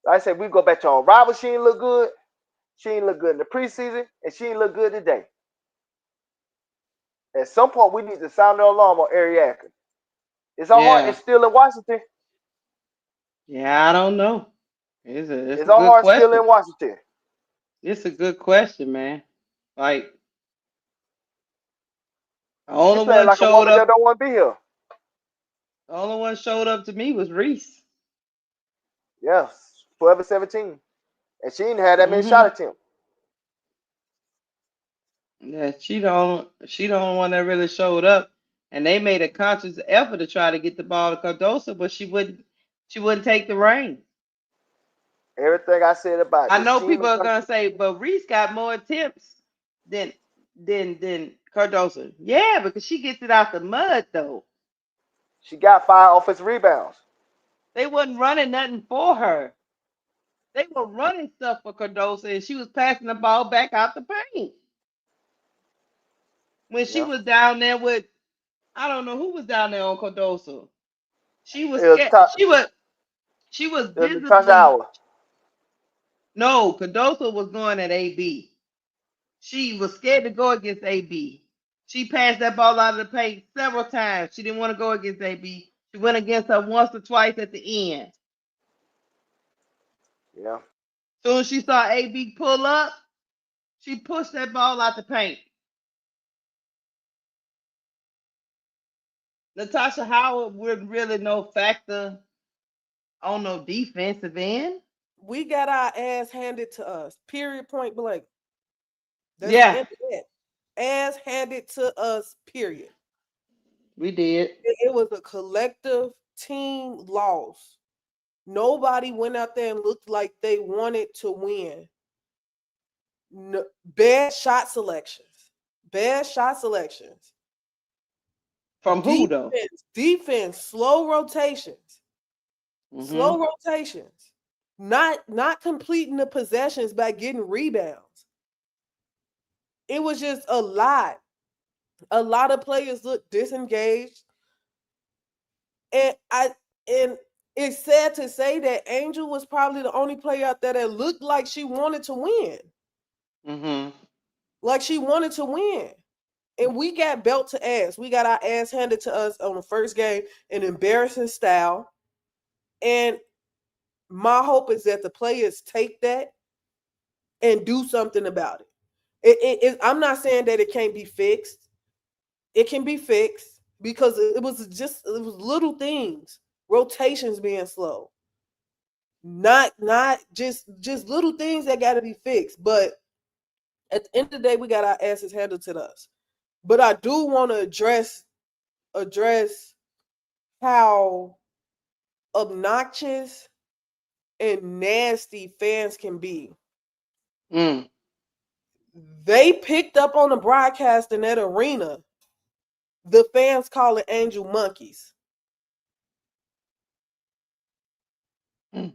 Like I said, we go back to our rival. She ain't look good. She ain't look good in the preseason, and she ain't look good today. At some point, we need to sound the alarm on Ari Atkins. Is her heart Yeah, is still in Washington? yeah. I don't know. It's Is a her good heart still question. in Washington? It's a good question, man. Like the She only playing one like a showed woman that up. don't want to be here. The only one showed up to me was Reese. Yes, forever 17, and she ain't had that many shot Hmm. attempts. Yeah, she the only one that really showed up, and they made a conscious effort to try to get the ball to Cardosa, but she wouldn't take the reins. Everything I said about I this know team people is are gonna. gonna say, but Reese got more attempts than than Cardosa. Yeah, because she gets it out the mud though. She got 5 offensive rebounds. They wasn't running nothing for her. They were running stuff for Cardosa, and she was passing the ball back out the paint. When she Yeah, was down there with, I don't know who was down there on Cardosa. She was it was scared. top. She was It was Natasha visibly Howard. no. Cardosa was going at AB. She was scared to go against AB. She passed that ball out of the paint several times. She didn't want to go against AB. She went against her once or twice at the end. Yeah, Soon as she saw AB pull up, she pushed that ball out the paint. Natasha Howard would really no factor on no defensive end. We got our ass handed to us. Period. Point blank. That's the Yeah, end of it. Ass handed to us. Period. we did. It was a collective team loss. Nobody went out there and looked like they wanted to win. No, bad shot selections. Bad shot selections. From who though? Defense, slow rotations. Hmm. Slow rotations. Not completing the possessions by getting rebounds. It was just a lot. A lot of players looked disengaged. And it's sad to say that Angel was probably the only player out there that looked like she wanted to win. Hmm. Like she wanted to win. And we got belt to ass. We got our ass handed to us on the first game in embarrassing style. And my hope is that the players take that and do something about it. I'm not saying that it can't be fixed. It can be fixed because it was little things, rotations being slow, not just little things that got to be fixed. But at the end of the day, we got our asses handed to us. But I do want to address how obnoxious and nasty fans can be. Mm. They picked up on the broadcast in that arena. The fans call it Angel monkeys. Mm.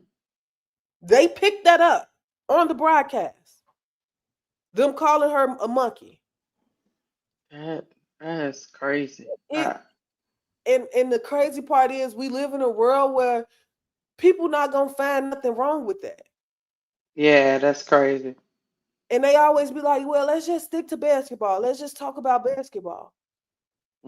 They picked that up on the broadcast. Them calling her a monkey. That that's crazy. It and the crazy part is we live in a world where people not gonna find nothing wrong with that. Yeah, that's crazy. And they always be like, well, let's just stick to basketball. Let's just talk about basketball.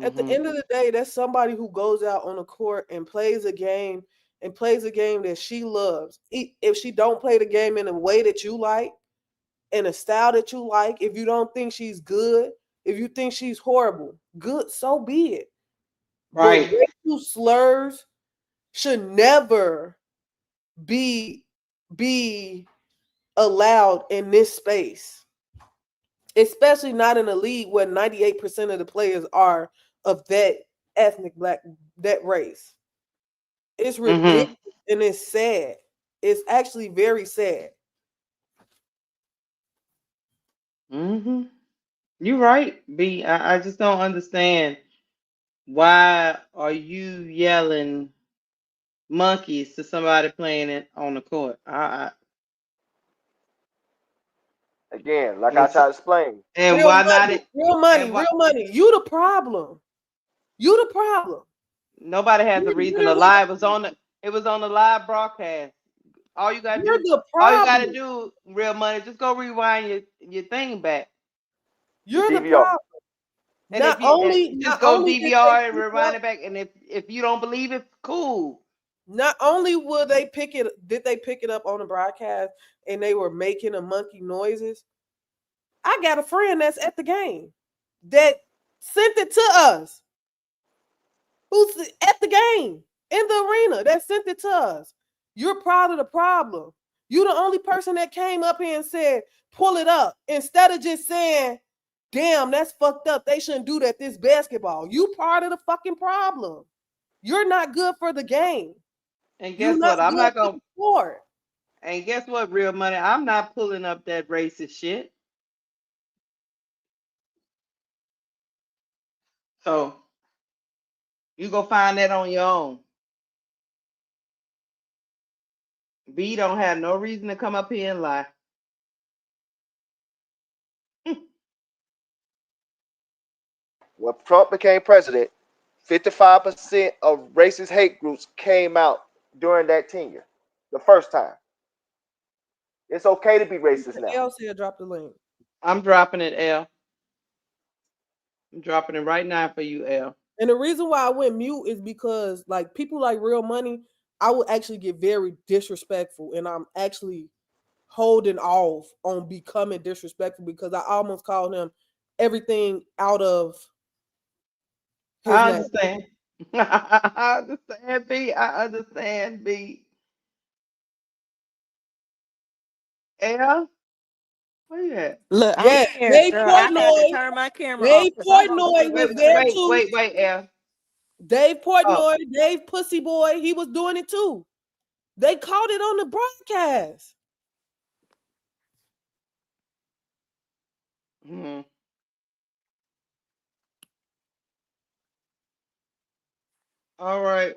At the Hmm. end of the day, that's somebody who goes out on a court and plays a game that she loves. If she don't play the game in a way that you like, in a style that you like, if you don't think she's good, if you think she's horrible, good, so be it. But Right. racial slurs should never be be allowed in this space, especially not in a league where 98% of the players are of that ethnic black, that race. It's Hmm. ridiculous and it's sad. It's actually very sad. Hmm. You're right, B. I just don't understand why are you yelling monkeys to somebody playing it on the court. Again, like I It's try to explain, and Real why not money, it real money, and why real money. You the problem. You the problem. nobody has a You're reason to literally lie. It was on the live broadcast. All you gotta you're do, the all you gotta problem. do, real money, just go rewind your thing back. the You're the DVR. problem. And if Not you only just not go only did they DVR and pick rewind up, it back, and if you don't believe it, cool. not only will they pick it, did they pick it up on the broadcast and they were making a monkey noises. I got a friend that's at the game that sent it to us, who's at the game in the arena that sent it to us. You're proud of the problem. You're the only person that came up here and said, pull it up, instead of just saying, damn, that's fucked up. They shouldn't do that. This basketball. You part of the fucking problem. You're not good for the game. And You're guess not what? I'm good not for gonna. the sport. And guess what, real money? I'm not pulling up that racist shit. So you go find that on your own. B don't have no reason to come up here and lie. When Trump became president, 55% of racist hate groups came out during that tenure. The first time. It's okay to be racist now. L said drop the link. I'm dropping it, L. I'm dropping it right now for you, L. And the reason why I went mute is because like people like Real Money, I would actually get very disrespectful, and I'm actually holding off on becoming disrespectful because I almost called him everything out of his I name. understand. I understand, B. I understand, B. L, where you at? Look, I'm Yeah, here, Dave girl. I had to Portnoy. turn my camera off Dave because I'm on the Portnoy Wait, was freeway. there wait, too. wait, wait, L. Dave Oh, Portnoy, Dave Pussy Boy, he was doing it too. They caught it on the broadcast. hmm. All right.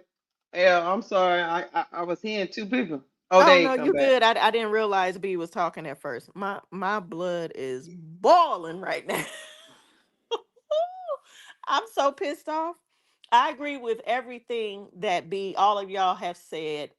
L, I'm sorry. I was hearing two people. Oh, Oh there you no, come you back. good. I didn't realize B was talking at first. My blood is boiling right now. I'm so pissed off. I agree with everything that B all of y'all have said.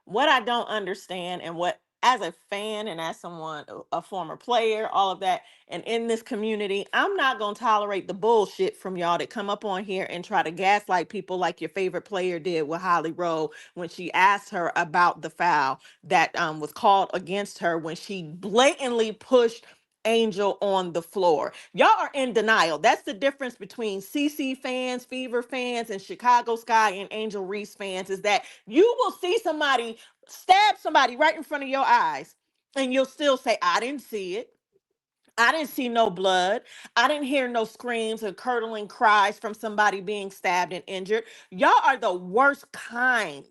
What I don't understand and what as a fan and as someone a former player, all of that, and in this community, I'm not gonna tolerate the bullshit from y'all that come up on here and try to gaslight people like your favorite player did with Holly Rowe when she asked her about the foul that was called against her when she blatantly pushed Angel on the floor. Y'all are in denial. That's the difference between CC fans, Fever fans, and Chicago Sky and Angel Reese fans is that you will see somebody stab somebody right in front of your eyes and you'll still say, I didn't see it. I didn't see no blood. I didn't hear no screams or curdling cries from somebody being stabbed and injured. Y'all are the worst kind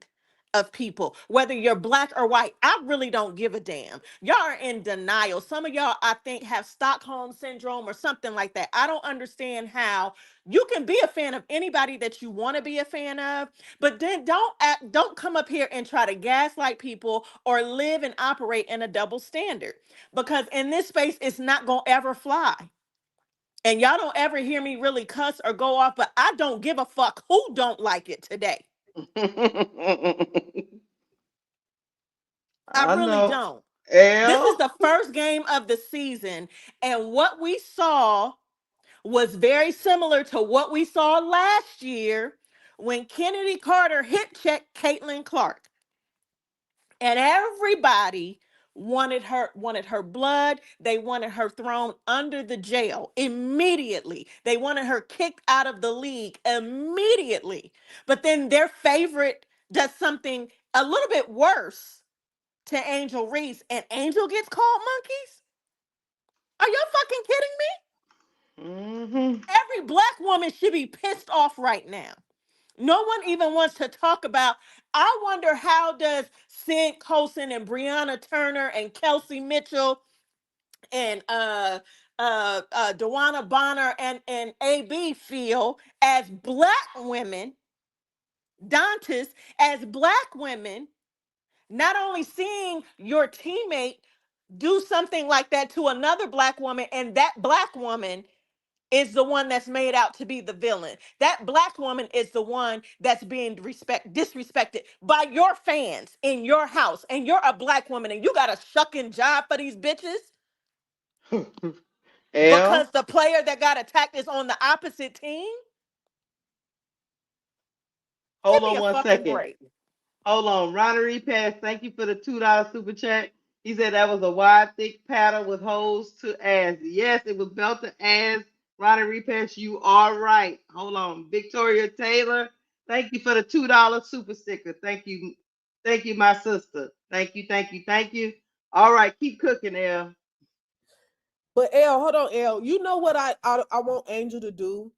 of people, whether you're black or white. I really don't give a damn. Y'all are in denial. Some of y'all, I think, have Stockholm syndrome or something like that. I don't understand how you can be a fan of anybody that you want to be a fan of, but then don't come up here and try to gaslight people or live and operate in a double standard, because in this space it's not gonna ever fly. And y'all don't ever hear me really cuss or go off, but I don't give a fuck who don't like it today. I I really know. don't. This is L. the first game of the season, and what we saw was very similar to what we saw last year when Kennedy Carter hit checked Caitlin Clark. And everybody wanted her blood. They wanted her thrown under the jail immediately. They wanted her kicked out of the league immediately. But then their favorite does something a little bit worse to Angel Reese, and Angel gets called monkeys. Are y'all fucking kidding me? Mm-hmm. Every black woman should be pissed off right now. No one even wants to talk about. I wonder, how does Sid Colson and Breonna Turner and Kelsey Mitchell and Dewana Bonner and AB feel as black women, Dantas, as black women, not only seeing your teammate do something like that to another black woman, and that black woman is the one that's made out to be the villain. That black woman is the one that's being disrespected by your fans in your house. And you're a black woman and you got a shucking job for these bitches L. because the player that got attacked is on the opposite team? Give Hold me on a one fucking second. break. Hold on. Ronnie Repass, thank you for the $2 super chat. He said that was a wide, thick paddle with holes to ass. Yes, it was belt to ass. Ronnie Repass, you are right. Hold on. Victoria Taylor, thank you for the $2 super sticker. Thank you. Thank you, my sister. Thank you, thank you, thank you. All right, keep cooking, El. But L, hold on, L. You know what I want Angel to do,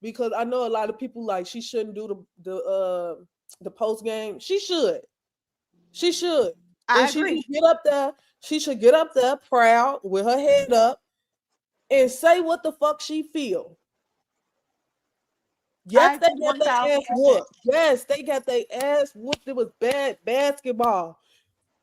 because I know a lot of people like she shouldn't do the post game. She should. She should. I And she agree. should get up there. She should get up there proud with her head up and say what the fuck she feel. I Yes, they agree got their ass 1000%. whooped. Yes, they got their ass whooped. It was bad basketball.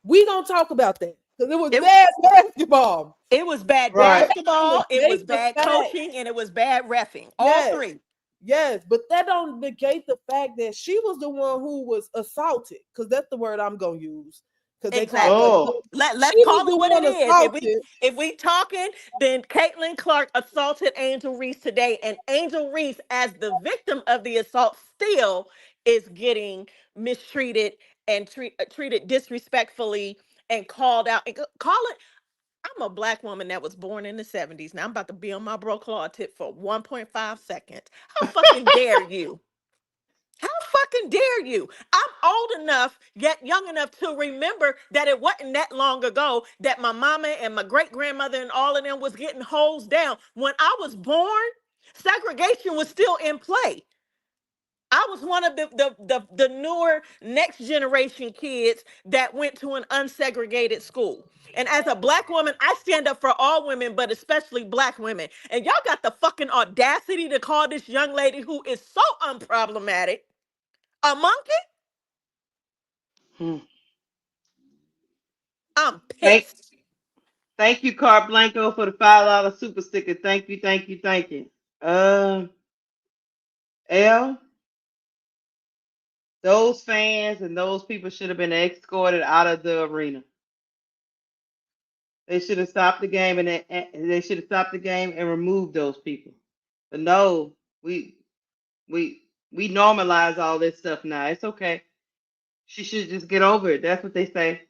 We gonna talk about that because it was It, bad basketball. it was bad But Right. that don't basketball, it was negate the bad fact. coaching, and it was bad reffing. All Yes, three. yes, but that don't negate the fact that she was the one who was assaulted, because that's the word I'm gonna use. Because they call it Exactly. Oh. assault. Let's She was call it the what it one is. assaulted. If we talking, then Caitlin Clark assaulted Angel Reese today, and Angel Reese, as the victim of the assault, still is getting mistreated and treated disrespectfully and called out. And call it. I'm a black woman that was born in the 70s. Now I'm about to be on my bro claw tip for 1.5 seconds. How fucking dare you? How fucking dare you? I'm old enough, yet young enough to remember that it wasn't that long ago that my mama and my great grandmother and all of them was getting hosed down. When I was born, segregation was still in play. I was one of the newer next generation kids that went to an unsegregated school. And as a black woman, I stand up for all women, but especially black women. And y'all got the fucking audacity to call this young lady, who is so unproblematic, a monkey? Hmm. I'm Thank, pissed. thank you, Car Blanco, for the $5 super sticker. Thank you, thank you, thank you. L, those fans and those people should have been escorted out of the arena. They should have stopped the game, and they should have stopped the game and removed those people. But no, we normalize all this stuff now. It's okay. She should just get over it. That's what they say.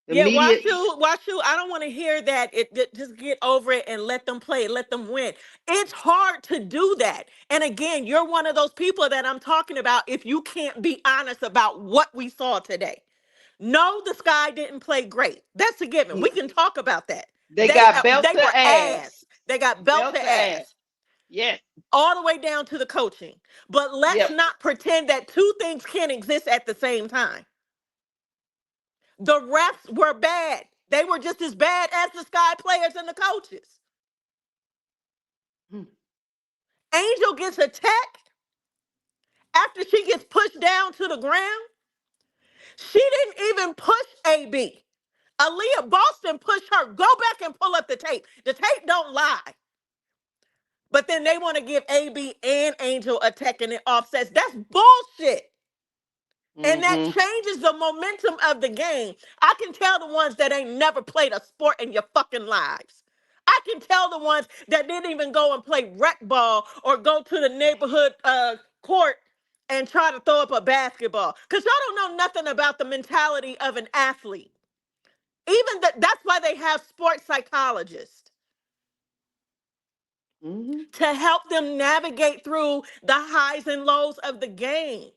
The Yeah, media. Washu, I don't want to hear that. Just get over it and let them play, let them win. It's hard to do that. And again, you're one of those people that I'm talking about if you can't be honest about what we saw today. No, the Sky didn't play great. That's a given. We can talk about that. They got belt They to were ass. ass. They got belt Belt to to ass. ass Yes. all the way down to the coaching. But let's Yep. not pretend that two things can't exist at the same time. The refs were bad. They were just as bad as the Sky players and the coaches. Hmm. Angel gets attacked after she gets pushed down to the ground. She didn't even push AB. Aaliyah Boston pushed her. Go back and pull up the tape. The tape don't lie. But then they want to give AB and Angel a tech and it offsets. That's bullshit. And that Mm-hmm. changes the momentum of the game. I can tell the ones that ain't never played a sport in your fucking lives. I can tell the ones that didn't even go and play rec ball or go to the neighborhood court and try to throw up a basketball. Because y'all don't know nothing about the mentality of an athlete. Even that's why they have sports psychologists Mm-hmm. to help them navigate through the highs and lows of the game.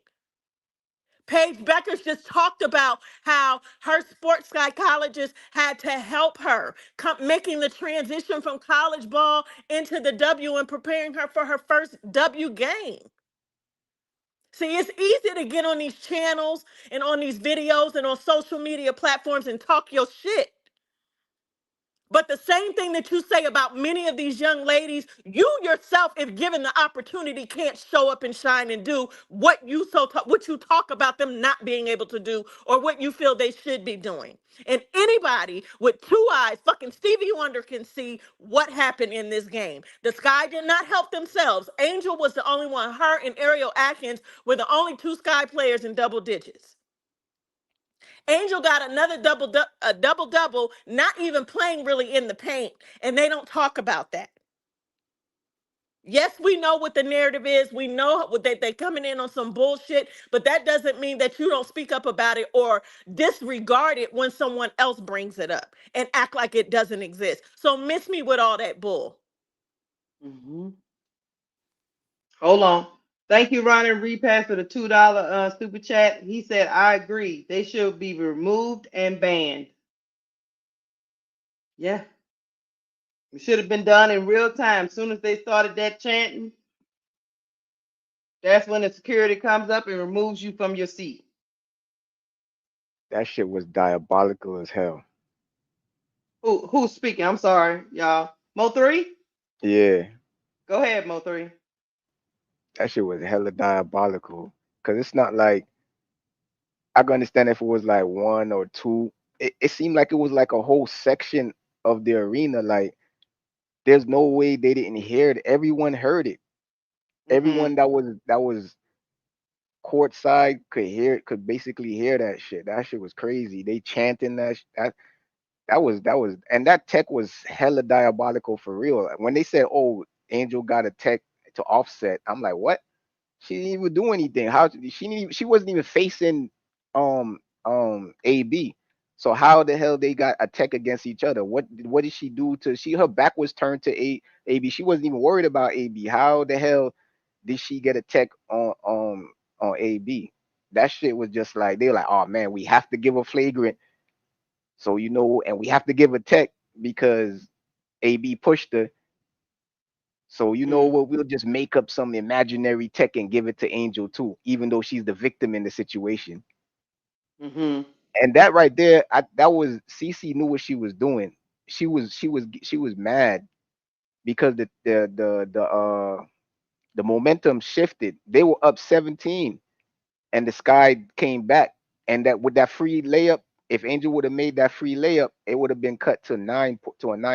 Paige Beckers just talked about how her sports psychologist had to help her making the transition from college ball into the W and preparing her for her first W game. See, it's easy to get on these channels and on these videos and on social media platforms and talk your shit. But the same thing that you say about many of these young ladies, you yourself, if given the opportunity, can't show up and shine and do what you what you talk about them not being able to do or what you feel they should be doing. And anybody with two eyes, fucking Stevie Wonder, can see what happened in this game. The Sky did not help themselves. Angel was the only one. Her and Ariel Atkins were the only two Sky players in double digits. Angel got another double double, not even playing really in the paint, and they don't talk about that. Yes, we know what the narrative is. We know what they coming in on some bullshit, but that doesn't mean that you don't speak up about it or disregard it when someone else brings it up and act like it doesn't exist. So miss me with all that bull. Mm-hmm. Hold on. Thank you, Ronnie Repass, for the $2 super chat. He said, I agree. They should be removed and banned. Yeah. It should have been done in real time. As soon as they started that chanting, that's when the security comes up and removes you from your seat. That shit was diabolical as hell. Who's speaking? I'm sorry, y'all. Mo3? Yeah, Go ahead, Mo3. that shit was hella diabolical. Cause it's not like I can understand if it was like one or two. It seemed like it was like a whole section of the arena. Like there's no way they didn't hear it. Everyone heard it. Mm-hmm. Everyone that was courtside could hear it, could basically hear that shit. That shit was crazy. They chanting that was and that tech was hella diabolical for real. When they said, "Oh, Angel got a tech to offset," I'm like, "What? She didn't even do anything. She wasn't even facing AB. So how the hell they got a tech against each other? What did she do to her back was turned to AB. She wasn't even worried about AB. How the hell did she get a tech on AB? That shit was just like they were like, oh man, we have to give a flagrant. So and we have to give a tech because AB pushed her. So you know Mm. what? We'll just make up some imaginary tech and give it to Angel too, even though she's the victim in the situation. Mm-hmm. And that right there, that was Cece knew what she was doing. She was mad because the momentum shifted. They were up 17, and the Sky came back. And that with that free layup, if Angel would have made that free layup, it would have been cut to a 9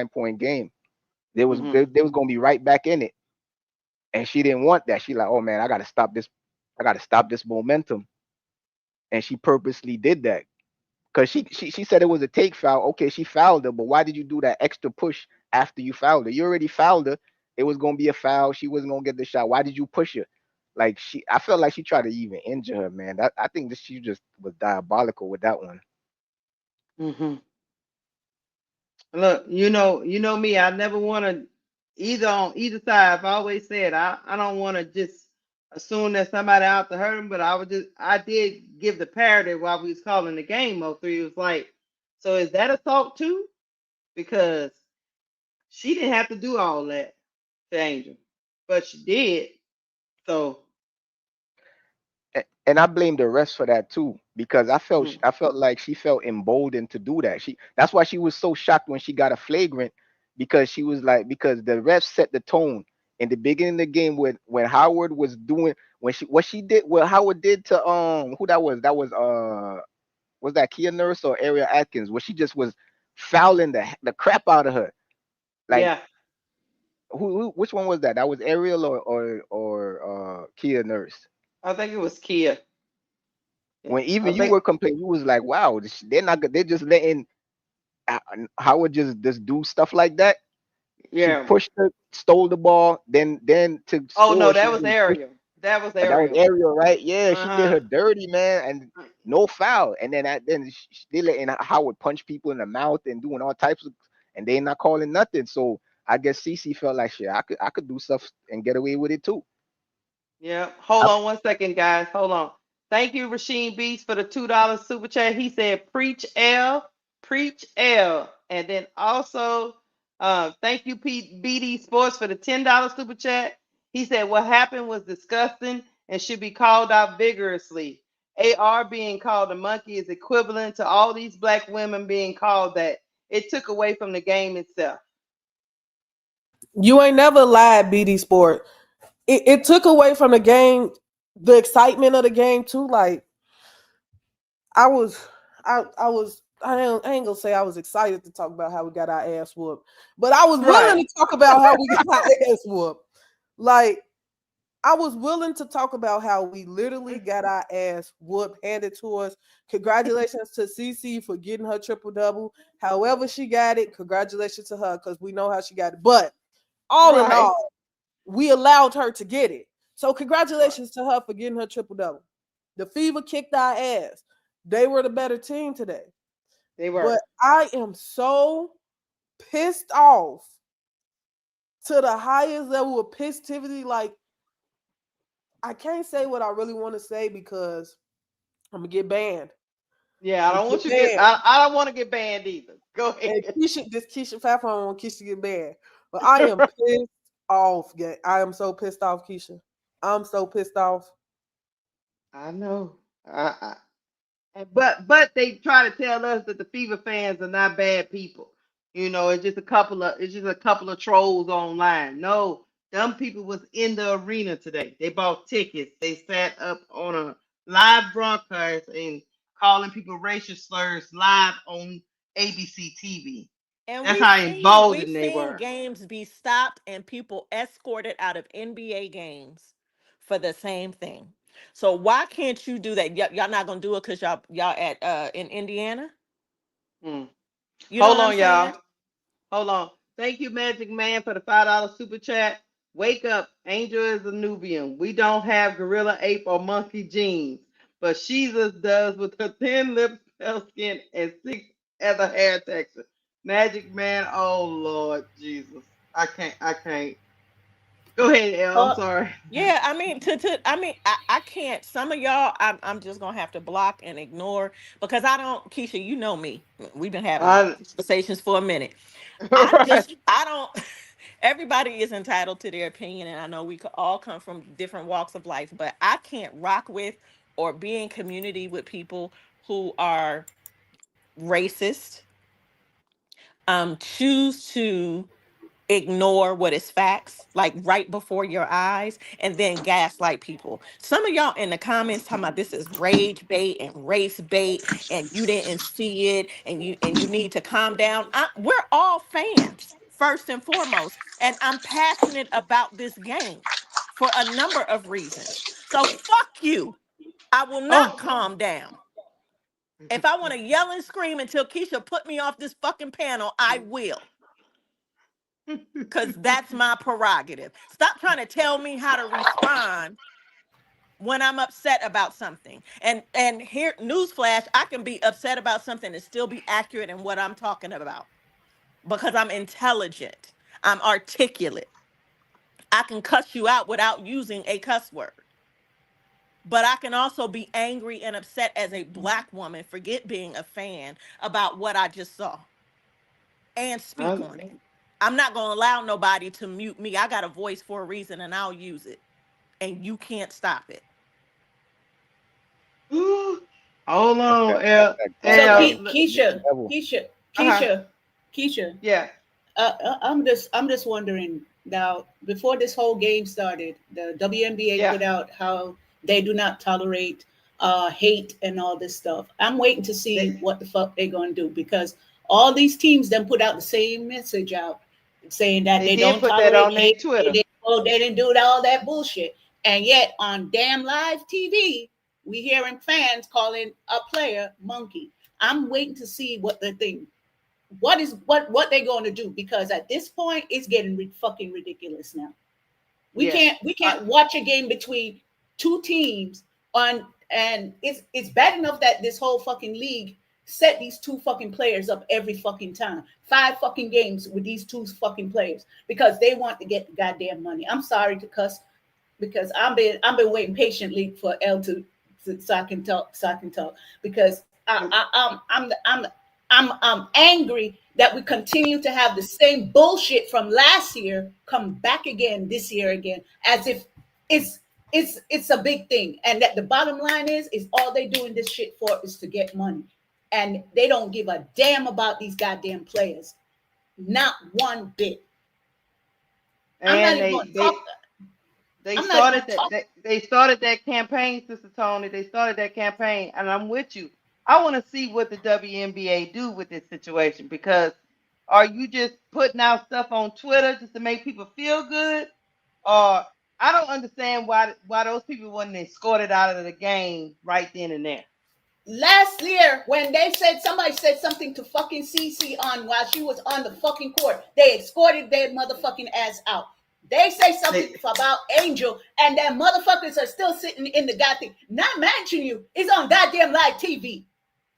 point game. Mm-hmm. They was gonna be right back in it. And she didn't want that. She like, oh man, I gotta stop this. I gotta stop this momentum. And she purposely did that because she said it was a take foul. Okay, she fouled her, but why did you do that extra push after you fouled her? You already fouled her. It was gonna be a foul. She wasn't gonna get the shot. Why did you push her? Like I felt like she tried to even injure her, man. I think that she just was diabolical with that one. Mm-hmm. Look, you know me. I never want to either on either side. I've always said I don't want to just assume that somebody out to hurt him, but I did give the parody while we was calling the game. 03 was like, so is that assault too? Because she didn't have to do all that to Angel, but she did. So And I blame the refs for that too. because Mm. I felt like she felt emboldened to do that. That's why she was so shocked when she got a flagrant, because she was like, because the ref set the tone in the beginning of the game when Howard was doing, when she what she did, what Howard did to who was that Kia Nurse or Ariel Atkins, where she just was fouling the crap out of her. Like, Yeah, which one was that? That was Ariel or Kia Nurse. I think it was Kia. Yeah, When I even you think. were complaining, you was like, "Wow, they're not. They're just letting uh, Howard just do stuff like that." She Yeah. pushed her, stole the ball, then to Oh no, score, that she was just pushed. Ariel. That was That was Ariel. Ariel, right? Yeah, she did Uh her dirty, man, and huh. no foul. And then they letting Howard punch people in the mouth and doing all types of, and they not calling nothing. So I guess CC felt like, shit, I could do stuff and get away with it too. Yeah. Hold I, on 1 second, guys. Hold on. Thank you, Rasheen Beast, for the $2 super chat. He said, "Preach L, preach L," and then also, thank you, Pete BD Sports, for the $10 super chat. He said, "What happened was disgusting and should be called out vigorously. AR being called a monkey is equivalent to all these black women being called that. It took away from the game itself." You ain't never lied, BD Sport. It took away from the game, the excitement of the game too. Like I was, I ain't gonna say I was excited to talk about how we got our ass whooped, but I was Right. willing to talk about how we got our ass whooped. Like I was willing to talk about how we literally got our ass whooped, handed to us. Congratulations to CC for getting her triple double. However she got it, congratulations to her because we know how she got it. But all in Right. all, we allowed her to get it. So congratulations to her for getting her triple double. The Fever kicked our ass. They were the better team today. They But were. I am so pissed off to the highest level of pissivity. Like I can't say what I really want to say because I'm gonna get banned. Yeah, I I'm don't gonna get want you to get. banned. I don't want to get banned either. Go And ahead. Keisha Pfeffer, I want Keisha to get banned. But I am pissed off. I am so pissed off, Keisha. I'm so pissed off. I know. But they try to tell us that the Fever fans are not bad people. It's just a couple of trolls online. No, them people was in the arena today. They bought tickets. They sat up on a live broadcast and calling people racial slurs live on ABC TV. And That's how we've emboldened they seen were. games be stopped and people escorted out of NBA games for the same thing. So why can't you do that? Y'all not gonna do it because y'all at in Indiana? Hmm. You know Hold what I'm on, y'all. saying? Hold on. Thank you, Magic Man, for the $5 super chat. Wake up. Angel is a Nubian. We don't have gorilla ape or monkey genes, but Jesus does with her thin lips, pale skin, and six other hair texture. Magic Man, oh Lord Jesus. I can't. Go ahead, El. I'm Uh, sorry. yeah, I mean I can't. Some of y'all I'm just gonna have to block and ignore because I don't. Keisha, you know me. We've been having I, conversations for a minute. right. I don't. Everybody is entitled to their opinion, and I know we could all come from different walks of life, but I can't rock with or be in community with people who are racist, choose to ignore what is facts, like right before your eyes, and then gaslight people. Some of y'all in the comments talking about this is rage bait and race bait, and you didn't see it, and you need to calm down. We're all fans first and foremost, and I'm passionate about this game for a number of reasons. So fuck you. I will not Oh. calm down. If I want to yell and scream until Keisha put me off this fucking panel, I will. Because that's my prerogative. Stop trying to tell me how to respond when I'm upset about something. And here, newsflash, I can be upset about something and still be accurate in what I'm talking about because I'm intelligent. I'm articulate. I can cuss you out without using a cuss word. But I can also be angry and upset as a black woman, forget being a fan, about what I just saw and speak I- on it. I'm not going to allow nobody to mute me. I got a voice for a reason and I'll use it. And you can't stop it. Hold That's on, that. That's L. that So guard L. play. Keisha, Level. Keisha, Uh-huh. Keisha, Keisha. Yeah. I'm just wondering now. Before this whole game started, the WNBA Yeah. put out how they do not tolerate hate and all this stuff. I'm waiting to see They what the fuck they're gonna do because all these teams then put out the same message out saying that they they did don't put that tolerate on their hate. Twitter. They didn't do all that bullshit. And yet on damn live TV, we hearing fans calling a player monkey. I'm waiting to see what the thing what they're going to do because at this point it's getting fucking ridiculous now. We Yeah. can't we I, can't watch a game between two teams on and it's bad enough that this whole fucking league set these two fucking players up every fucking time. Five fucking games with these two fucking players because they want to get the goddamn money. I'm sorry to cuss because I've been waiting patiently for L to so I can talk because I'm angry that we continue to have the same bullshit from last year come back again this year again as if it's it's a big thing and that the bottom line is all they doing this shit for is to get money and they don't give a damn about these goddamn players not one bit. I'm not and even going to talk. they I'm not even started going to that talk. they started that campaign, Sister Tony. They started that campaign, and I'm with you. I want to see what the WNBA do with this situation because are you just putting out stuff on Twitter just to make people feel good, or I don't understand why those people wasn't escorted out of the game right then and there. Last year when they said somebody said something to fucking CC on while she was on the fucking court, they escorted their motherfucking ass out. They say something They, about Angel, and that motherfuckers are still sitting in the goddamn. Not mention you, it's on goddamn live TV.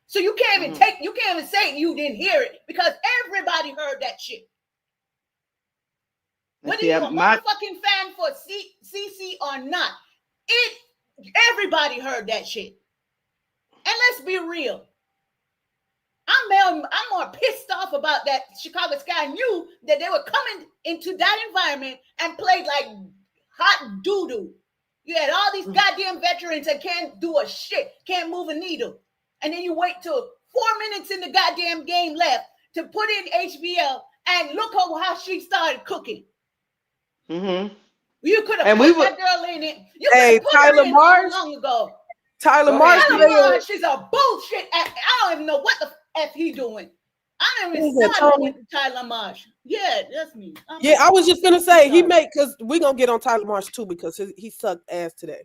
So mhm. you can't even say you didn't hear it because everybody heard that shit. And Whether see, you a my motherfucking fan for CC or not, it everybody heard that shit. And let's be real. I'm more pissed off about that Chicago Sky knew that they were coming into that environment and played like hot doo doo. You had all these goddamn veterans that can't do a shit, can't move a needle. And then you wait till 4 minutes in the goddamn game left to put in HBL and look how she started cooking. mhm. You could have And we put were that girl in it. You could Hey, have put her Tyler in Marsh. long ago. Tyler go Marsh ahead, Tyler D. said, Marsh is a bullshit. I don't even know what the F he doing. I don't even who is that, start Tony? with Tyler Marsh. Yeah, that's me. Yeah, I was just gonna say he sorry. made because we gonna get on Tyler Marsh too because he sucked ass today.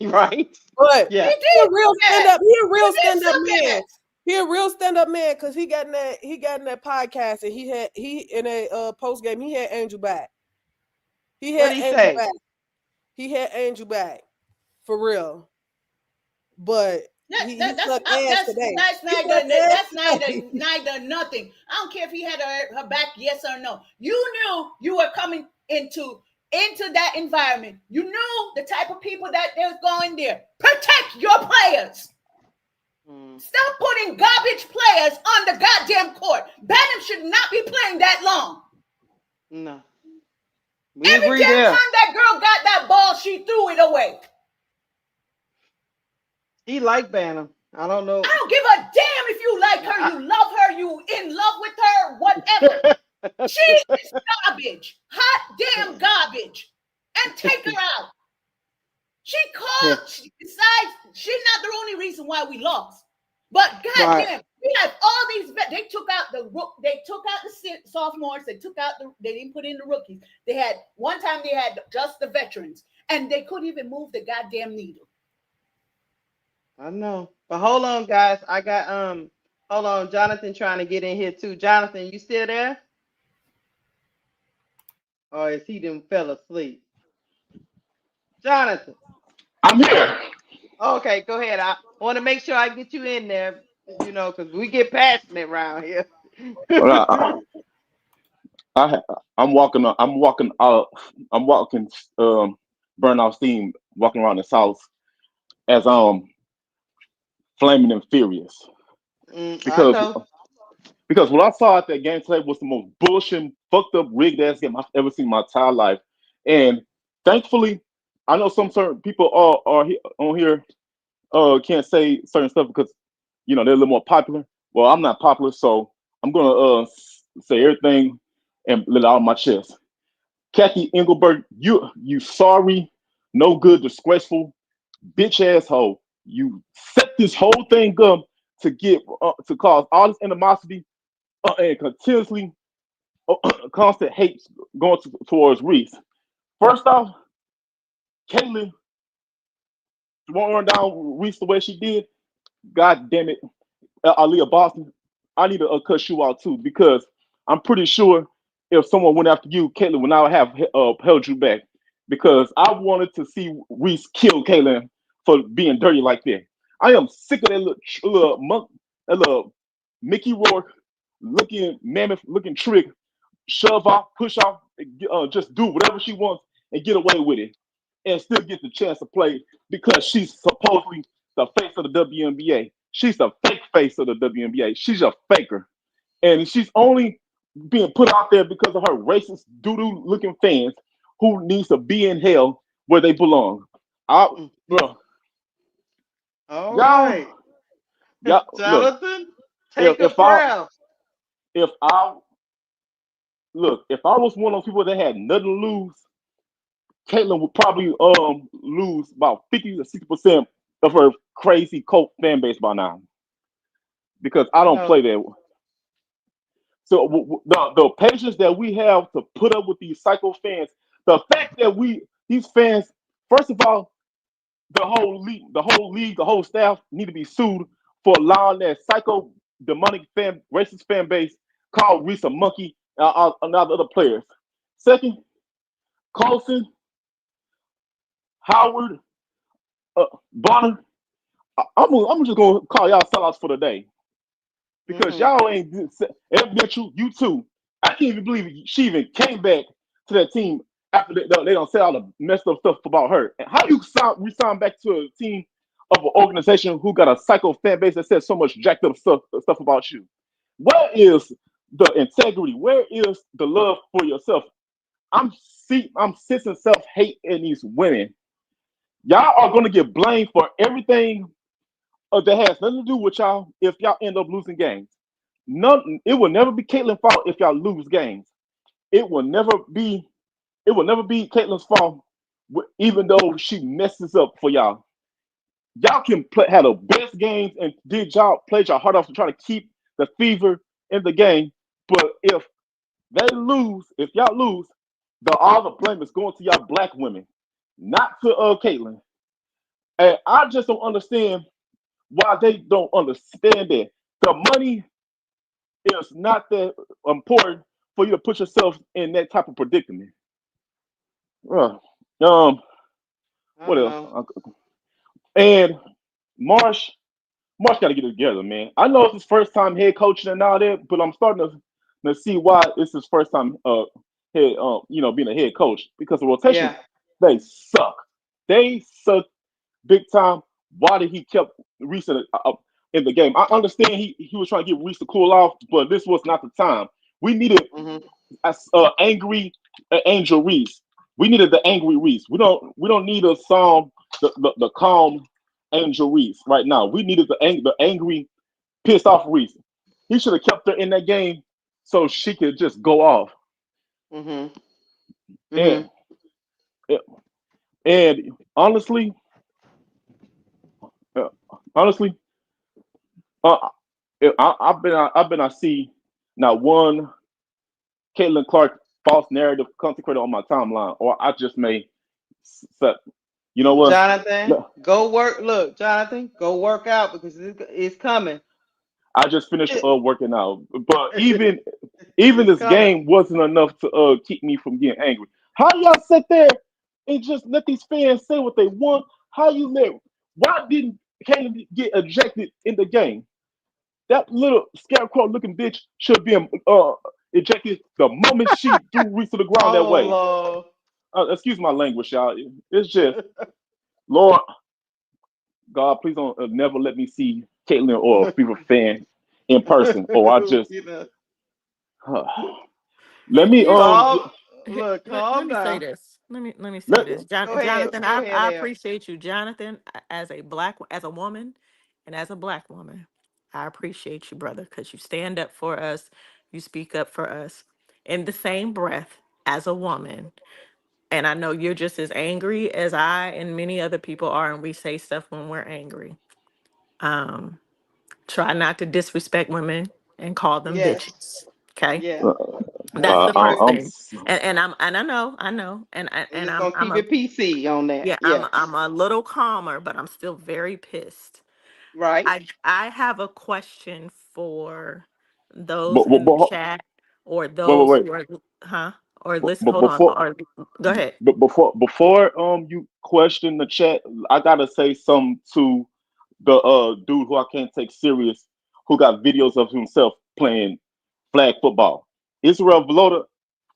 Right? But He Yeah. he did a real suck stand ass. up. He a He real did stand up suck man. ass. He a real stand up man because he got in that podcast and he in a post game he had Angel back. He What had did he Angel say? back. He had Angel back for real. But That, he that, that's sucked ass today. that's He sucked ass today. neither nothing. I don't care if he had her back, yes or no. You knew you were coming into that environment. You knew the type of people that they was going there. Protect your players. Stop putting garbage players on the goddamn court. Bynum should not be playing that long. No. We Every agree damn there. time that girl got that ball, she threw it away. He liked Banner. I don't know. I don't give a damn if you like her, you love her, you in love with her, whatever. She is garbage. Hot damn garbage. And take her out. She called. Besides, she's not the only reason why we lost. But Right. goddamn, we have all these. They took out the sophomores. They didn't put in the rookies. They had one time they had just the veterans, and they couldn't even move the goddamn needle. I know. But hold on, guys. I got hold on, Jonathan trying to get in here too. Jonathan, you still there? Or is he done fell asleep? Jonathan. I'm here. Okay, go ahead. I want to make sure I get you in there, because we get passionate around here. Well, I I'm walking. I'm walking out. I'm walking. Burn off steam. Walking around this house as flaming and furious I because know. what I saw at that game today was the most bullshit, fucked up, rigged ass game I've ever seen in my entire life. And thankfully, I know some certain people are on here can't say certain stuff because they're a little more popular. Well, I'm not popular, so I'm gonna say everything and let it out of my chest. Kathy Engelberg, you sorry, no good, disgraceful, bitch asshole. You set this whole thing up to get to cause all this animosity and continuously constant hate going towards Reese. First off, Caitlyn won't run down Reese the way she did. God damn it, Aaliyah Boston. I need to cut you out too because I'm pretty sure if someone went after you, Caitlyn would not have held you back because I wanted to see Reese kill Caitlyn for being dirty like that. I am sick of that little monk, that little Mickey Rourke looking mammoth looking trick, shove off, push off, just do whatever she wants and get away with it, and still get the chance to play because she's supposedly the face of the WNBA. She's the fake face of the WNBA. She's a faker, and she's only being put out there because of her racist doo-doo looking fans who needs to be in hell where they belong. Bro, All y'all, right. look. Jonathan, take a If I breath. if I look, if I was one of those people that had nothing to lose, Caitlyn would probably lose about 50 to 60% of her crazy cult fan base by now because I don't No. play that. So the patience that we have to put up with these psycho fans, the fact that these fans, first of all, the whole staff need to be sued for allowing that psycho demonic racist fan base called Reese a monkey and all the other players. Second, Colson, Howard, Bonner. I'm just gonna call y'all sellouts for the day because y'all ain't Ed Mitchell, you too. I can't even believe she even came back to that team after they don't say all the messed up stuff about her. And how you resign back to a team of an organization who got a psycho fan base that says so much jacked up stuff about you? Where is the integrity? Where is the love for yourself? I'm sensing self-hate in these women. Y'all are gonna get blamed for everything that has nothing to do with y'all if y'all end up losing games. None. It will never be Caitlyn's fault if y'all lose games. It will never be. It will never be Caitlyn's fault, even though she messes up for y'all. Y'all can have the best games and played your heart off to try to keep the fever in the game. But if if y'all lose, all the blame is going to y'all black women, not to Caitlyn. And I just don't understand why they don't understand that the money is not that important for you to put yourself in that type of predicament. Uh, um, I what don't else? know. And Marsh got to get it together, man. I know it's his first time head coaching and all that, but I'm starting to see why it's his first time being a head coach because the rotations Yeah. they suck. They suck big time. Why did he kept Reese in the game? I understand he was trying to get Reese to cool off, but this was not the time. We needed angry Angel Reese. We needed the angry Reese. We don't need a the calm Angel Reese right now. We needed the angry, pissed off Reese. He should have kept her in that game so she could just go off. Mhm. And Mhm. and uh, honestly, uh, I've been I see not one Caitlin Clark false narrative consecrated on my timeline, or I just may set. You know what? Jonathan, Look, go work. Look, Jonathan, go work out because it's coming. I just finished working out, but even It's this coming. game wasn't enough to keep me from getting angry. How y'all sit there and just let these fans say what they want? Why didn't Caitlin get ejected in the game? That little scarecrow looking bitch should be ejected the moment she threw Reese to the ground that Oh way. Lord. Excuse my language, y'all. It's just, Lord, God, please don't never let me see Caitlyn or a Fever fan in person, or I just You know, let me Here's calm. here, Look, let calm me say down. this. let me say Let, this, Go ahead. Jonathan. Go I ahead, L. appreciate you, Jonathan, as a as a woman, and as a black woman. I appreciate you, brother, because you stand up for us. You speak up for us. In the same breath, as a woman, and I know you're just as angry as I and many other people are, and we say stuff when we're angry. Um, Try not to disrespect women and call them Yes. bitches. Okay, Yeah. uh, that's the Absolutely. first I'm thing. And I know, We're and just gonna I'm keep a it PC on that. yeah, Yeah. I'm a little calmer, but I'm still very pissed. Right. I have a question for those but, but, in the but chat or wait, wait, those wait. who are or But, listen. but Hold on, before or go ahead. but before you question the chat, I gotta say something to the dude who I can't take serious, who got videos of himself playing flag football. Israel Volota.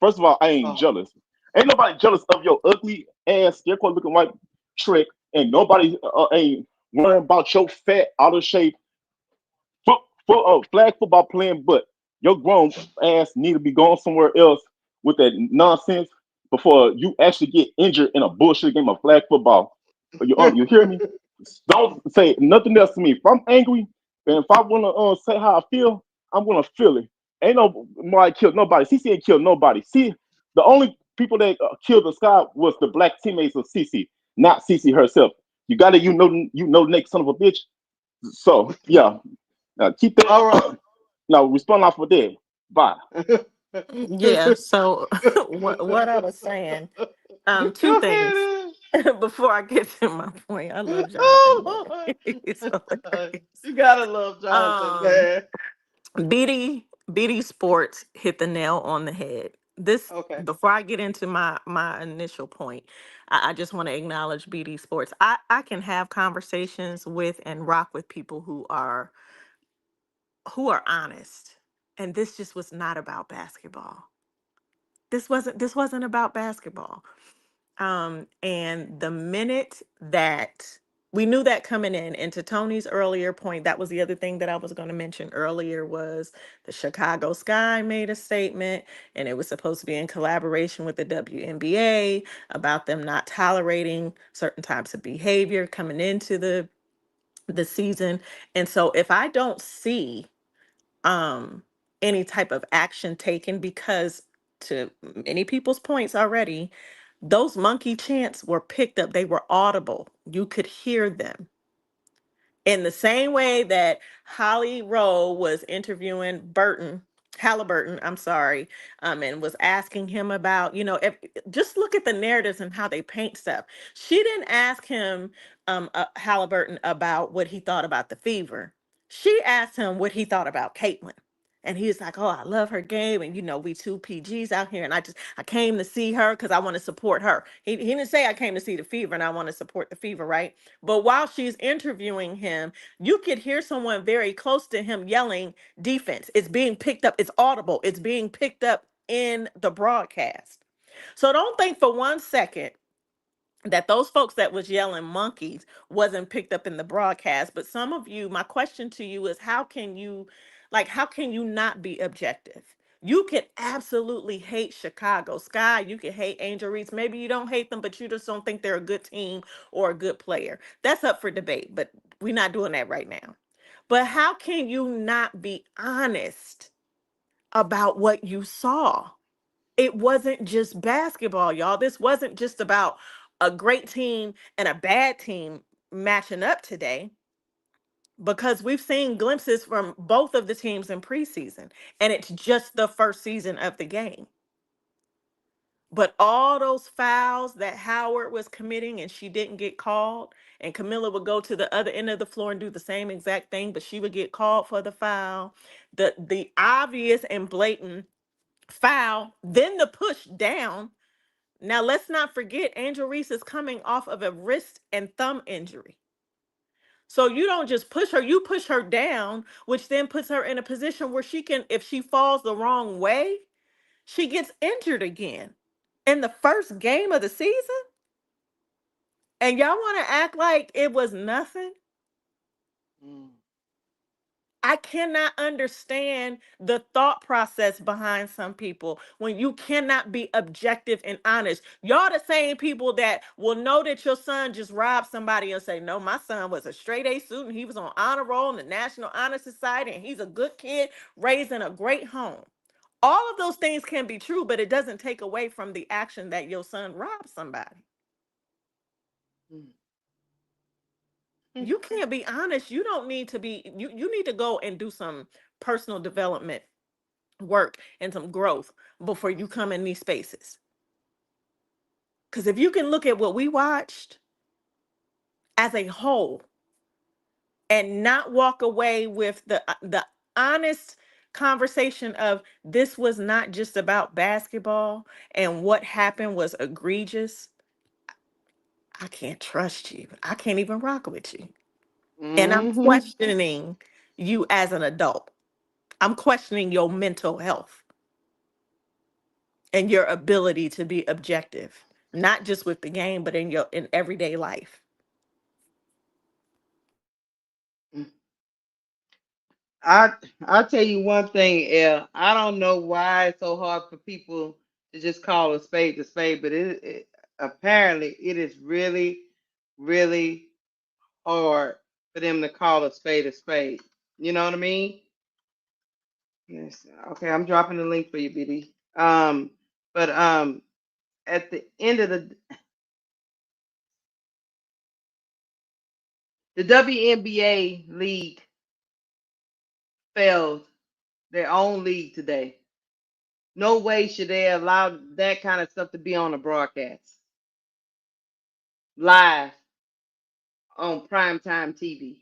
First of all, I ain't Oh. jealous. Ain't nobody jealous of your ugly ass, scarecrow looking white trick, and nobody ain't worrying about your fat, out of shape flag football playing, but your grown ass need to be going somewhere else with that nonsense before you actually get injured in a bullshit game of flag football. You hear me? Don't say nothing else to me. If I'm angry, and if I wanna say how I feel, I'm gonna feel it. Ain't nobody killed nobody. CC ain't killed nobody. See, the only people that killed the sky was the black teammates of CC, not CC herself. You know, Nick, son of a bitch. So yeah, keep All right. that. Now respond off of that. Bye. Yeah. So what I was saying, two Go things ahead. before I get to my point. I love Jonathan, man. Oh, He's Lord. hilarious. You gotta love Jonathan, Um, man. BD Sports hit the nail on the head. This Okay. before I get into my initial point, I just want to acknowledge BD Sports. I can have conversations with and rock with people who are honest. And this just was not about basketball. This wasn't about basketball. And the minute that we knew that coming in, and to Tony's earlier point, that was the other thing that I was going to mention earlier was the Chicago Sky made a statement, and it was supposed to be in collaboration with the WNBA about them not tolerating certain types of behavior coming into the season. And so if I don't see um any type of action taken, because to many people's points already, those monkey chants were picked up, they were audible, you could hear them in the same way that Holly Rowe was interviewing Halliburton, I'm sorry, and was asking him about, just look at the narratives and how they paint stuff. She didn't ask him, Halliburton, about what he thought about the Fever. She asked him what he thought about Caitlyn. And he was like, "Oh, I love her game, and we two PGs out here, and I came to see her because I want to support her." He didn't say I came to see the Fever and I want to support the Fever, right? But while she's interviewing him, you could hear someone very close to him yelling defense. It's being picked up. It's audible. It's being picked up in the broadcast. So don't think for 1 second that those folks that was yelling monkeys wasn't picked up in the broadcast. But some of you, my question to you is, how can you not be objective? You can absolutely hate Chicago Sky. You can hate Angel Reese. Maybe you don't hate them, but you just don't think they're a good team or a good player. That's up for debate, but we're not doing that right now. But how can you not be honest about what you saw? It wasn't just basketball, y'all. This wasn't just about a great team and a bad team matching up today, because we've seen glimpses from both of the teams in preseason, and it's just the first season of the game. But all those fouls that Howard was committing and she didn't get called, and Camilla would go to the other end of the floor and do the same exact thing, but she would get called for the foul. The obvious and blatant foul, then the push down. Now, let's not forget, Angel Reese is coming off of a wrist and thumb injury. So you don't just push her, you push her down, which then puts her in a position where she can, if she falls the wrong way, she gets injured again in the first game of the season. And y'all want to act like it was nothing? Mm. I cannot understand the thought process behind some people when you cannot be objective and honest. Y'all the same people that will know that your son just robbed somebody and say, no, my son was a straight A student. He was on honor roll in the National Honor Society and he's a good kid raised in a great home. All of those things can be true, but it doesn't take away from the action that your son robbed somebody. You can't be honest. You don't need to be, you need to go and do some personal development work and some growth before you come in these spaces. Because if you can look at what we watched as a whole and not walk away with the honest conversation of this was not just about basketball and what happened was egregious, I can't trust you. I can't even rock with you. And I'm questioning you as an adult. I'm questioning your mental health and your ability to be objective, not just with the game, but in everyday life. I'll tell you one thing, El. I don't know why it's so hard for people to just call a spade, but apparently it is really, really hard for them to call a spade a spade. You know what I mean? Yes. Okay, I'm dropping the link for you, BD. But at the end of the WNBA league failed their own league today. No way should they allow that kind of stuff to be on a broadcast live on primetime TV.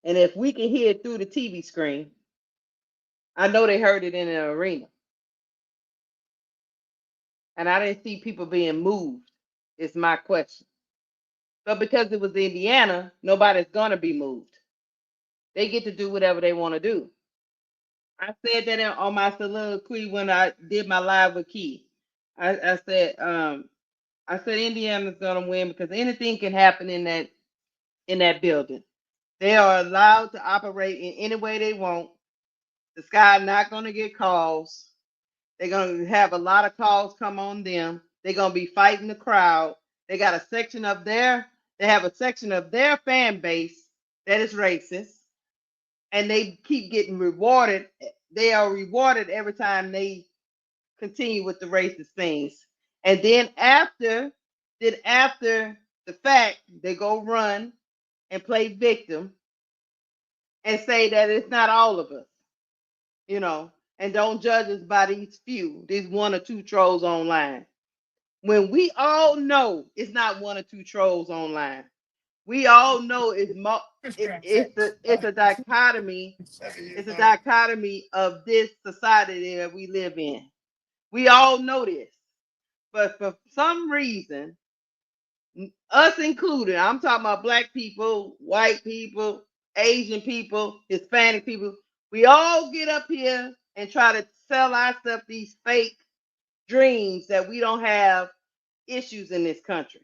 And if we can hear it through the TV screen, I know they heard it in the arena. And I didn't see people being moved, is my question. But because it was Indiana, nobody's going to be moved. They get to do whatever they want to do. I said that on my soliloquy when I did my live with Key. I said Indiana's gonna win because anything can happen in that building. They are allowed to operate in any way they want. The Sky not gonna get calls. They're gonna have a lot of calls come on them. They're gonna be fighting the crowd. They got a section of they have a section of their fan base that is racist, and they keep getting rewarded. They are rewarded every time they continue with the racist things. And then after the fact, they go run and play victim and say that it's not all of us, and don't judge us by these one or two trolls online. When we all know it's not one or two trolls online, we all know it's a dichotomy. It's a dichotomy of this society that we live in. We all know this. But for some reason, us included, I'm talking about black people, white people, Asian people, Hispanic people, we all get up here and try to sell ourselves these fake dreams that we don't have issues in this country.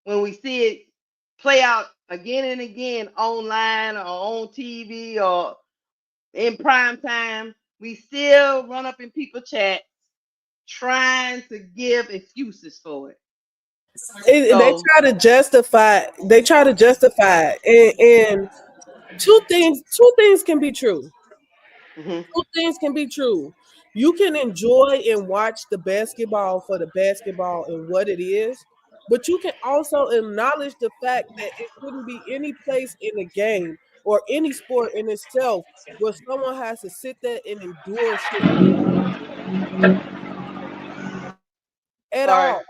When we see it play out again and again online or on TV or in prime time, we still run up in people's chat trying to give excuses for it. They try to justify. They try to justify, and two things can be true. Two things can be true. You can enjoy and watch the basketball for the basketball and what it is, but you can also acknowledge the fact that it shouldn't be any place in the game or any sport in itself where someone has to sit there and endure shit at Sorry. all.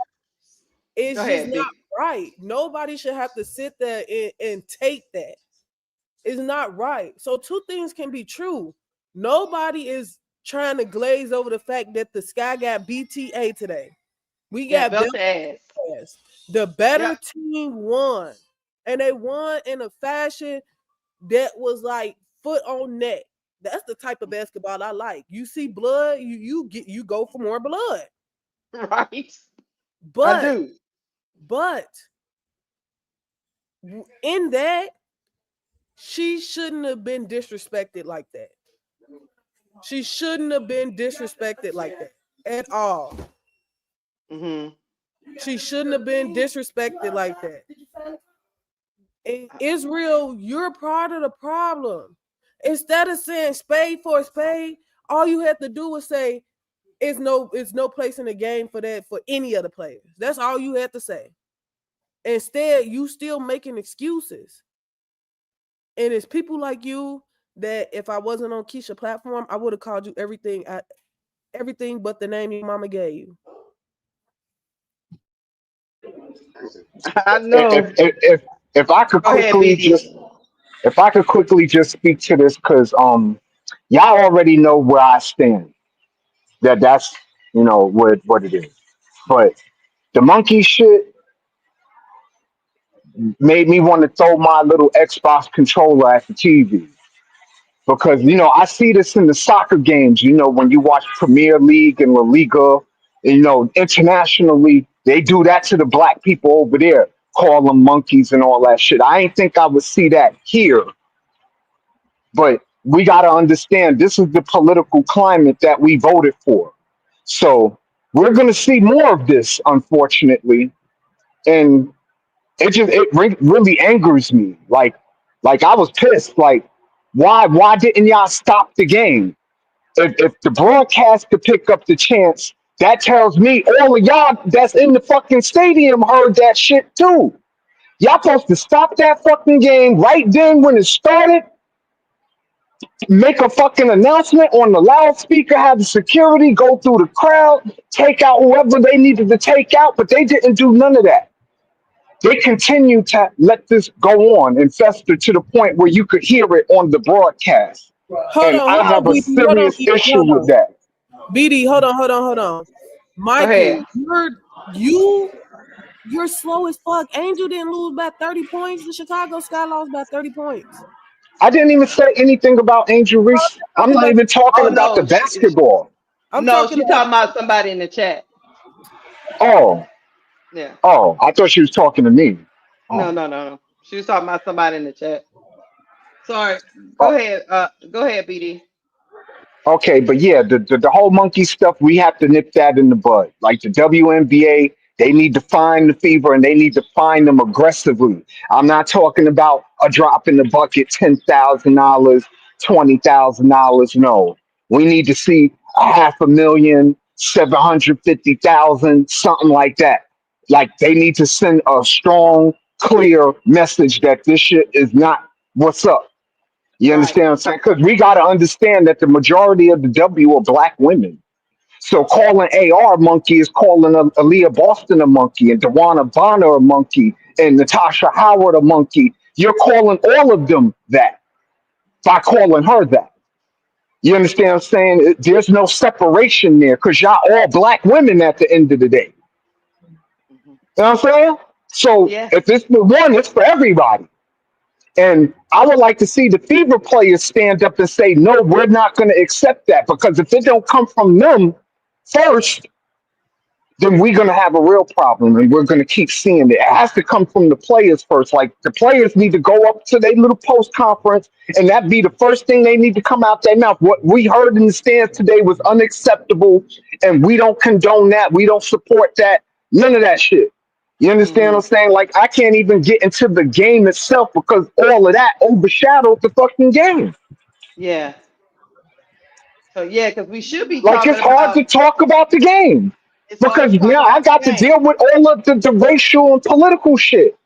It's Go just ahead, not B. right. Nobody should have to sit there and take that. It's not right. So two things can be true. Nobody is trying to glaze over the fact that the Sky got BTA today. We Yeah, got belt to ass. ass. The better Yep. team won. And they won in a fashion that was like foot on neck. That's the type of basketball I like. You see blood, you go for more blood. Right. I But do. but in that, she shouldn't have been disrespected like that. She shouldn't have been disrespected like that at all. Mhm. She shouldn't have been disrespected like that. And Israel, you're part of the problem. Instead of saying spade for a spade, all you have to do is say it's no place in the game for that for any of the players. That's all you have to say. Instead, you still making excuses. And it's people like you that if I wasn't on Keisha platform, I would have called you everything but the name your mama gave you. I If know. if if, if I could Go ahead, quickly just BD. if I could quickly just speak to this, because y'all already know where I stand. That's what it is. But the monkey shit made me want to throw my little Xbox controller at the TV. Because I see this in the soccer games. When you watch Premier League and La Liga, internationally, they do that to the black people over there, call them monkeys and all that shit. I ain't think I would see that here, but we got to understand this is the political climate that we voted for. So we're gonna see more of this, unfortunately, and really angers me. Like I was pissed. Like, why didn't y'all stop the game? If the broadcast could pick up the chance, that tells me all of y'all that's in the fucking stadium heard that shit too. Y'all supposed to stop that fucking game right then when it started, make a fucking announcement on the loudspeaker, have the security go through the crowd, take out whoever they needed to take out, but they didn't do none of that. They continue to let this go on and fester to the point where you could hear it on the broadcast. And I Hold have a on, BD, hold on, serious BD, issue hold with on. that. BD, hold on. Go Michael, ahead. you're slow as fuck. Angel didn't lose by 30 points. The Chicago Sky lost by 30 points. I didn't even say anything about Angel Reese. I'm I'm talking not about even talking Oh about the no, basketball. I'm no, talking she about talking about somebody in the chat. Oh, Yeah. I thought she was talking to me. No, Oh, no, no, no. She was talking about somebody in the chat. Sorry. Go oh, ahead. Go ahead, BD. okay, but yeah, the whole monkey stuff, we have to nip that in the bud. Like the WNBA, they need to find the fever and they need to find them aggressively. I'm not talking about a drop in the bucket, $10,000, $20,000. No, we need to see a 500,000, 750,000, something like that. Like they need to send a strong, clear message that this shit is not what's up. You Right. understand what I'm saying? Because we got to understand that the majority of the W are black women. So calling AR monkey is calling Aaliyah Boston a monkey and Dewana Bonner a monkey and Natasha Howard a monkey. You're calling all of them that by calling her that. You understand what I'm saying? There's no separation there because y'all all black women at the end of the day. Mhm. You know what I'm saying? So Yeah. if it's the one, it's for everybody. And I would like to see the Fever players stand up and say, no, we're not going to accept that. Because if it don't come from them first, then we're going to have a real problem and we're going to keep seeing it. It has to come from the players first. Like the players need to go up to their little post conference and that be the first thing they need to come out their mouth. What we heard in the stands today was unacceptable and we don't condone that. We don't support that. None of that shit. You understand what I'm Mhm. saying? Like I can't even get into the game itself because all of that overshadowed the fucking game. Yeah. So yeah, because we should be Like talking it's hard about to talk about the game it's hard because to talk now I about the got to game. deal with all of the racial and political shit.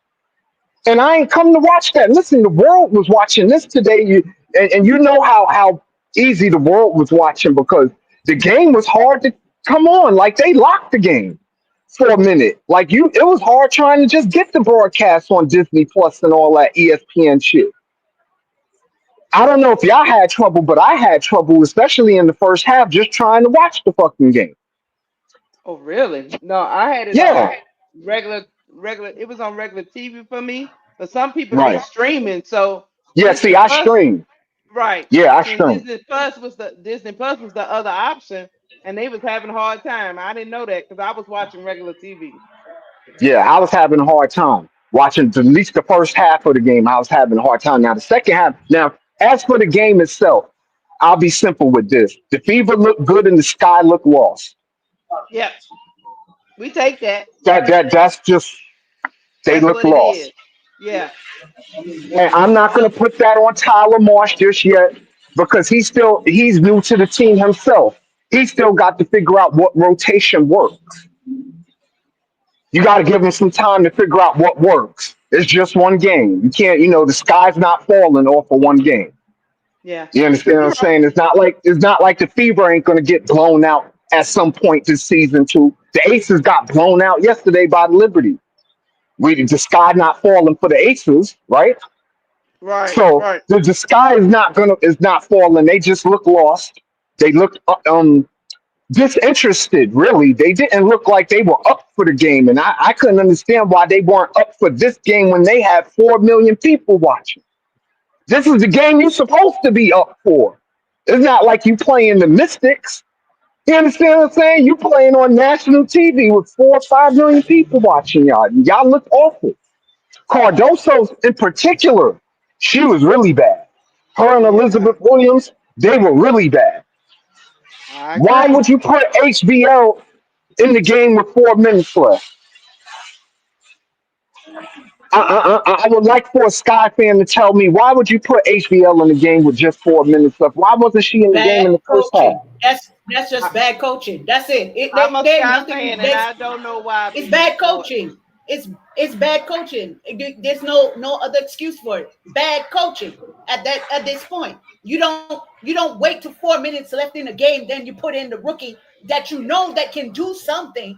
And I ain't come to watch that. Listen, the world was watching this today, and you know how easy the world was watching because the game was hard to come on. Like they locked the game for a minute. Like it was hard trying to just get the broadcast on Disney Plus and all that ESPN shit. I don't know if y'all had trouble, but I had trouble, especially in the first half, just trying to watch the fucking game. Oh really? No, I had it Yeah, on regular. It was on regular TV for me, but some people be right. streaming. So Yeah, see, Disney I Plus, stream. right? Yeah, I Since stream. Disney Plus was the other option, and they was having a hard time. I didn't know that because I was watching regular TV. Yeah, I was having a hard time. Watching at least the first half of the game, I was having a hard time. Now the second half. Now, as for the game itself, I'll be simple with this: the Fever looked good and the Sky looked lost. Yep. We take that. That's just they That's look what it is. lost. Yeah. And I'm not going to put that on Tyler Marsh just yet because he's new to the team himself. He still got to figure out what rotation works. You got to give him some time to figure out what works. It's just one game. You can't, the sky's not falling off of one game. Yeah. You understand what I'm You're right. saying? It's not like the Fever ain't going to get blown out at some point this season too. The Aces got blown out yesterday by Liberty. The sky not falling for the Aces, right? Right. So Right. the sky is not falling. They just look lost. They look disinterested. Really, they didn't look like they were up for the game, and I couldn't understand why they weren't up for this game when they had 4 million people watching. This is the game you're supposed to be up for. It's not like you playing the Mystics. You understand what I'm saying? You playing on national TV with 4 or 5 million people watching y'all. Y'all look awful. Cardoso in particular, she was really bad. Her and Yeah. Elizabeth Williams, they were really bad. I Why agree. would you put HBL in the game with 4 minutes left? I would like for a Sky fan to tell me why would you put HBL in the game with just 4 minutes left? Why wasn't she in the game Bad in the first half? coaching. That's I, just bad coaching. That's it. I'm a There's Sky nothing. fan, and I don't know why It's people. bad coaching. It's bad coaching. There's no other excuse for it. Bad coaching at this point. You don't wait to 4 minutes left in the game, then you put in the rookie that you know that can do something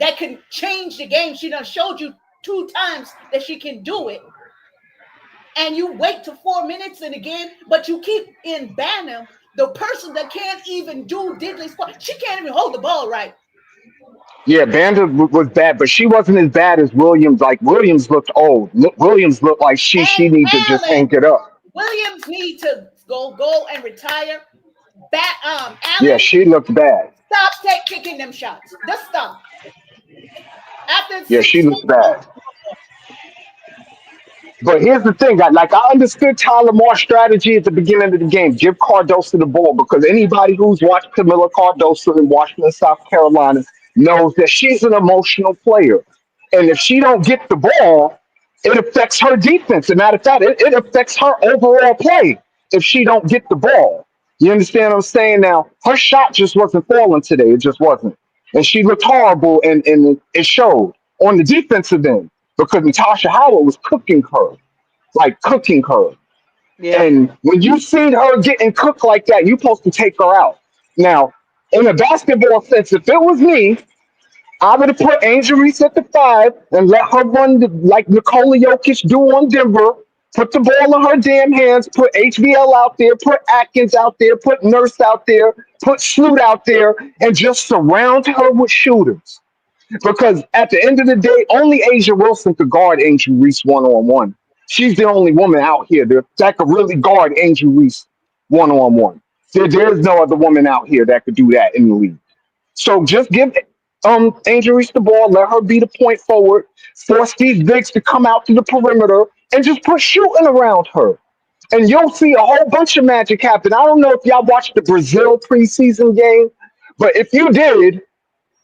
that can change the game. She done showed you 2 times that she can do it, and you wait to 4 minutes in the game, but you keep in Bantam, the person that can't even do diddly squat. She can't even hold the ball right. Yeah, Banda was bad, but she wasn't as bad as Williams. Like Williams looked old. Williams looked like she And need to just hang Allen it up. Williams need to go and retire. Yeah, Allen, she looked bad. stop kicking them shots. Just stop. After Yeah, she 6 looked months, bad. But here's the thing, I understood Tyler Moore's strategy at the beginning of the game. Give Cardoso the ball because anybody who's watched Camilla Cardoso in Washington, South Carolina knows that she's an emotional player. And if she don't get the ball, it affects her defense. As a matter of fact, it affects her overall play if she don't get the ball. You understand what I'm saying? Now, her shot just wasn't falling today. It just wasn't. And she looked horrible, and it showed on the defensive end because Natasha Howard was cooking her, like cooking her. Yeah. And when you see her getting cooked like that, you're supposed to take her out. Now, in a basketball sense, if it was me, I would have put Angel Reese at the 5 and let her run like Nikola Jokic do on Denver. Put the ball in her damn hands. Put HBL out there. Put Atkins out there. Put Nurse out there. Put Sloot out there, and just surround her with shooters. Because at the end of the day, only Asia Wilson could guard Angel Reese 1-on-1. She's the only woman out here that could really guard Angel Reese 1-on-1. There's no other woman out here that could do that in the league. So just give Angel Reese the ball, let her be the point forward, force these bigs to come out to the perimeter, and just put shooting around her. And you'll see a whole bunch of magic happen. I don't know if y'all watched the Brazil preseason game, but if you did,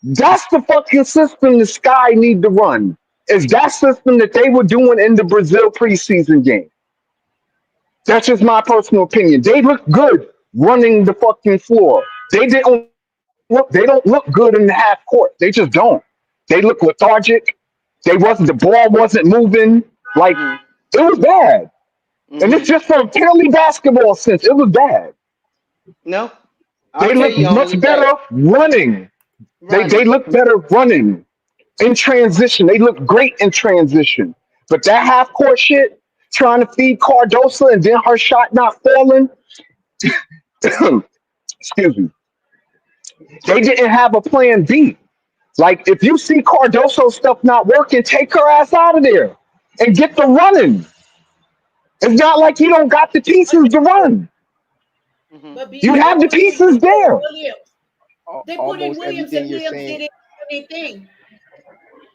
that's the fucking system the Sky need to run. Is that system that they were doing in the Brazil preseason game? That's just my personal opinion. They look good running the fucking floor. They don't look good in the half court. They just don't. They look lethargic. The ball wasn't moving. Like Hmm. it was bad. And it's Hmm. just from a purely basketball sense. It was bad. No. I'll They tell look you only much way. better running. They Running. look better running in transition. They look great in transition. But that half court shit, trying to feed Cardosa and then her shot not falling, excuse me, they didn't have a plan B. Like if you see Cardoso stuff not working, take her ass out of there and get the running. It's not like you don't got the pieces to run. Hmm. but You BG, they have the put in pieces there. Williams. They put in Almost Williams, everything and you're Williams saying. did anything.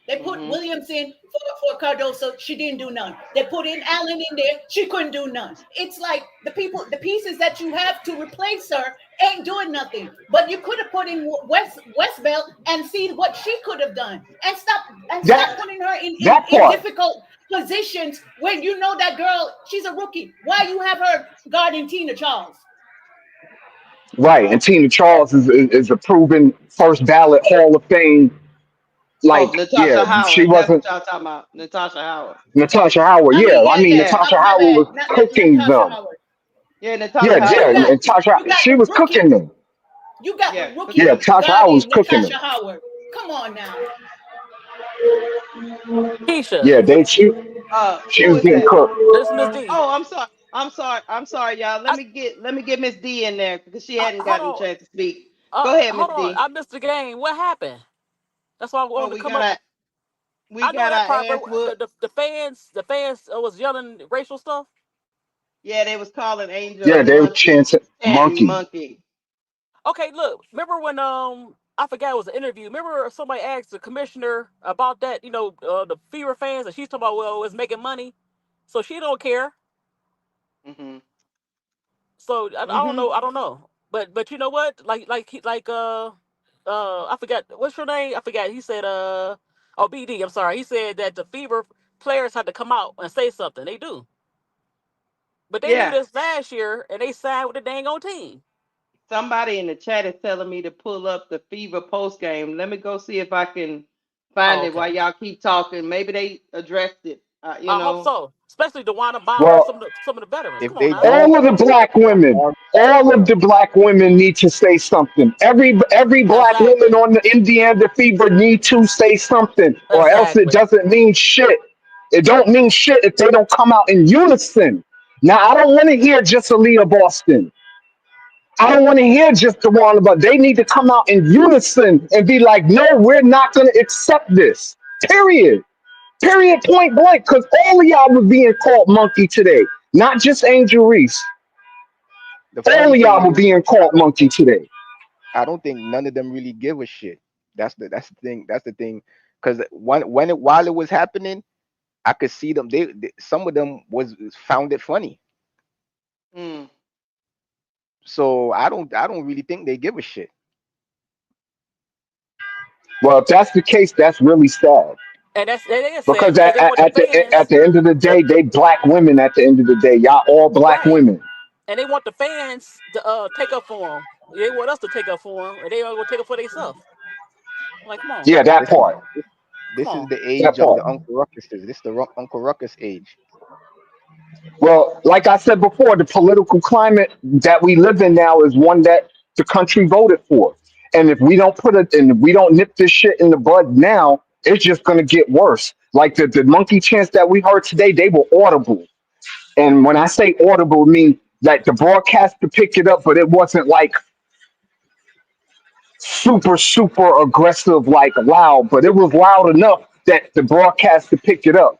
They put Mm-hmm. Williams in for Cardoso. She didn't do none. They put in Allen in there. She couldn't do none. It's like the pieces that you have to replace her ain't doing nothing. But you could have put in Westbell and see what she could have done, and stop That putting her that in part, difficult positions when you know that girl. She's a rookie. Why you have her guarding Tina Charles? right? And Tina Charles is a proven first ballot Hall of Fame. Oh, Like, yeah, Natasha she Howard. That's wasn't what y'all talking about. Natasha Howard. Natasha Howard. I Yeah, mean, I yeah, mean yeah. Yeah. Natasha My Howard was bad. Not cooking Natasha them. Howard. Yeah, Yeah, Natasha But Howard. yeah, Yeah. you got She the was cooking rookie. them. You got the Yeah. Yeah, rookie Tasha Howard was guarding cooking Natasha them. Howard. Come on now. Keisha, Yeah, she Who was is getting that? cooked. this is Miss D. Oh, I'm sorry. I'm sorry, y'all. I, Let me get Miss D in there because she hadn't hold gotten a on, chance to speak. Go ahead, Miss hold on. D. I missed the game. What happened? That's why I Oh, wanted to come up. we I know got that our part, but ass whooped. the fans was yelling racial stuff. Yeah, they was calling Angel Yeah, a they were monkey, chanting monkey. monkey. Okay, look. Remember when I forgot it was an interview. Remember somebody asked the commissioner about that. The Fever fans, and she's talking about it's making money, so she don't care. Mhm. So I don't Mhm. know. I don't know. But you know what? I forgot what's your name. I forgot. He said oh BD. I'm sorry. He said that the Fever players had to come out and say something. They do, but they knew Yeah. this last year and they signed with the dang old team. Somebody in the chat is telling me to pull up the Fever post game. Let me go see if I can find Oh, it okay. while y'all keep talking. Maybe they addressed it. You I hope know. so. Especially DeWanna Bonner and Well, some of the veterans. If Come on they now. don't, all of the black I'm women, arguing. all of the black women need to say something. Every black woman Exactly. on the Indiana Fever need to say something, or else it Exactly. doesn't mean shit. It don't mean shit if they don't come out in unison. Now I don't want to hear just Aaliyah Boston. I don't want to hear just the one, but they need to come out in unison and be like, no, we're not going to accept this. Period. Period. Point blank. Because all of y'all were being called monkey today. Not just Angel Reese. The All funny of thing y'all were is, being called monkey today. I don't think none of them really give a shit. That's the thing. That's the thing. Because while it was happening, I could see them. They some of them was found it funny. Mm. So I don't really think they give a shit. Well, if that's the case, that's really sad. And they is sad Because because they want the at fans the end of the day, they black women at the end of the day. Y'all all black right. women. And they want the fans to take up for them. They want us to take up for them, and they are gonna take up for themselves. Like, come on, Yeah, that This is part. come this is on. the That age of part. the Uncle Ruckuses. This is the Uncle Ruckus age. Well, like I said before, the political climate that we live in now is one that the country voted for. And if we don't put it and we don't nip this shit in the bud now, it's just gonna get worse. Like the monkey chants that we heard today, they were audible. And when I say audible, I mean like the broadcaster picked it up, but it wasn't like super aggressive, like loud, but it was loud enough that the broadcaster picked it up.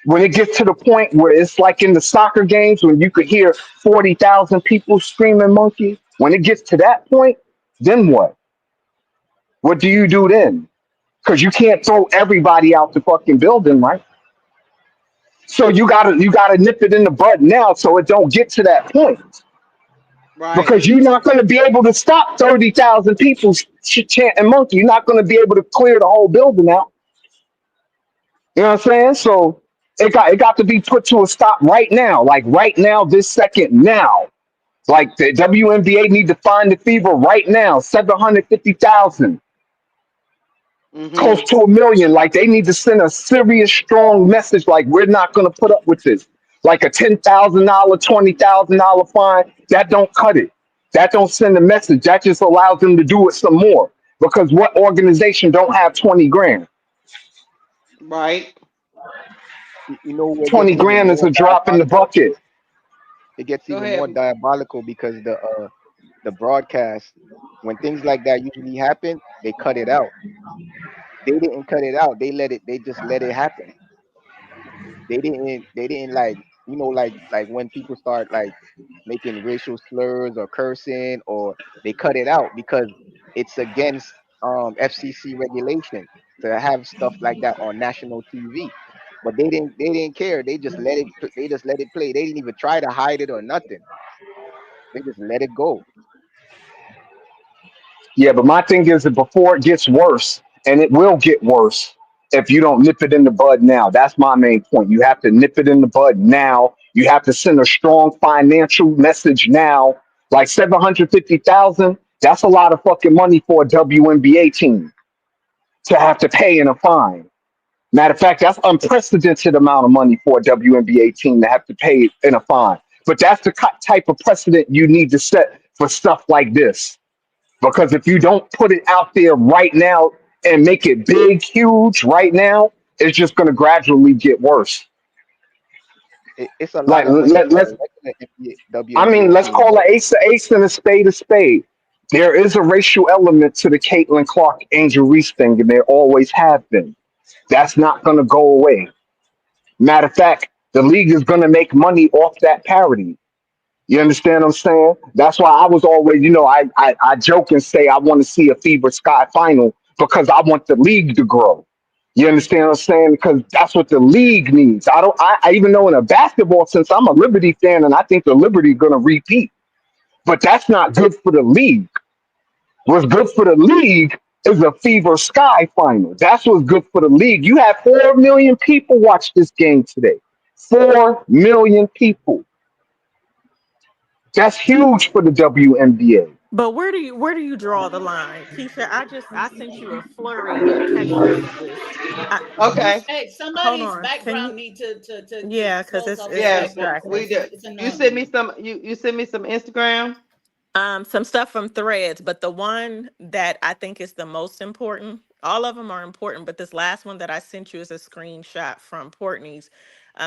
When it gets to the point where it's like in the soccer games when you could hear 40,000 people screaming monkey, when it gets to that point, then what? What do you do then? Because you can't throw everybody out the fucking building, right? So you gotta nip it in the bud now so it don't get to that point. Right. Because you're not going to be able to stop 30,000 people chanting monkey. You're not going to be able to clear the whole building out. You know what I'm saying? So it got to be put to a stop right now, like right now, this second now. Like the WNBA need to find the fever right now, 750,000, close Mhm. to 1 million. Like they need to send a serious, strong message. Like we're not going to put up with this. Like a $10,000, $20,000 fine, that don't cut it. That don't send a message. That just allows them to do it some more. Because what organization don't have 20 grand? Right. You know what gets 20 even grand is more a drop in the diabolical? bucket. It gets Go even more ahead. diabolical because the broadcast, when things like that usually happen, they cut it out. They didn't cut it out. They just let it happen. They didn't like, like when people start like making racial slurs or cursing, or they cut it out because it's against FCC regulation. to have stuff like that on national TV. But they didn't care. They just let it play. They didn't even try to hide it or nothing. They just let it go. Yeah, but my thing is that before it gets worse, and it will get worse if you don't nip it in the bud now. That's my main point. You have to nip it in the bud now. You have to send a strong financial message now. Like 750,000, that's a lot of fucking money for a WNBA team to have to pay in a fine. Matter of fact, that's unprecedented amount of money for a WNBA team to have to pay in a fine. But that's the type of precedent you need to set for stuff like this. Because if you don't put it out there right now and make it big, huge right now, it's just going to gradually get worse. It's a lot Like of money for let's, a regular NBA, I mean, WNBA let's team. call an ace a ace and a spade a spade. There is a racial element to the Caitlin Clark Angel Reese thing, and there always have been. That's not going to go away. Matter of fact, the league is going to make money off that parody. You understand what I'm saying? That's why I was always, I joke and say I want to see a Fever Sky final because I want the league to grow. You understand what I'm saying? Because that's what the league needs. I even know in a basketball sense, I'm a Liberty fan and I think the Liberty going to repeat. But that's not good for the league. What's good for the league is a Fever Sky final. That's what's good for the league. You had 4 million people watch this game today. 4 million people. That's huge for the WNBA. But where do you draw the line, Keisha? I sent you a flurry of text messages. You Okay. Hey, hold somebody's on. Can background you? need to Yeah, because close it's off it's their Yeah, background for distracting. we us. do. It's You annoying send me me. some. You send me some Instagram. Some stuff from Threads, but the one that I think is the most important. All of them are important, but this last one that I sent you is a screenshot from Portney's.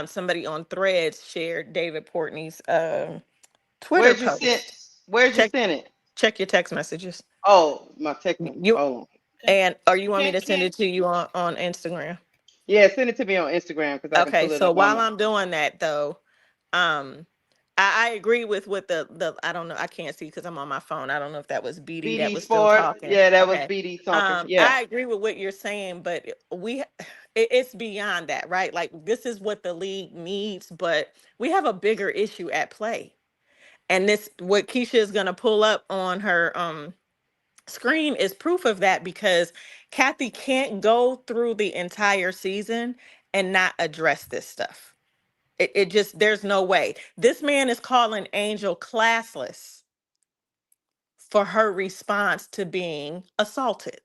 Somebody on Threads shared David Portney's Twitter Where'd you send? post. Where'd you Check send it? check your text messages. Oh, my technical. You Oh, Can and or you want me can to send can it to you on Instagram? yeah. Send it to me on Instagram because I can Okay, pull it so up on while my I'm doing that though, um, I agree with what the I don't know, I can't see because I'm on my phone. I don't know if that was BD that BD was still Sport. talking. Yeah, that was Okay. BD talking. Yeah. I agree with what you're saying, but it's beyond that, right? Like this is what the league needs, but we have a bigger issue at play. And this what Keisha is gonna pull up on her screen is proof of that because Kathy can't go through the entire season and not address this stuff. It just, there's no way. This man is calling Angel classless for her response to being assaulted.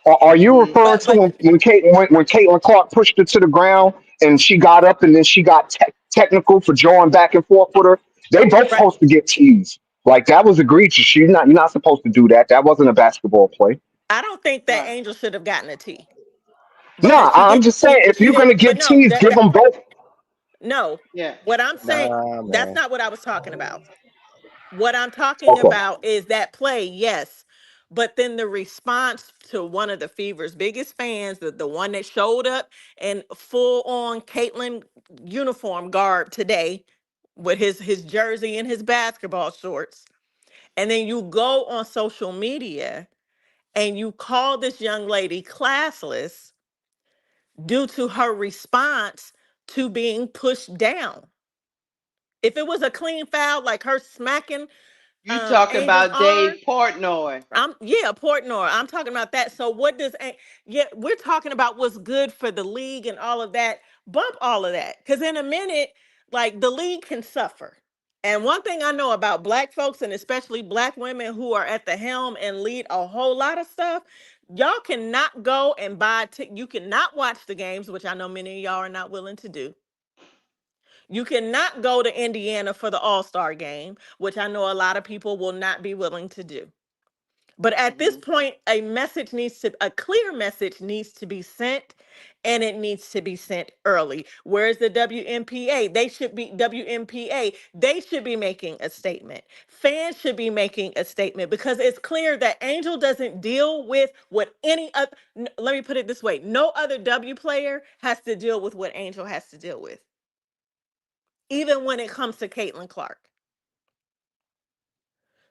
Are you Mm. referring to But when Caitlin Clark pushed her to the ground and she got up and then she got technical for drawing back and forth with her? They both right, supposed to get teased. Like that was egregious. You're not supposed to do that. That wasn't a basketball play. I don't think that Right. Angel should have gotten a T Nah, because I'm just saying if she you're gonna didn't. But give no, teased, give them both. no. Yeah. What I'm saying, Nah, that's man. not what I was talking about. What I'm talking Okay. about is that play, yes. But then the response to one of the Fever's biggest fans, the one that showed up in full on Caitlin uniform garb today with his jersey and his basketball shorts. And then you go on social media and you call this young lady classless due to her response to being pushed down. If it was a clean foul, like her smacking You talking Angel's about arm, Dave Portnoy? yeah, Portnoy. I'm talking about that. So what does yeah, we're talking about what's good for the league and all of that. Bump all of that. Cause in a minute, like the league can suffer. And one thing I know about black folks and especially black women who are at the helm and lead a whole lot of stuff, y'all cannot go and you cannot watch the games, which I know many of y'all are not willing to do. You cannot go to Indiana for the All-Star game, which I know a lot of people will not be willing to do. But at this Hmm. point, a clear message needs to be sent, and it needs to be sent early. Where's the WNPA? They should be making a statement. Fans should be making a statement because it's clear that Angel doesn't deal with what any other, let me put it this way, no other W player has to deal with what Angel has to deal with, even when it comes to Caitlin Clark.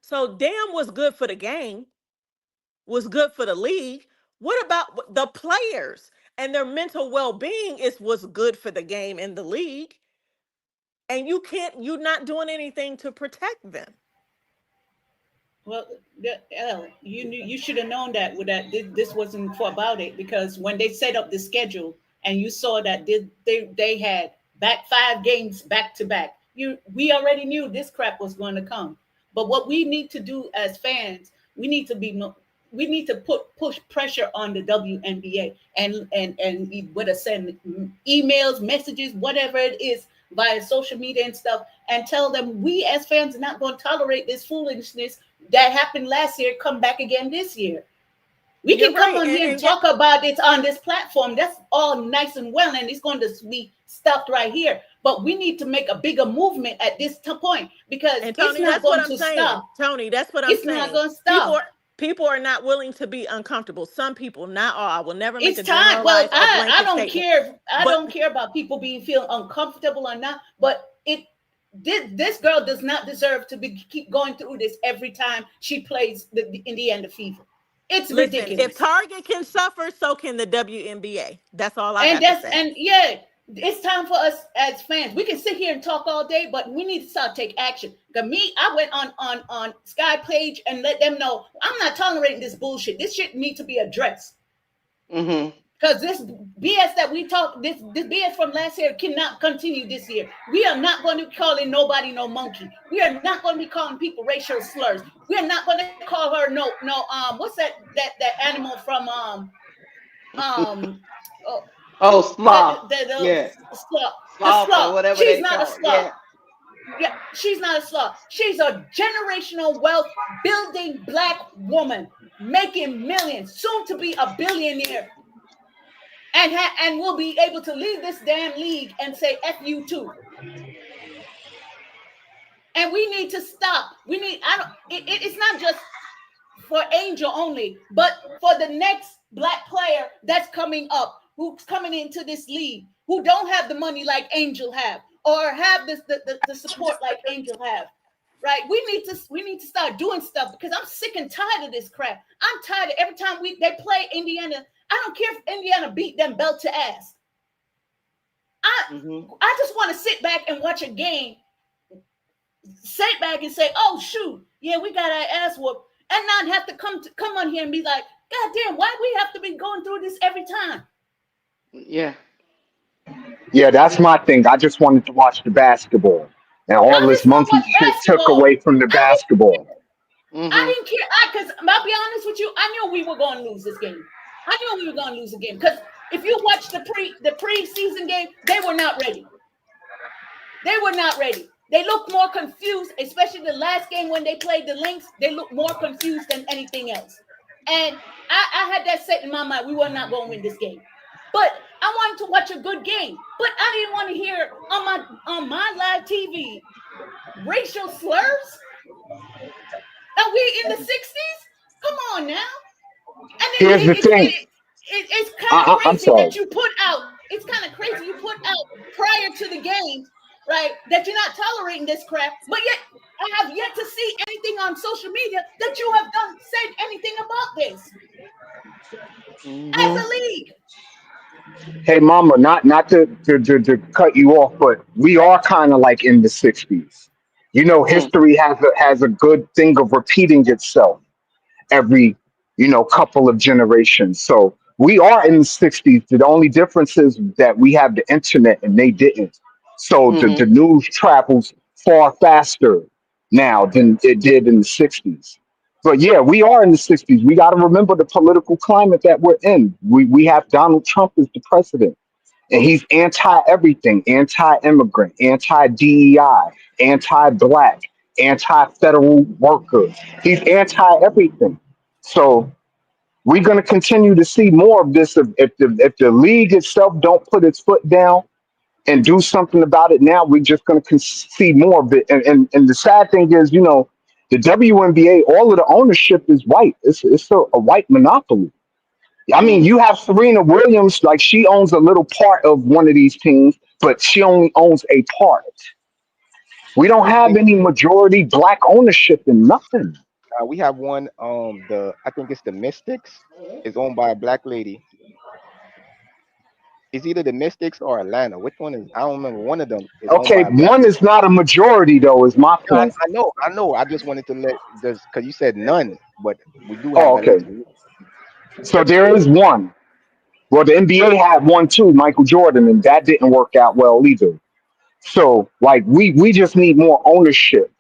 So damn was good for the game. was good for the league. What about the players and their mental well-being is what's good for the game and the league? And you're not doing anything to protect them. Well, you should have known that with that this wasn't for about it, because when they set up the schedule and you saw that they had back 5 games back to back, we already knew this crap was going to come. But what we need to do as fans, we need to push pressure on the WNBA and whether send emails, messages, whatever it is, via social media and stuff, and tell them we as fans are not going to tolerate this foolishness that happened last year come back again this year. We You're can come right. on here and talk about it on this platform. That's all nice and well, and it's going to be stopped right here. But we need to make a bigger movement at this point, because And Tony, it's not that's what going I'm to saying. stop. Tony, that's what I'm It's saying. not going to stop. People are not willing to be uncomfortable. Some people, not all. I will never make It's a time. Well, generalized or blanket I don't statement. care. I But don't care about people feel uncomfortable or not. But this girl does not deserve to keep going through this every time she plays the Indiana Fever. It's listen, ridiculous. if Target can suffer, so can the WNBA. That's all I And got to say. and yeah, it's time for us as fans. We can sit here and talk all day, but we need to start take action. Because I went on Sky page and let them know I'm not tolerating this bullshit. This shit needs to be addressed. Mm-hmm. Because this BS that we talk, this BS from last year cannot continue this year. We are not going to be calling nobody no monkey. We are not going to be calling people racial slurs. We are not going to call her no what's that animal from sloth. the Sloth or sloth. whatever She's they not a call it. sloth. Yeah, she's not a sloth. She's a generational wealth building Black woman making millions, soon to be a billionaire. And we'll be able to leave this damn league and say F you too. And we need to stop. It's not just for Angel only, but for the next Black player that's coming up, who's coming into this league, who don't have the money like Angel have, or have the support like Angel have. Right? We need to start doing stuff, because I'm sick and tired of this crap. I'm tired of every time they play Indiana. I don't care if Indiana beat them belt to ass. I just want to sit back and watch a game, sit back and say, oh shoot, yeah, we got our ass whooped, and not have to come on here and be like, God damn, why do we have to be going through this every time? Yeah. Yeah, that's my thing. I just wanted to watch the basketball, and all I this just want to monkey watch shit took basketball. away from the basketball. I didn't care, because I'll be honest with you, I knew we were going to lose this game. I knew we were going to lose the game, because if you watch the preseason game, they were not ready. They were not ready. They looked more confused, especially the last game when they played the Lynx. They looked more confused than anything else. And I had that set in my mind. We were not going to win this game. But I wanted to watch a good game. But I didn't want to hear on my live TV racial slurs. Are we in the 60s? Come on now. And Here's the thing. It's kind of I'm crazy sorry. that you put out. It's kind of crazy you put out prior to the game, right? That you're not tolerating this crap, but yet I have yet to see anything on social media that you have said anything about this as a league. Hey, Mama, not to cut you off, but we are kind of like in the '60s. You know, history has a good thing of repeating itself every couple of generations. So we are in the '60s. The only difference is that we have the internet and they didn't. So the news travels far faster now than it did in the '60s. But yeah, we are in the '60s. We got to remember the political climate that we're in. We have Donald Trump as the president, and he's anti everything, anti immigrant, anti DEI, anti black, anti federal workers. He's anti everything. So we're going to continue to see more of this if the league itself don't put its foot down and do something about it now. We're just going to see more of it. And the sad thing is, the WNBA, all of the ownership is white. It's a white monopoly. I mean, you have Serena Williams, like she owns a little part of one of these teams, but she only owns a part. We don't have any majority black ownership in nothing. We have one. The I think it's the Mystics. It's owned by a black lady. It's either the Mystics or Atlanta. Which one is? I don't remember. One of them is owned Okay, by a black one lady. is not a majority though. Is my No, point. I know, I know. I just wanted to let just because you said none, but we do have Oh, at okay. least one. So there is one. Well, the NBA had one too, Michael Jordan, and that didn't work out well either. So like we just need more ownership.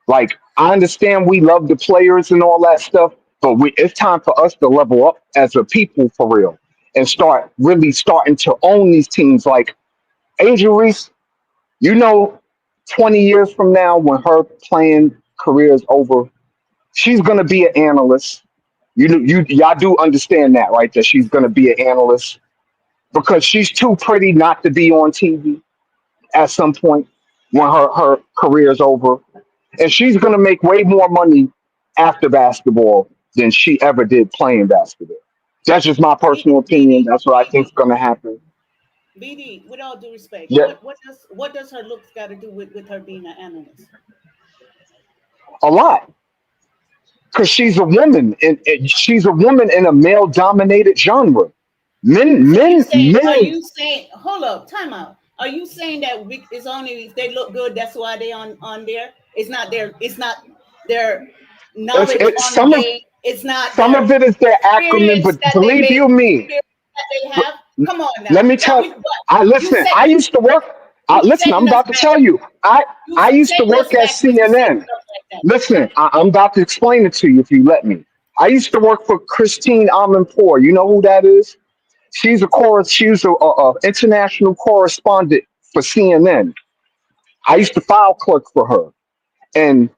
Like I understand we love the players and all that stuff, but it's time for us to level up as a people for real and start really starting to own these teams. Like Angel Reese, you know, 20 years from now when her playing career is over, she's gonna be an analyst. Y'all do understand that, right? That she's gonna be an analyst because she's too pretty not to be on TV at some point when her career is over. And she's going to make way more money after basketball than she ever did playing basketball. That's just my personal opinion. BD, That's what I think is going to happen. BD, with all due respect, Yeah, what does her looks got to do with her being an analyst? a lot. Because she's a woman, and she's a woman in a male-dominated genre. Men, So men, are men. you saying, hold up, time out. Are you saying that it's only if they look good, that's why they on there? It's not their knowledge It's on the game. It's not some their of it is their acumen, experience but that they believe may you me, experience that they have. Come on let now. me That tell. we what I you listen. I setting used to work. you Listen, I'm setting us about to back. tell you. You I used to setting us work at back when you say CNN. stuff like that. Listen, I'm about to explain it to you if you let me. I used to work for Christine Amanpour. You know who that is? She's a international correspondent for CNN. I used to file clerk for her, and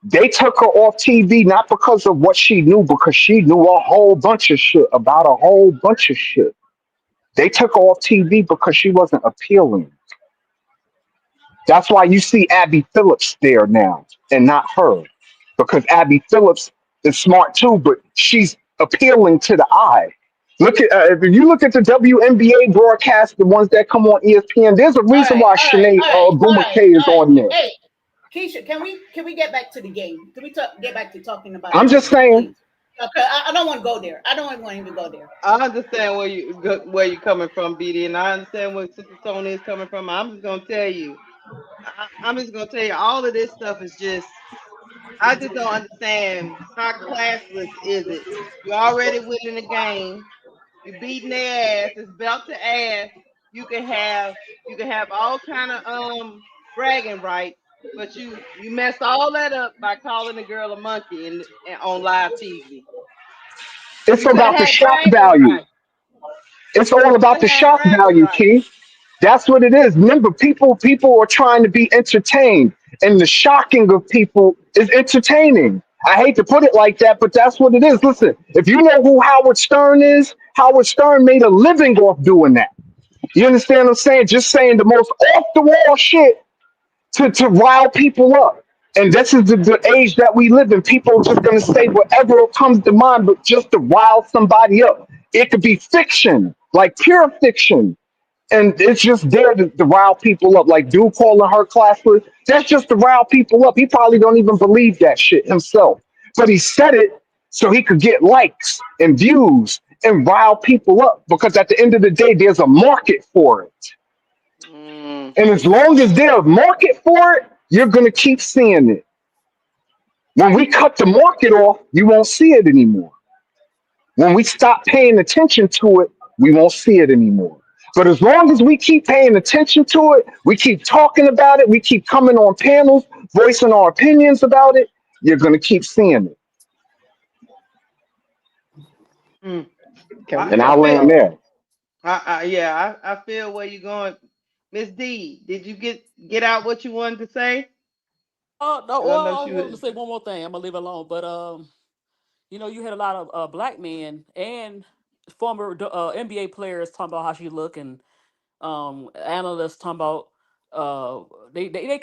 they took her off TV not because of what she knew, because she knew a whole bunch of shit about a whole bunch of shit. They took her off TV because she wasn't appealing. That's why you see Abby Phillips there now and not her. Because Abby Phillips is smart too, but she's appealing to the eye. Look at if you look at the WNBA broadcast, the ones that come on ESPN, there's a All reason right, why all right, Shanae all right, all Boomer right, K is all right. on there. Hey, Keisha, can we get back to the game? Can we get back to talking about the I'm just game, saying, please? Okay, I don't want to go there. I don't want to even go there. I understand where you're coming from, BD, and I understand where Sister Tony is coming from. I'm just gonna tell you. I'm just gonna tell you all of this stuff is just. I just don't understand how classless is it. You already winning the game. You beating their ass. It's belt to ass. You can have all kind of bragging rights, but you messed all that up by calling the girl a monkey and on live TV. it's You could have about the had shock bragging value. rights. It's all You could about have the had shock bragging value, rights. Keith. That's what it is. Remember, people are trying to be entertained, and the shocking of people is entertaining. I hate to put it like that, but that's what it is. Listen, if you know who Howard Stern is, Howard Stern made a living off doing that. You understand what I'm saying? Just saying the most off the wall shit to rile people up. And this is the age that we live in. People are just going to say whatever comes to mind, but just to rile somebody up. It could be fiction, like pure fiction, and it's just there to rile people up. Like dude calling her classless, that's just to rile people up. He probably don't even believe that shit himself, but he said it so he could get likes and views and rile people up. Because at the end of the day, there's a market for it, Mm. and as long as there's a market for it, you're gonna keep seeing it. When we cut the market off, you won't see it anymore. When we stop paying attention to it, we won't see it anymore. But as long as we keep paying attention to it, we keep talking about it, we keep coming on panels, voicing our opinions about it, you're going to keep seeing it. Mm. Can we And I I'll talk feel land about? there. yeah, I feel where you're going. Miss D, did you get out what you wanted to say? No, 'Cause I know well, I she wanted to was say one more thing. I'm gonna leave it alone, but you had a lot of black men and former NBA players talking about how she look, and analysts talking about they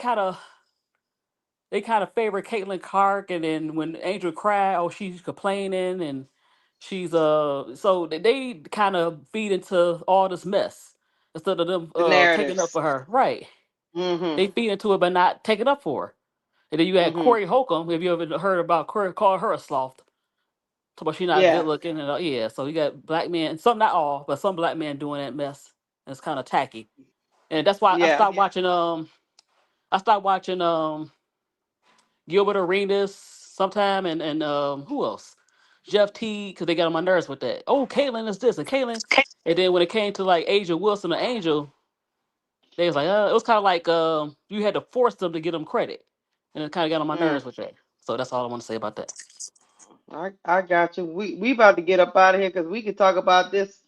kind of favor Caitlin Clark, and then when Angel cried, oh, she's complaining, and she's so they kind of feed into all this mess instead of them the taking up narratives. for her. Right? Mm-hmm. They feed into it, but not taking up for her. And then you had Mm-hmm. Corey Holcomb. Have you ever heard about Corey? Call her a sloth. Talk about she not good Yeah. looking. And, yeah, so you got black men, some not all, but some black men doing that mess. And it's kind of tacky. And that's why I Yeah. stopped watching. I stopped watching Gilbert Arenas sometime, and who else? Jeff T, because they got on my nerves with that. Oh, Caitlyn is this and Caitlyn. And then when it came to like Angel Wilson or Angel, they was like, it was kind of like you had to force them to get them credit, and it kind of got on my Mm. nerves with that. So that's all I want to say about that. I got you. We about to get up out of here because we could talk about this.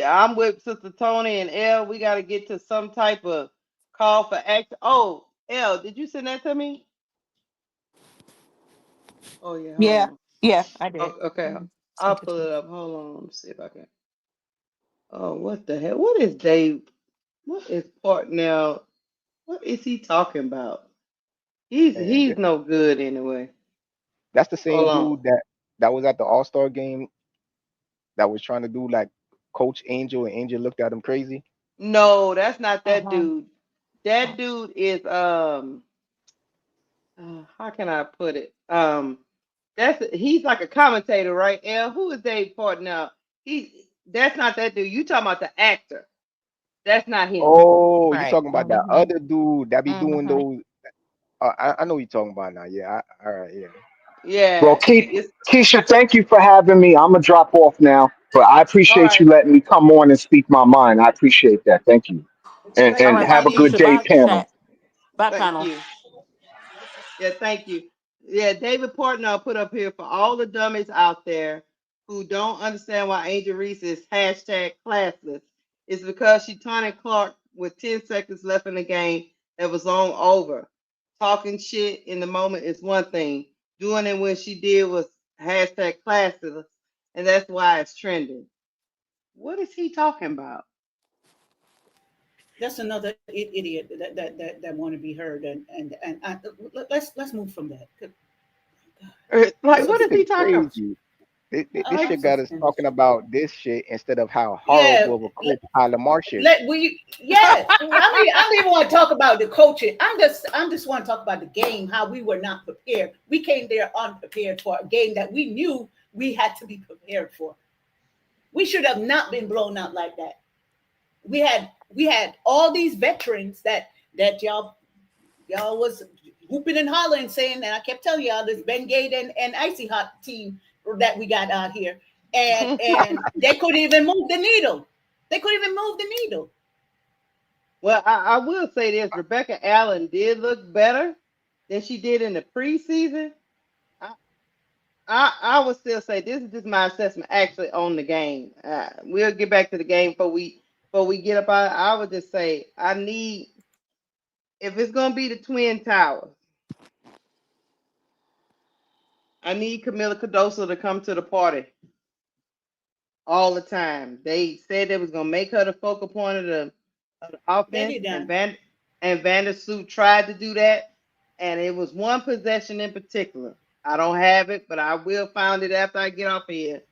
I'm with Sister Tony and L. We got to get to some type of call for action. Oh, L, did you send that to me? Oh yeah, hold Yeah, on. yeah, I did. Okay, I'll Sent it pull to you. it up. Hold on, let me see if I can. Oh, what the hell? What is Dave? What is Partnell? What is he talking about? And He's no good anyway. that's the Hold same on. dude that was at the All-Star game that was trying to do like Coach Angel, and Angel looked at him crazy. No, that's not that Uh-huh. dude. That dude is how can I put it? He's like a commentator, right? L, who is Dave Partnell? That's not that dude. You talking about the actor? That's not him. Oh, you Right. talking about that Mm-hmm. other dude that be doing Mm-hmm. those? I know what you're talking about now. Yeah, all right, yeah. Well, Yeah, it's Keisha, thank you for having me. I'm gonna drop off now, but I all appreciate you right. letting me come on and speak my mind. I appreciate that. Thank you, and Thank All and you, right, bye, have a good TD. Keisha. day, Bye, panel. chat. Bye, Thank panel. you. Yeah, thank you. Yeah, David Portnoy put up here for all the dummies out there who don't understand why Angel Reese is hashtag classless. It's because she taunted Clark with 10 seconds left in the game that was on over. Talking shit in the moment is one thing. Doing it when she did was hashtag classless, and that's why it's trending. What is he talking about? That's another idiot that want to be heard, and let's move from that. Like, Yo, what this is is he talking about? crazy. This I'm shit so got us finished. talking about this shit instead of how Yeah, horrible of a coach Lamar is. let we yes. I don't even want to talk about the coaching. I'm just want to talk about the game. How we were not prepared. We came there unprepared for a game that we knew we had to be prepared for. We should have not been blown out like that. We had all these veterans that y'all was whooping and hollering saying, and I kept telling y'all this Ben Gate and Icy Hot team that we got out here, and they couldn't even move the needle. They couldn't even move the needle. Well, I will say this: Rebecca Allen did look better than she did in the preseason. I, I would still say this is just my assessment actually on the game. We'll get back to the game before we get up out. I would just say I need if it's gonna be the Twin Towers, I need Camila Cardoso to come to the party all the time. They said they was gonna make her the focal point of the They offense, did and that. Vandersloot tried to do that, and it was one possession in particular. I don't have it, but I will find it after I get off of here.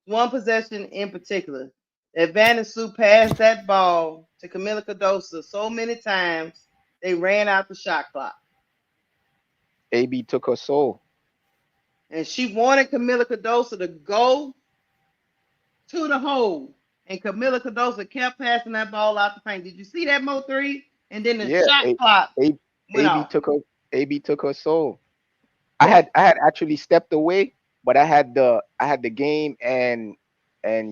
One possession in particular. That Vandersloot passed that ball to Camila Cardoso so many times they ran out the shot clock, AB took her soul. and she wanted Camila Cardoso to go to the hole. And Camila Cardoso kept passing that ball out the paint. Did you see that Mo three? And then the Yeah, shot clock A, went AB off. took her. AB took her soul. I had actually stepped away, but I had the game and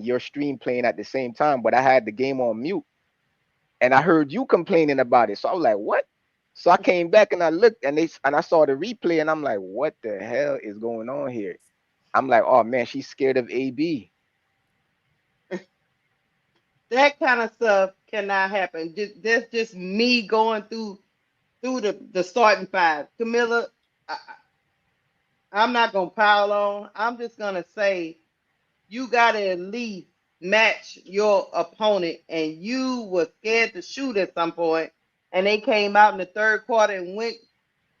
your stream playing at the same time, but I had the game on mute, and I heard you complaining about it. So I was like, "What?" So I came back and I looked, and I saw the replay, and I'm like, "What the hell is going on here?" I'm like, "Oh man, she's scared of AB." That kind of stuff cannot happen. That's just me going through the starting five. Camilla, I, I'm not gonna pile on. I'm just gonna say you gotta at least match your opponent, and you were scared to shoot at some point, and they came out in the third quarter and went.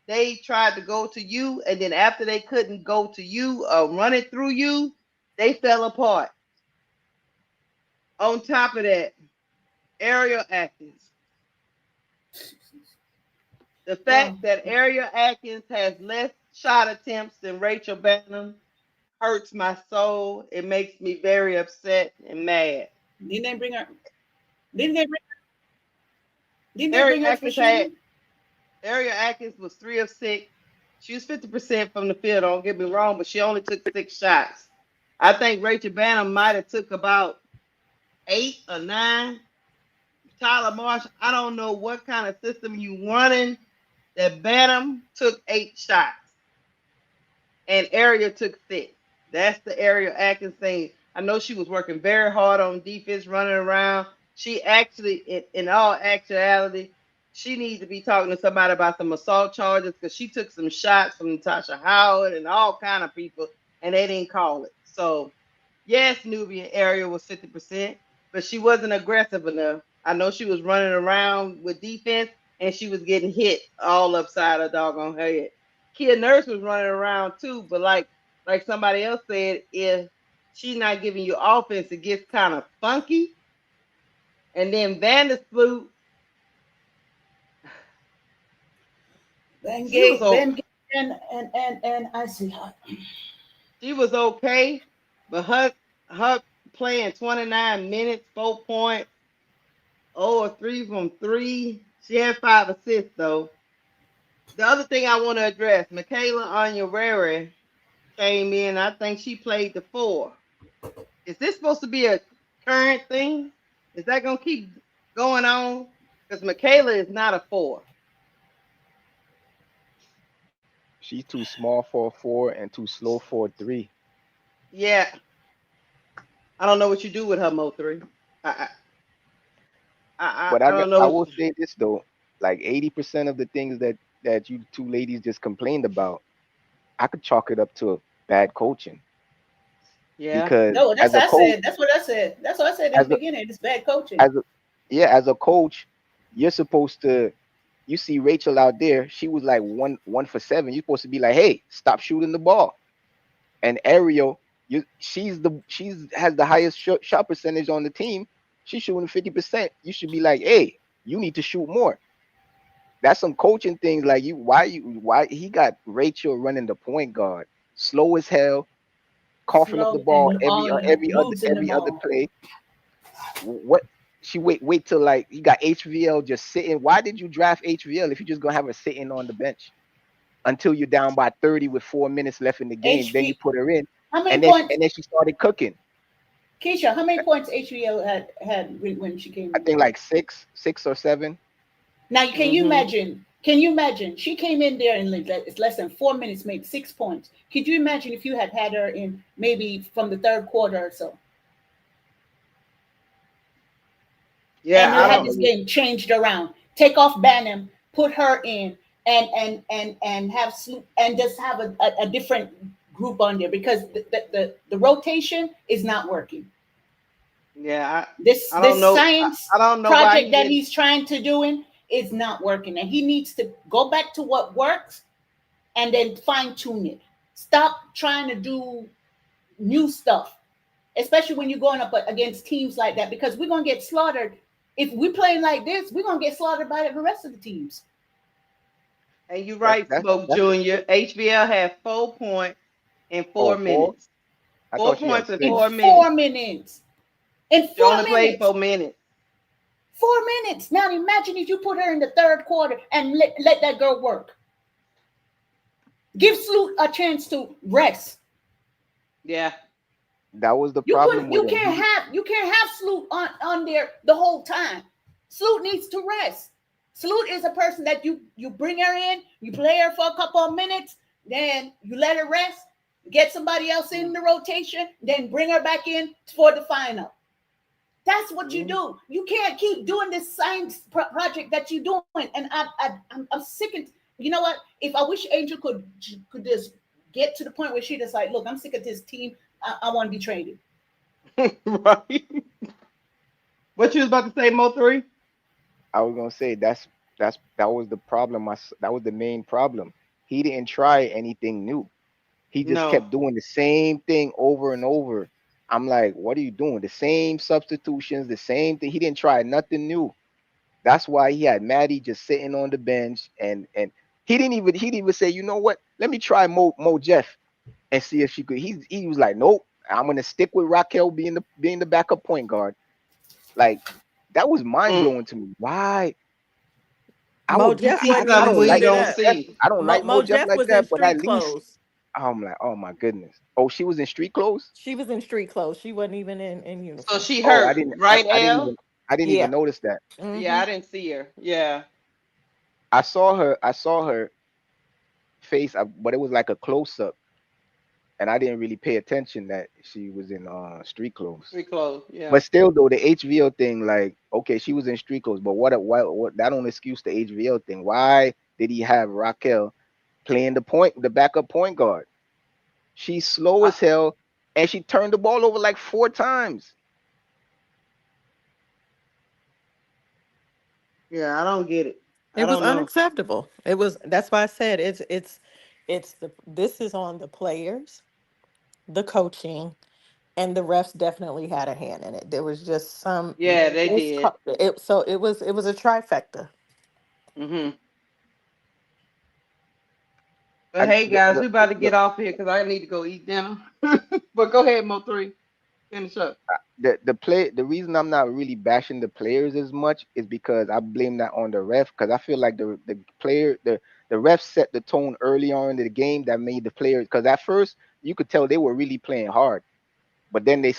They tried to go to you, and then after they couldn't go to you or run it through you, they fell apart. On top of that, Ariel Atkins, The Oh, fact that Ariel Atkins has less shot attempts than Rachel Bynum hurts my soul. It makes me very upset and mad. didn't they bring her? Didn't they bring? Didn't they Ariel bring her for Atkins had shooting? Ariel Atkins was 3 of 6. She was 50% from the field. Don't get me wrong, but she only took 6 shots. I think Rachel Bynum might have took about 8 or 9. Tyler Marsh, I don't know what kind of system you running. That Bynum took 8 shots and Ariel took 6. That's the Ariel Atkins thing. I know she was working very hard on defense, running around. She actually, in all actuality, she needs to be talking to somebody about some assault charges because she took some shots from Natasha Howard and all kind of people, and they didn't call it. So, yes, Nubian Ariel was 50%, but she wasn't aggressive enough. I know she was running around with defense, and she was getting hit all upside her doggone head. Kia Nurse was running around too, but like somebody else said, if she's not giving you offense, it gets kind of funky. And then Vandersloot, Ben she was Gay, okay. Ben Gay, and I see her. She was okay, but her playing 29 minutes, 4 points, 0 or 3 from 3. She had 5 assists though. The other thing I want to address, Michaela Onyewerere came in. I think she played the 4. Is this supposed to be a current thing? Is that gonna keep going on? Because Michaela is not a 4. She's too small for a 4 and too slow for a 3. Yeah, I don't know what you do with her Mo3. I But I don't know I what will you do. say this though, like 80% of the things that you two ladies just complained about, I could chalk it up to bad coaching Yeah, because No, that's as what a I coach, said. That's what I said. That's what I said in the as a beginning. It's bad coaching. as a yeah, as a coach, you're supposed to. You see Rachel out there, she was like 1 for 7. You're supposed to be like, hey, stop shooting the ball. And Ariel, she's has the highest shot percentage on the team. She's shooting 50%. You should be like, hey, you need to shoot more. That's some coaching things. Like why he got Rachel running the point guard, slow as hell, coughing up the Slow ball and all losing the every other ball. play. What she wait till like he got HVL just sitting. Why did you draft HVL if you're just gonna have her sitting on the bench until you're down by 30 with 4 minutes left in the game? Then you HV. put her in, How many and then points, she started cooking. Keisha? How many points HVL had when she came I in? think like 6 or 7. Now, can you mm-hmm. imagine? Can you imagine? She came in there in it's less than 4 minutes, made 6 points. Could you imagine if you had her in maybe from the third quarter or so, Yeah, and you I had don't. this game changed around? Take off Banham, put her in, and have Sloop, and just have a different group on there because the rotation is not working. Yeah, This I don't know. science I don't know why project he that didn't. he's trying to doing is not working, and he needs to go back to what works and then fine tune it. Stop trying to do new stuff, especially when you're going up against teams like that, because we're gonna get slaughtered if we're playing like this. We're gonna get slaughtered by the rest of the teams. And you're That right, Smoke that's Junior. HBL had 4 points in oh four 4. minutes. I Four thought she had points in In 6. 4 minutes. 4 minutes. In She four only played minutes. 4 minutes. 4 minutes. Now imagine if you put her in the third quarter and let that girl work. Give Sloot a chance to rest. Yeah. That was the You problem couldn't. with him. You can't have Sloot on there the whole time. Sloot needs to rest. Sloot is a person that you bring her in, you play her for a couple of minutes, then you let her rest, get somebody else in the rotation, then bring her back in for the final. That's what you do. You can't keep doing this science project that you're doing. And I'm sick of. You know what? If I wish Angel could just get to the point where she just like, look, I'm sick of this team. I want to be traded. Right. What you was about to say, Mo3? I was gonna say that was the problem. That was the main problem. He didn't try anything new. He just No. kept doing the same thing over and over. I'm like, what are you doing? The same substitutions, the same thing. He didn't try nothing new. That's why he had Maddie just sitting on the bench, and he didn't even say, you know what? Let me try Mo Jeff and see if she could. He was like, nope, I'm gonna stick with Raquel being the backup point guard. Like that was mind Mm. blowing to me. Why? Mo You Jeff see wasn't I even something don't we like suited don't Mo up. Jeff. see. I don't like Mo Mo Jeff Jeff like was in that, but at street least clothes. I'm like, oh my goodness. Oh, she was in street clothes. She was in street clothes. She wasn't even in So uniform. she Oh, hurt, right, L? I didn't even Yeah. notice that. Yeah, Hmm. I didn't see her. Yeah. I saw her face, but it was like a close up, and I didn't really pay attention that she was in street clothes. Pretty close. Yeah. But still, though, the HVO thing, like, okay, she was in street clothes, but what that don't excuse the HVO thing. Why did he have Raquel playing the backup point guard? She's slow I, as hell, and she turned the ball over like 4 times. yeah, I don't get it. I It was don't know. unacceptable. It was. That's why I said it's the this is on the players, the coaching, and the refs definitely had a hand in it. There was just some Yeah, they did. so it was a trifecta. Hmm. I, But hey, the, guys, the, we about to the, get off here because I need to go eat dinner. But go ahead, Mo3. Finish up. the reason I'm not really bashing the players as much is because I blame that on the ref, because I feel like the ref set the tone early on in the game that made the players, because at first you could tell they were really playing hard, but then they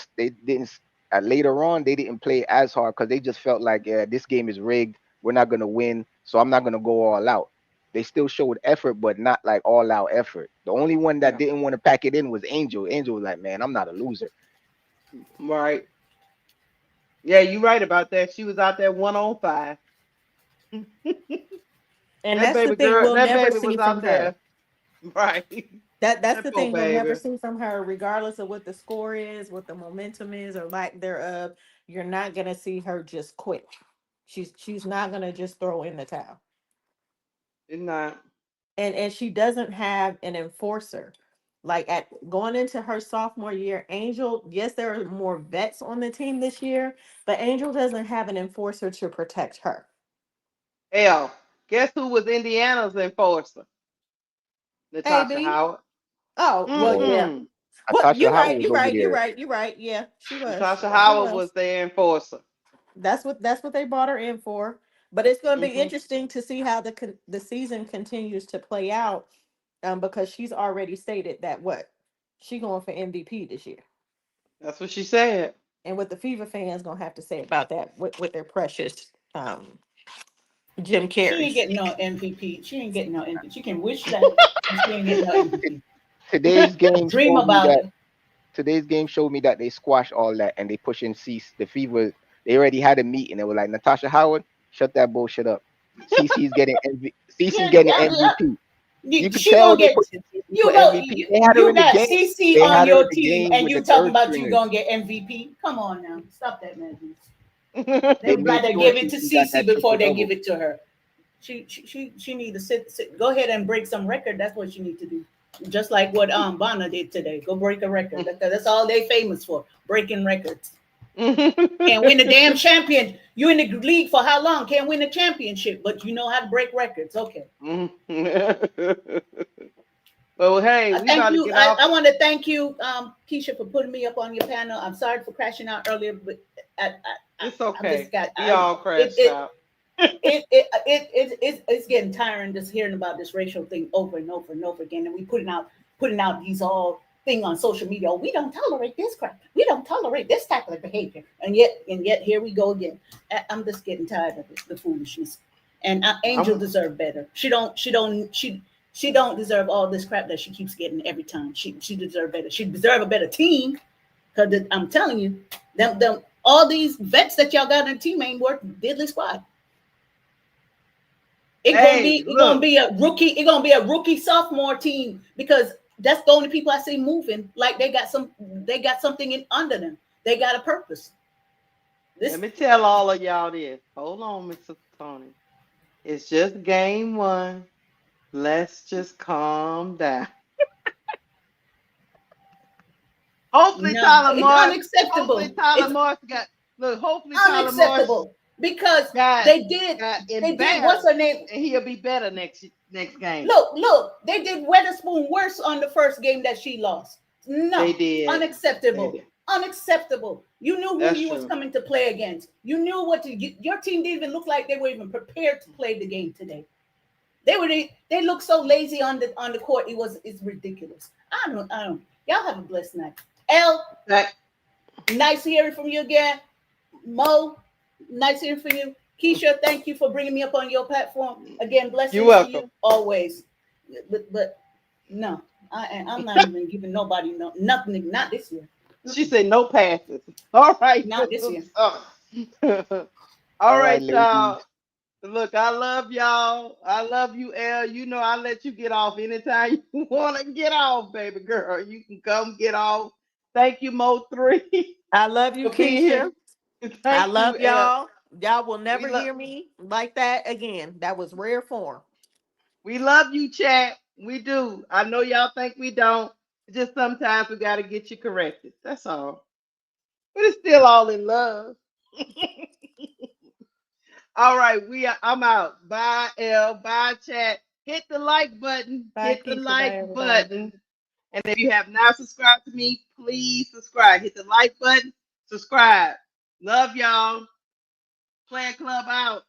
didn't later on they didn't play as hard because they just felt like, yeah, this game is rigged, we're not gonna win, so I'm not gonna go all out. They still showed effort, but not like all out effort. The only one that Yeah. didn't want to pack it in was Angel. Angel was like, man, I'm not a loser. Right. Yeah, you right about that. She was out there 1 on 5. And That that's the baby thing girl, we'll that never baby see was from out her. there. Right. That's That the poor thing we'll never baby. see from her, regardless of what the score is, what the momentum is, or lack thereof. You're not gonna see her just quit. She's not gonna just throw in the towel. It's not. And she doesn't have an enforcer. Like at going into her sophomore year, Angel, yes, there are more vets on the team this year, but Angel doesn't have an enforcer to protect her. Hell, guess who was Indiana's enforcer? Natasha AB. Howard. Oh, well, Oh, yeah. Mm-hmm. Well, Natasha you're Howard right. was You're over right. You're there. right. You're right. Yeah, she was. Natasha She Howard was. was the enforcer. That's what they brought her in for. But it's going to be Mm-hmm. interesting to see how the season continues to play out, because she's already stated that what she going for MVP this year, That's what she said. and what the Fever fans gonna have to say about that with their precious Jim She ain't Carreys. getting no MVP. She ain't getting no MVP. She can wish that, but she ain't getting no MVP. Today's game Dream showed me about that it. they squashed all that and they pushing CC the Fever. They already had a meet and they were like, Natasha Howard, shut that bullshit up. CC's getting CC's Yeah, getting MVP. You could she tell gonna they get pushing CC for you go. MVP. They had her You in the got game. CC They on had her in your the team, game and with you the talking third about you stringers. gonna get MVP? Come on now, stop that madness. They They'd made rather sure give it to CC got CC that before triple they give double. it to her. She need to sit. Go ahead and break some record. That's what she need to do. Just like what Bonner did today. Go break a record. That's all they famous for, breaking records. Can't win the damn champion. You in the league for how long? Can't win the championship, but you know how to break records. Okay. Well, hey, I we thank about to you. get off. I want to thank you, Keisha, for putting me up on your panel. I'm sorry for crashing out earlier, but It's I'm just okay. got We all it, crashed it out. it's getting tiring just hearing about this racial thing over and over and over again, and we putting out these all thing on social media. Oh, we don't tolerate this crap. We don't tolerate this type of behavior, and yet here we go again. I'm just getting tired of it, the foolishness. And Angel I'm, deserved better. She don't deserve all this crap that she keeps getting every time. She deserved better. She deserve a better team, because I'm telling you, them all these vets that y'all got in the team ain't worth diddly squat. hey, It gonna look. be a rookie. It gonna be a rookie sophomore team, because that's the only people I see moving like they got something in under them. They got a purpose. Let This me tell all of y'all this. Hold on, Mr. Tony. It's just game one. Let's just calm down. Hopefully no, Tyler it's Morris. Hopefully unacceptable. Tyler It's Morris got look. Hopefully Tyler Morris. unacceptable. because got they did what's embarrassed, her name? and he'll be better next game. Look, they did Weatherspoon worse on the first game that she lost. No, They did. unacceptable. They did. Unacceptable. You knew who That's you was true. coming to play against. You knew your team didn't even look like they were even prepared to play the game today. They look so lazy on the court. It's ridiculous. I don't. Y'all have a blessed night. L, nice hearing from you again. Mo, nice hearing from you. Keisha, thank you for bringing me up on your platform again. Blessings You're to welcome. you always. But no, I'm not even giving nobody nothing. Not this year. She said no passes. All right. Not this year. All right, ladies. y'all. Look, I love y'all. I love you, L. You know I let you get off anytime you want to get off, baby girl. You can come get off. Thank you, Mo3. I love you, for being here. Keisha. I Thank you, love y'all. Y'all will never lo- hear me like that again. That was rare form. we love you, chat. We do. I know y'all think we don't. Just sometimes we got to get you corrected. That's all. But it's still all in love. All right, I'm out. Bye, L. Bye, chat. Hit the like button. Bye, Hit the Keisha. Bye, like everybody. button. And if you have not subscribed to me, please subscribe. Hit the like button. Subscribe. Love y'all. Playing Club out.